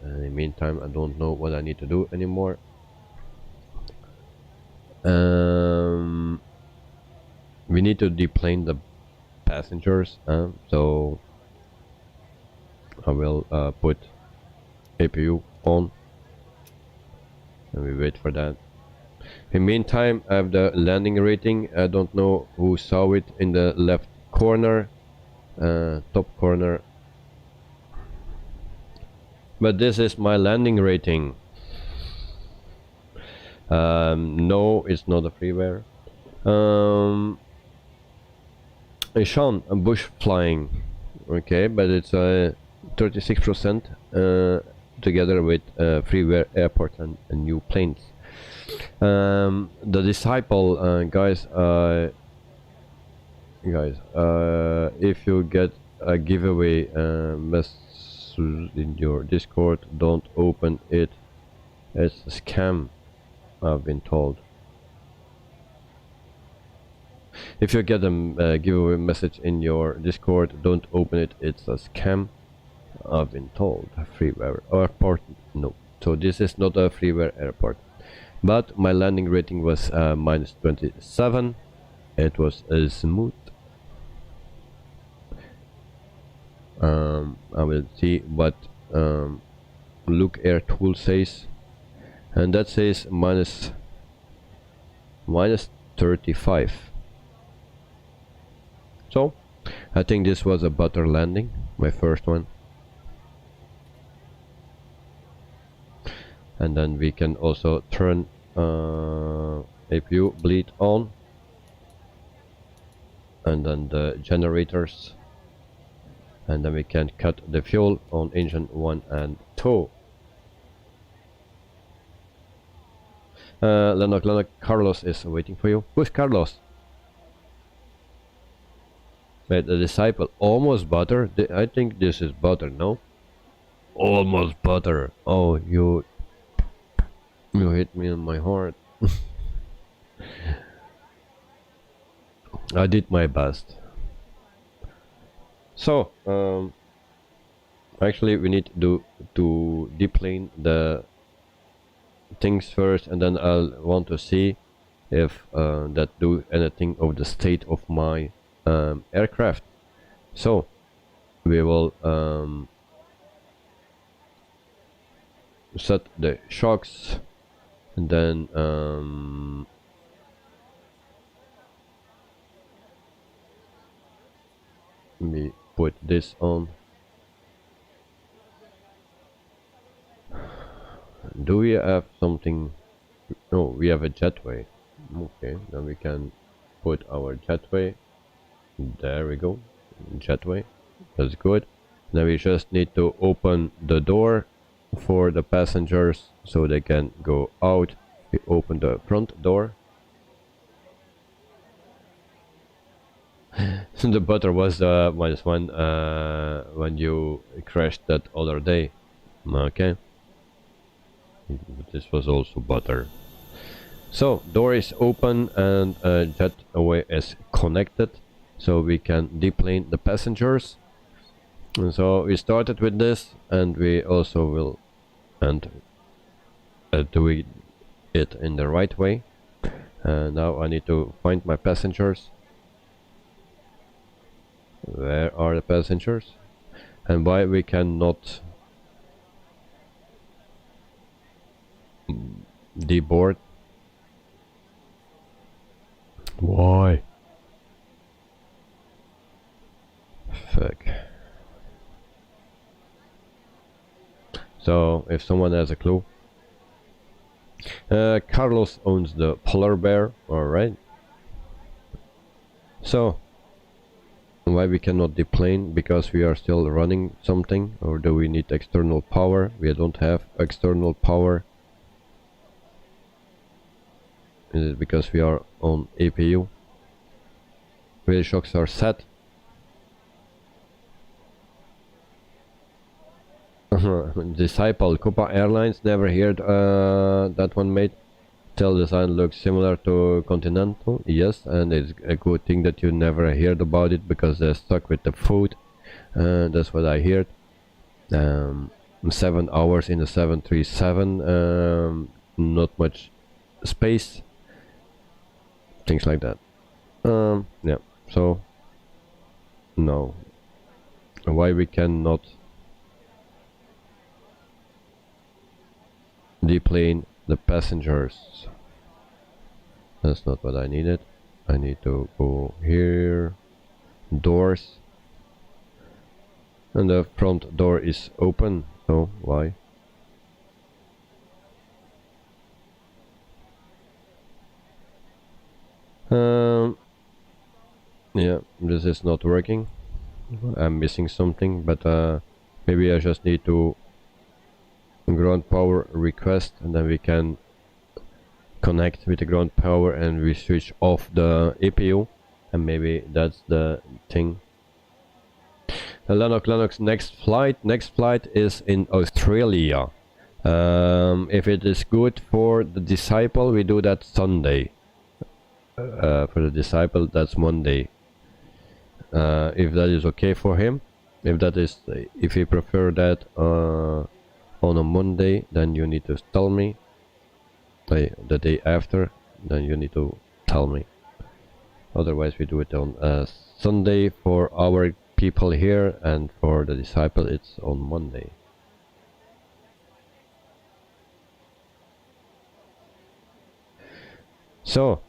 In the meantime, I don't know what I need to do anymore. We need to deplane the passengers, so I will put APU on, and we wait for that. In the meantime, I have the landing rating. I don't know who saw it in the left corner, top corner, but this is my landing rating. No, it's not a freeware. Sean, bush flying, okay, but it's 36% together with freeware, airport, and new planes. The disciple, guys, if you get a giveaway message in your Discord, don't open it. It's a scam, I've been told. If you get a giveaway message in your Discord, don't open it. It's a scam, I've been told. Freeware airport, no. So this is not a freeware airport. But my landing rating was -27. It was smooth. I will see what Look Air Tool says, and that says -35. So I think this was a butter landing, my first one. And then we can also turn APU bleed on, and then the generators, and then we can cut the fuel on engine 1 and 2. Lennox, Carlos is waiting for you. Who's Carlos? Wait, the disciple, almost butter. I think this is butter, no? Almost butter. Oh, you hit me on my heart. I did my best. So actually we need to deplane the things first, and then I'll want to see if that do anything of the state of my aircraft. So we will set the shocks, and then we put this on. Do we have something? No, we have a jetway. Okay, then we can put our jetway. There we go, jetway. That's good. Now we just need to open the door for the passengers so they can go out. We open the front door. So the butter was -1 when you crashed that other day. Okay. But this was also butter. So door is open and jetway is connected, so we can deplane the passengers. And so we started with this, and we also will do it in the right way. Now I need to find my passengers. Where are the passengers? And why we cannot deboard? Why? Fuck. So if someone has a clue. Carlos owns the polar bear. Alright. So why we cannot deplane? Because we are still running something, or do we need external power? We don't have external power. Is it because we are on APU? Wheel shocks are set. Disciple Copa Airlines, never heard that one, mate. Tail design looks similar to Continental, yes, and it's a good thing that you never heard about it because they're stuck with the food. That's what I heard. 7 hours in a 737, not much space, things like that. Yeah, so no, why we cannot deplane the passengers? That's not what I needed. I need to go here, doors, and the front door is open, so why? Yeah, this is not working. I'm missing something, but maybe I just need to ground power request, and then we can connect with the ground power and we switch off the APU, and maybe that's the thing. Lennox, next flight is in Australia. If it is good for the Disciple, we do that Sunday. For the Disciple, that's Monday. If that is okay for him, if he prefer that on a Monday, then you need to tell me. The day after, then you need to tell me. Otherwise we do it on Sunday for our people here, and for the Disciple it's on Monday. So,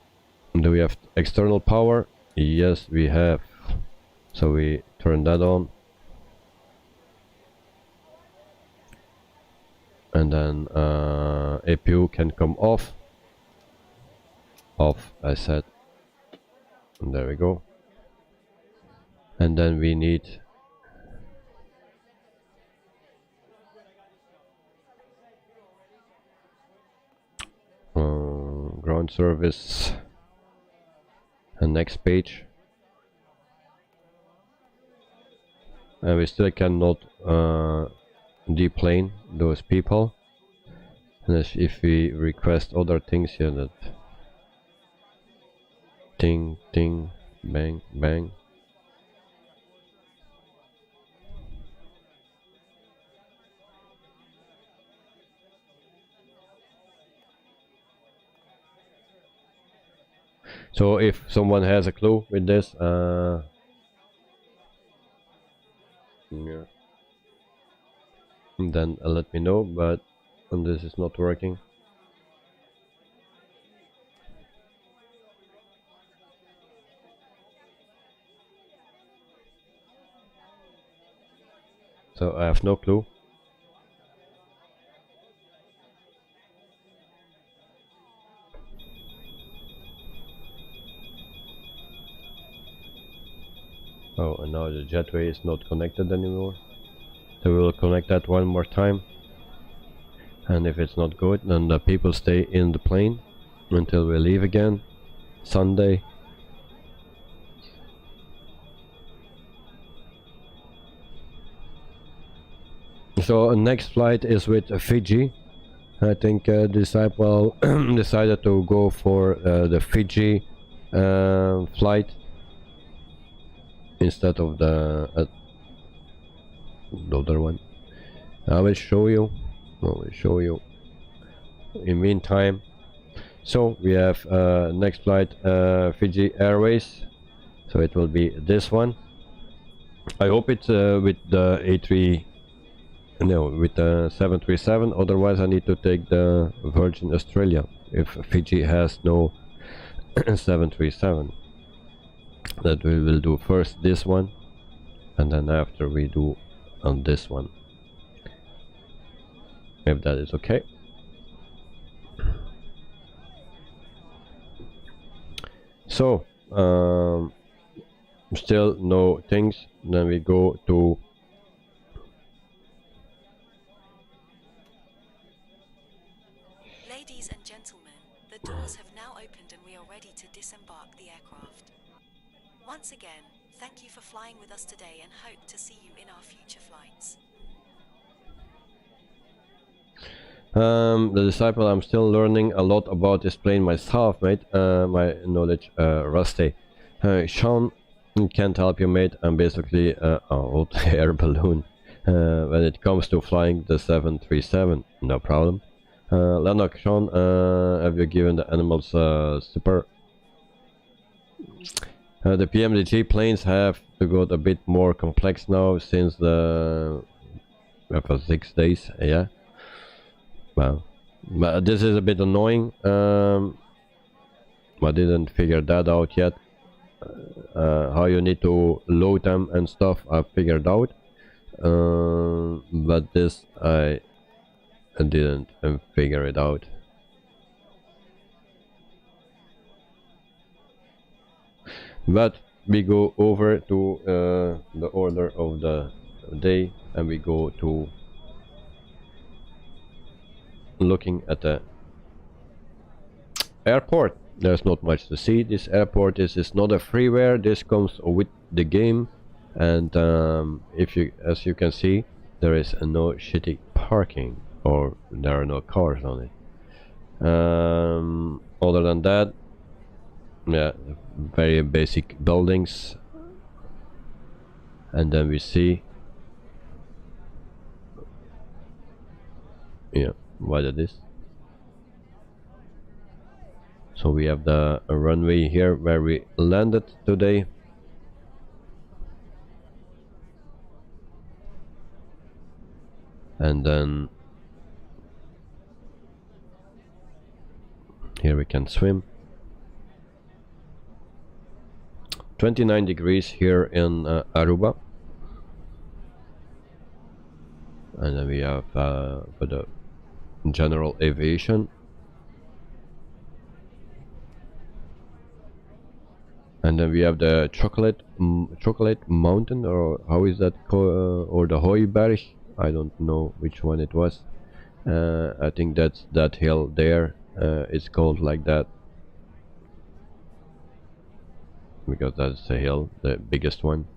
do we have external power? Yes, we have. So we turn that on. And then APU can come off. Off, I said. And there we go. And then we need ground service. And next page. And we still cannot deplane those people, and if we request other things here, that ting ting bang bang. So if someone has a clue with this, yeah, then let me know. But and this is not working. So I have no clue. Oh, and now the jetway is not connected anymore. So we will connect that one more time. And if it's not good, then the people stay in the plane until we leave again. Sunday. So next flight is with Fiji. I think Disciple decided to go for the Fiji flight instead of the other one. I will show you. In meantime, so we have next flight Fiji Airways. So it will be this one. I hope it's with the A3. No, with the 737. Otherwise, I need to take the Virgin Australia if Fiji has no 737. That we will do first this one, and then after we do on this one. If that is okay. So still no things. Then we go to Ladies and gentlemen, the doors have now opened and we are ready to disembark the aircraft. Once again, thank you for flying with us today and hope to see you in our future flights. The Disciple, I'm still learning a lot about this plane myself, mate. My knowledge rusty. Sean can't help you, mate. I'm basically an old air balloon when it comes to flying the 737. No problem. Lennox, Sean, have you given the animals super? The PMDG planes have got a bit more complex now since the for 6 days. Yeah. Well, but this is a bit annoying. I didn't figure that out yet. How you need to load them and stuff I figured out. But this I didn't figure it out. But we go over to the order of the day, and we go to looking at the airport. There's not much to see. This airport is not a freeware. This comes with the game, and if you, as you can see, there is no shitty parking, or there are no cars on it. Other than that, yeah, very basic buildings. And then we see, yeah, what it is. So we have the runway here where we landed today. And then here we can swim. 29 degrees here in Aruba. And then we have for the general aviation. And then we have the chocolate mountain, or how is that called, or the Hooiberg. I don't know which one it was. I think that's that hill there. It's called like that because that's the hill, the biggest one.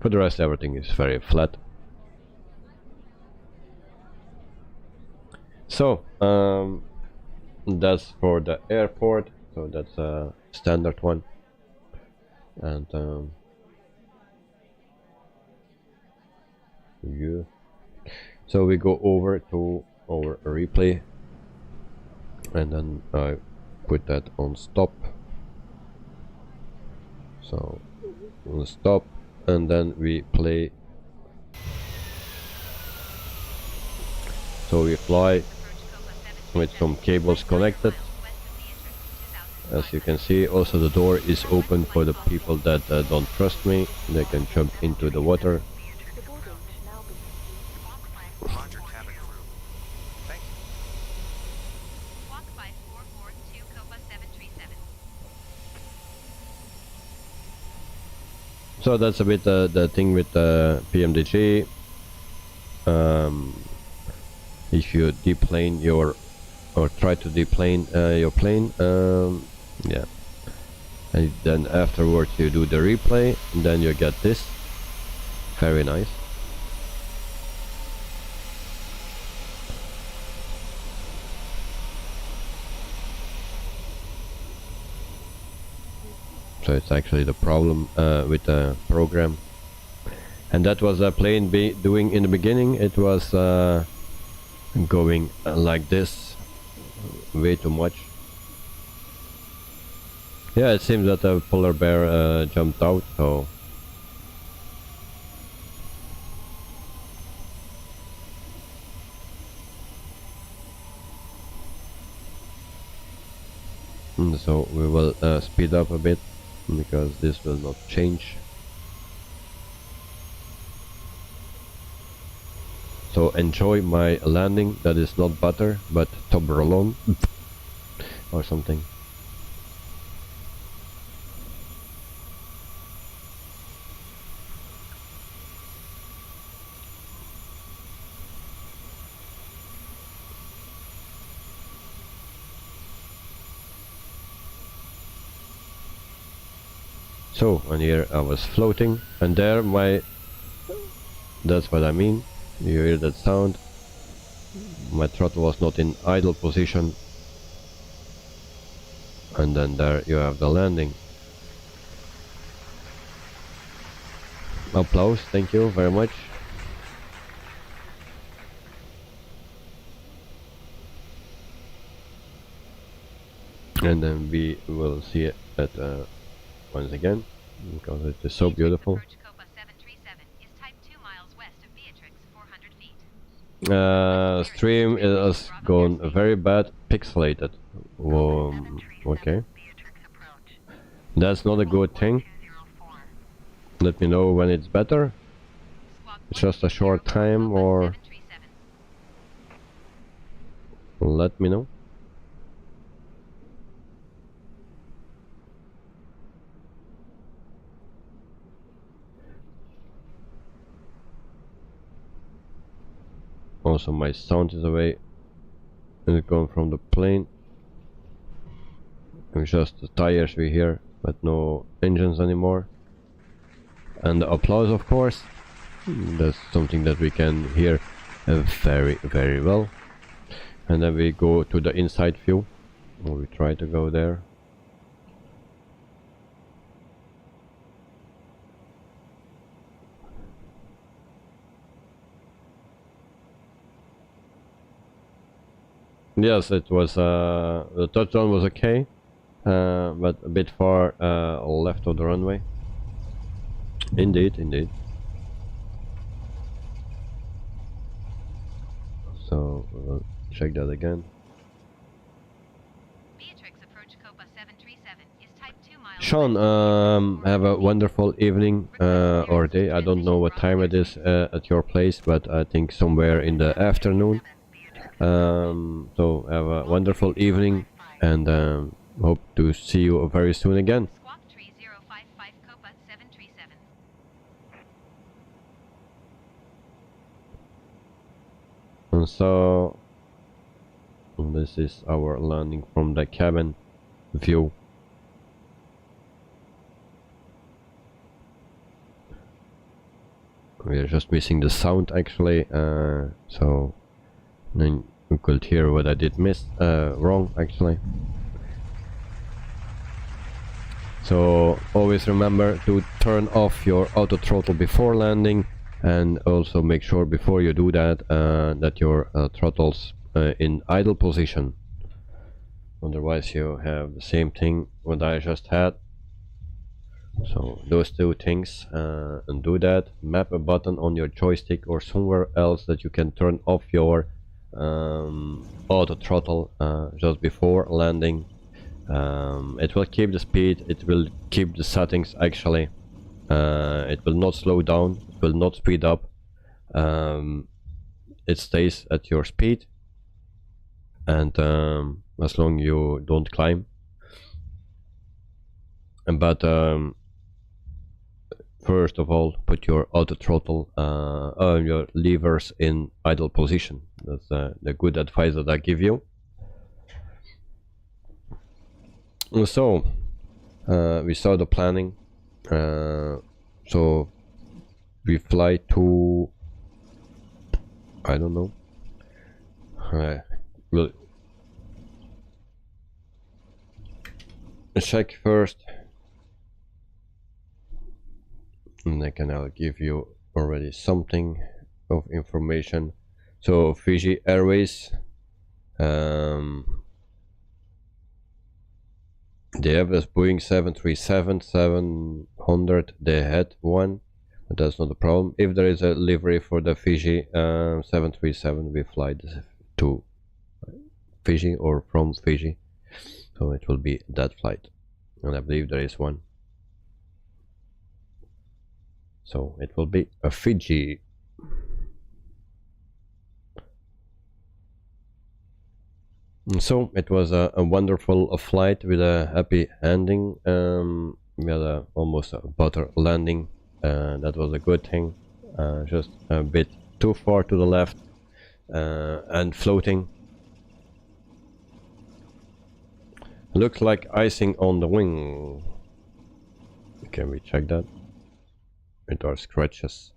For the rest, everything is very flat. So that's for the airport. So that's a standard one. And yeah. So we go over to our replay, and then I put that on stop. So we'll stop, and then we play So we fly with some cables connected. As you can see, also the door is open for the people that don't trust me. They can jump into the water. Roger, cabin crew. Thank you. Squawk 5442 Copa 737. So that's a bit the thing with PMDG. If you deplane your, or try to deplane your plane, yeah, and then afterwards you do the replay, and then you get this. Very nice. So it's actually the problem with the program, and that was a plane doing in the beginning. It was going like this, way too much. Yeah, it seems that a polar bear jumped out, so so we will speed up a bit, because this will not change. So enjoy my landing. That is not butter, but Toblerone or something. So, and here I was floating, and there that's what I mean. You hear that sound. My throttle was not in idle position, and then there you have the landing. Applause, thank you very much. And then we will see it at once again, because it is so beautiful. Stream is gone very bad, pixelated. Okay, that's not a good thing. Let me know when it's better. It's just a short time, or let me know. Also, my sound is away, and it's gone from the plane. It's just the tires we hear, but no engines anymore. And the applause, of course, that's something that we can hear very, very well. And then we go to the inside view, or we try to go there. Yes, it was the touchdown was okay, but a bit far left of the runway. Indeed, indeed. So we'll check that again. Sean, have a wonderful evening or day. I don't know what time it is at your place, but I think somewhere in the afternoon. So have a wonderful evening, and hope to see you very soon again. And so this is our landing from the cabin view. We are just missing the sound actually, so then you could hear what I did miss wrong actually. So always remember to turn off your auto throttle before landing, and also make sure before you do that that your throttle's in idle position. Otherwise you have the same thing what I just had. So those two things, and do that. Map a button on your joystick or somewhere else that you can turn off your auto throttle just before landing. It will keep the speed, it will keep the settings actually. It will not slow down, it will not speed up. It stays at your speed, and as long you don't climb. But first of all, put your auto throttle, your levers in idle position. That's the good advice that I give you. So we saw the planning. So we fly to, I don't know. We'll check first, and I'll give you already something of information. So Fiji Airways, they have this Boeing 737-700. They had one, but that's not a problem. If there is a livery for the Fiji 737, we fly this to Fiji or from Fiji, so it will be that flight, and I believe there is one, so it will be a Fiji. So it was a wonderful flight with a happy ending. We had almost a butter landing, that was a good thing. Just a bit too far to the left and floating. Looks like icing on the wing. Can we check that? It are scratches.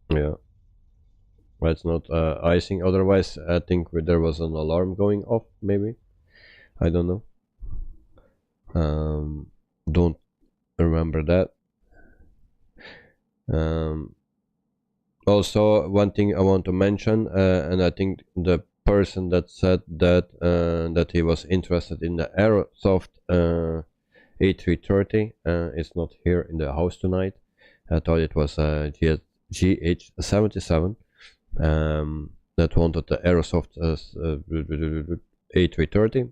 Yeah, well, it's not icing. Otherwise, I think there was an alarm going off. Maybe, I don't know. Don't remember that. Also, one thing I want to mention, and I think the person that said that that he was interested in the Aerosoft A330 is not here in the house tonight. I thought it was GH77 that wanted the Aerosoft A330.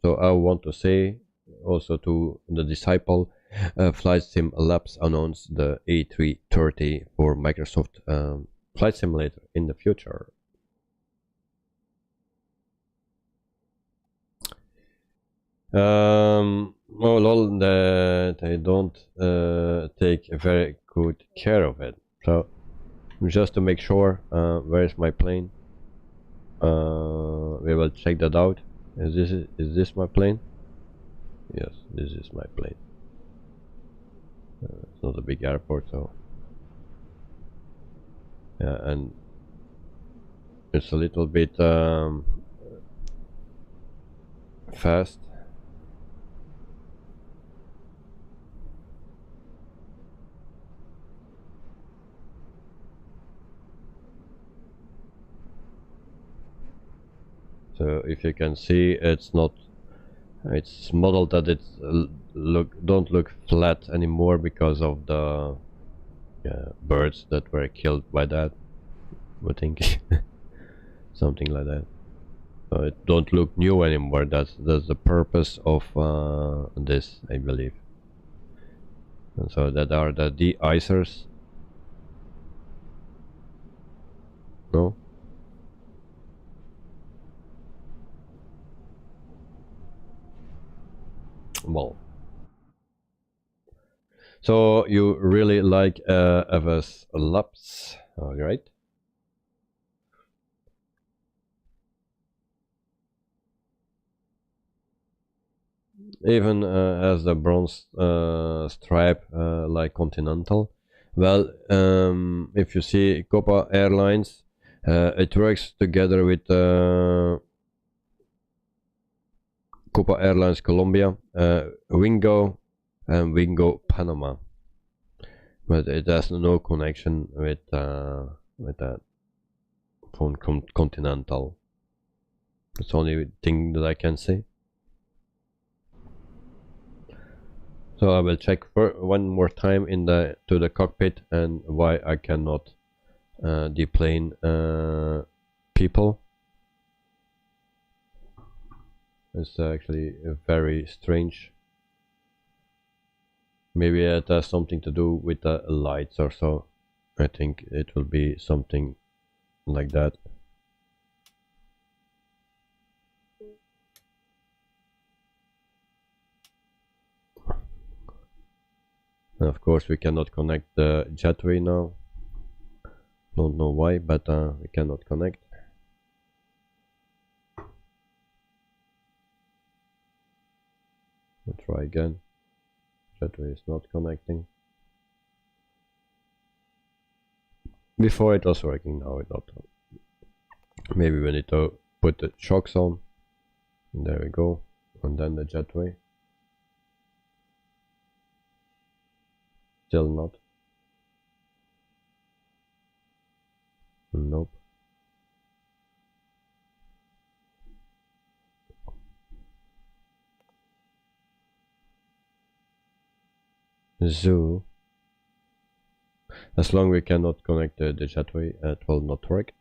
So I want to say also to the disciple, Flight Sim Labs announced the A330 for Microsoft Flight Simulator in the future. Oh lol, that they don't take very good care of it. So just to make sure, where is my plane? We will check that out. Is this my plane? Yes, this is my plane. It's not a big airport, so yeah, and it's a little bit fast. So if you can see, it's not, it's modeled that it's don't look flat anymore because of the birds that were killed by that, I think. Something like that. So it don't look new anymore. That's the purpose of this, I believe. And so that are the de-icers. No? Well, so you really like FS Labs, all right? Even as the bronze stripe like Continental. Well, if you see Copa Airlines, it works together with Copa Airlines Colombia, Wingo, and Wingo Panama, but it has no connection with that Continental. That's the only thing that I can say. So I will check for one more time in the the cockpit and why I cannot deplane people. It's actually very strange. Maybe it has something to do with the lights or so. I think it will be something like that. And of course we cannot connect the jetway now. Don't know why, but we cannot connect. Let's try again. Jetway is not connecting. Before it was working, now it's not. Maybe we need to put the shocks on. There we go. And then the jetway. Still not. Nope. Zoo. As long as we cannot connect the jetway, it will not work.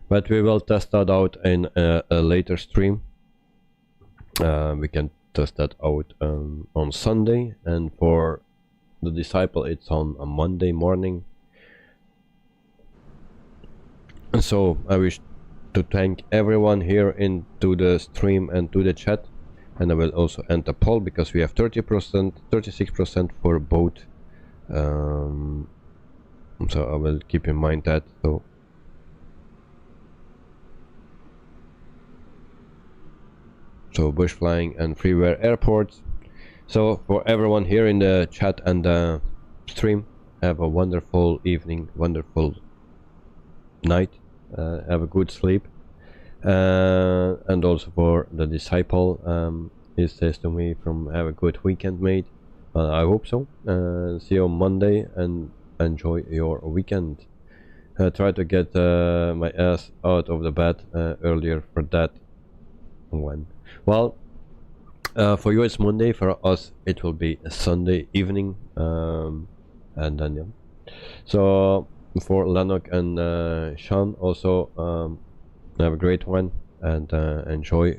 But we will test that out in a later stream. We can test that out on Sunday, and for the Disciple it's on a Monday morning. So I wish to thank everyone here into the stream and to the chat. And I will also end the poll because we have 30%, 36% for both. So I will keep in mind that. So bush flying and freeware airports. So for everyone here in the chat and the stream, have a wonderful evening, wonderful night. Have a good sleep. And also for the Disciple, he says to me from have a good weekend, mate. I hope so. See you on Monday and enjoy your weekend. Try to get my ass out of the bed earlier for that one. Well, for you it's Monday, for us it will be a Sunday evening, and then yeah. So for Lanok and Sean also, have a great one and enjoy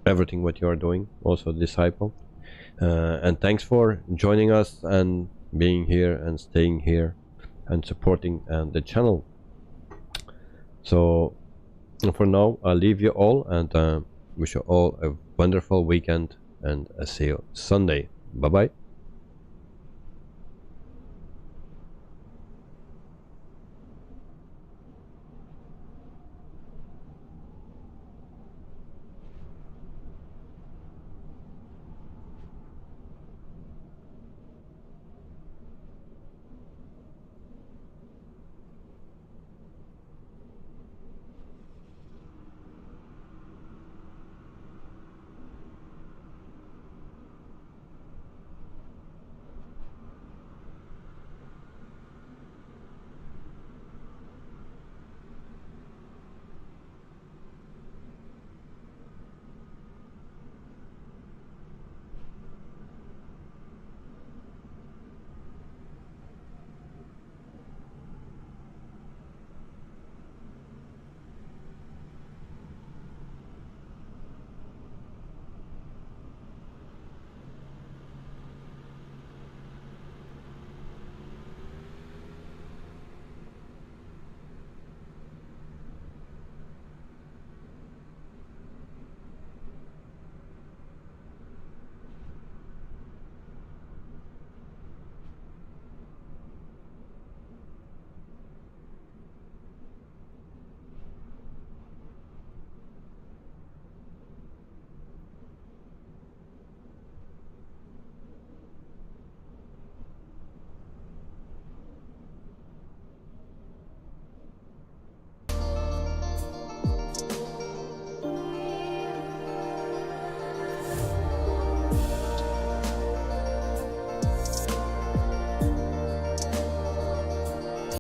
everything what you are doing, also Disciple, and thanks for joining us and being here and staying here and supporting the channel. So for now I'll leave you all and wish you all a wonderful weekend, and see you Sunday. Bye bye.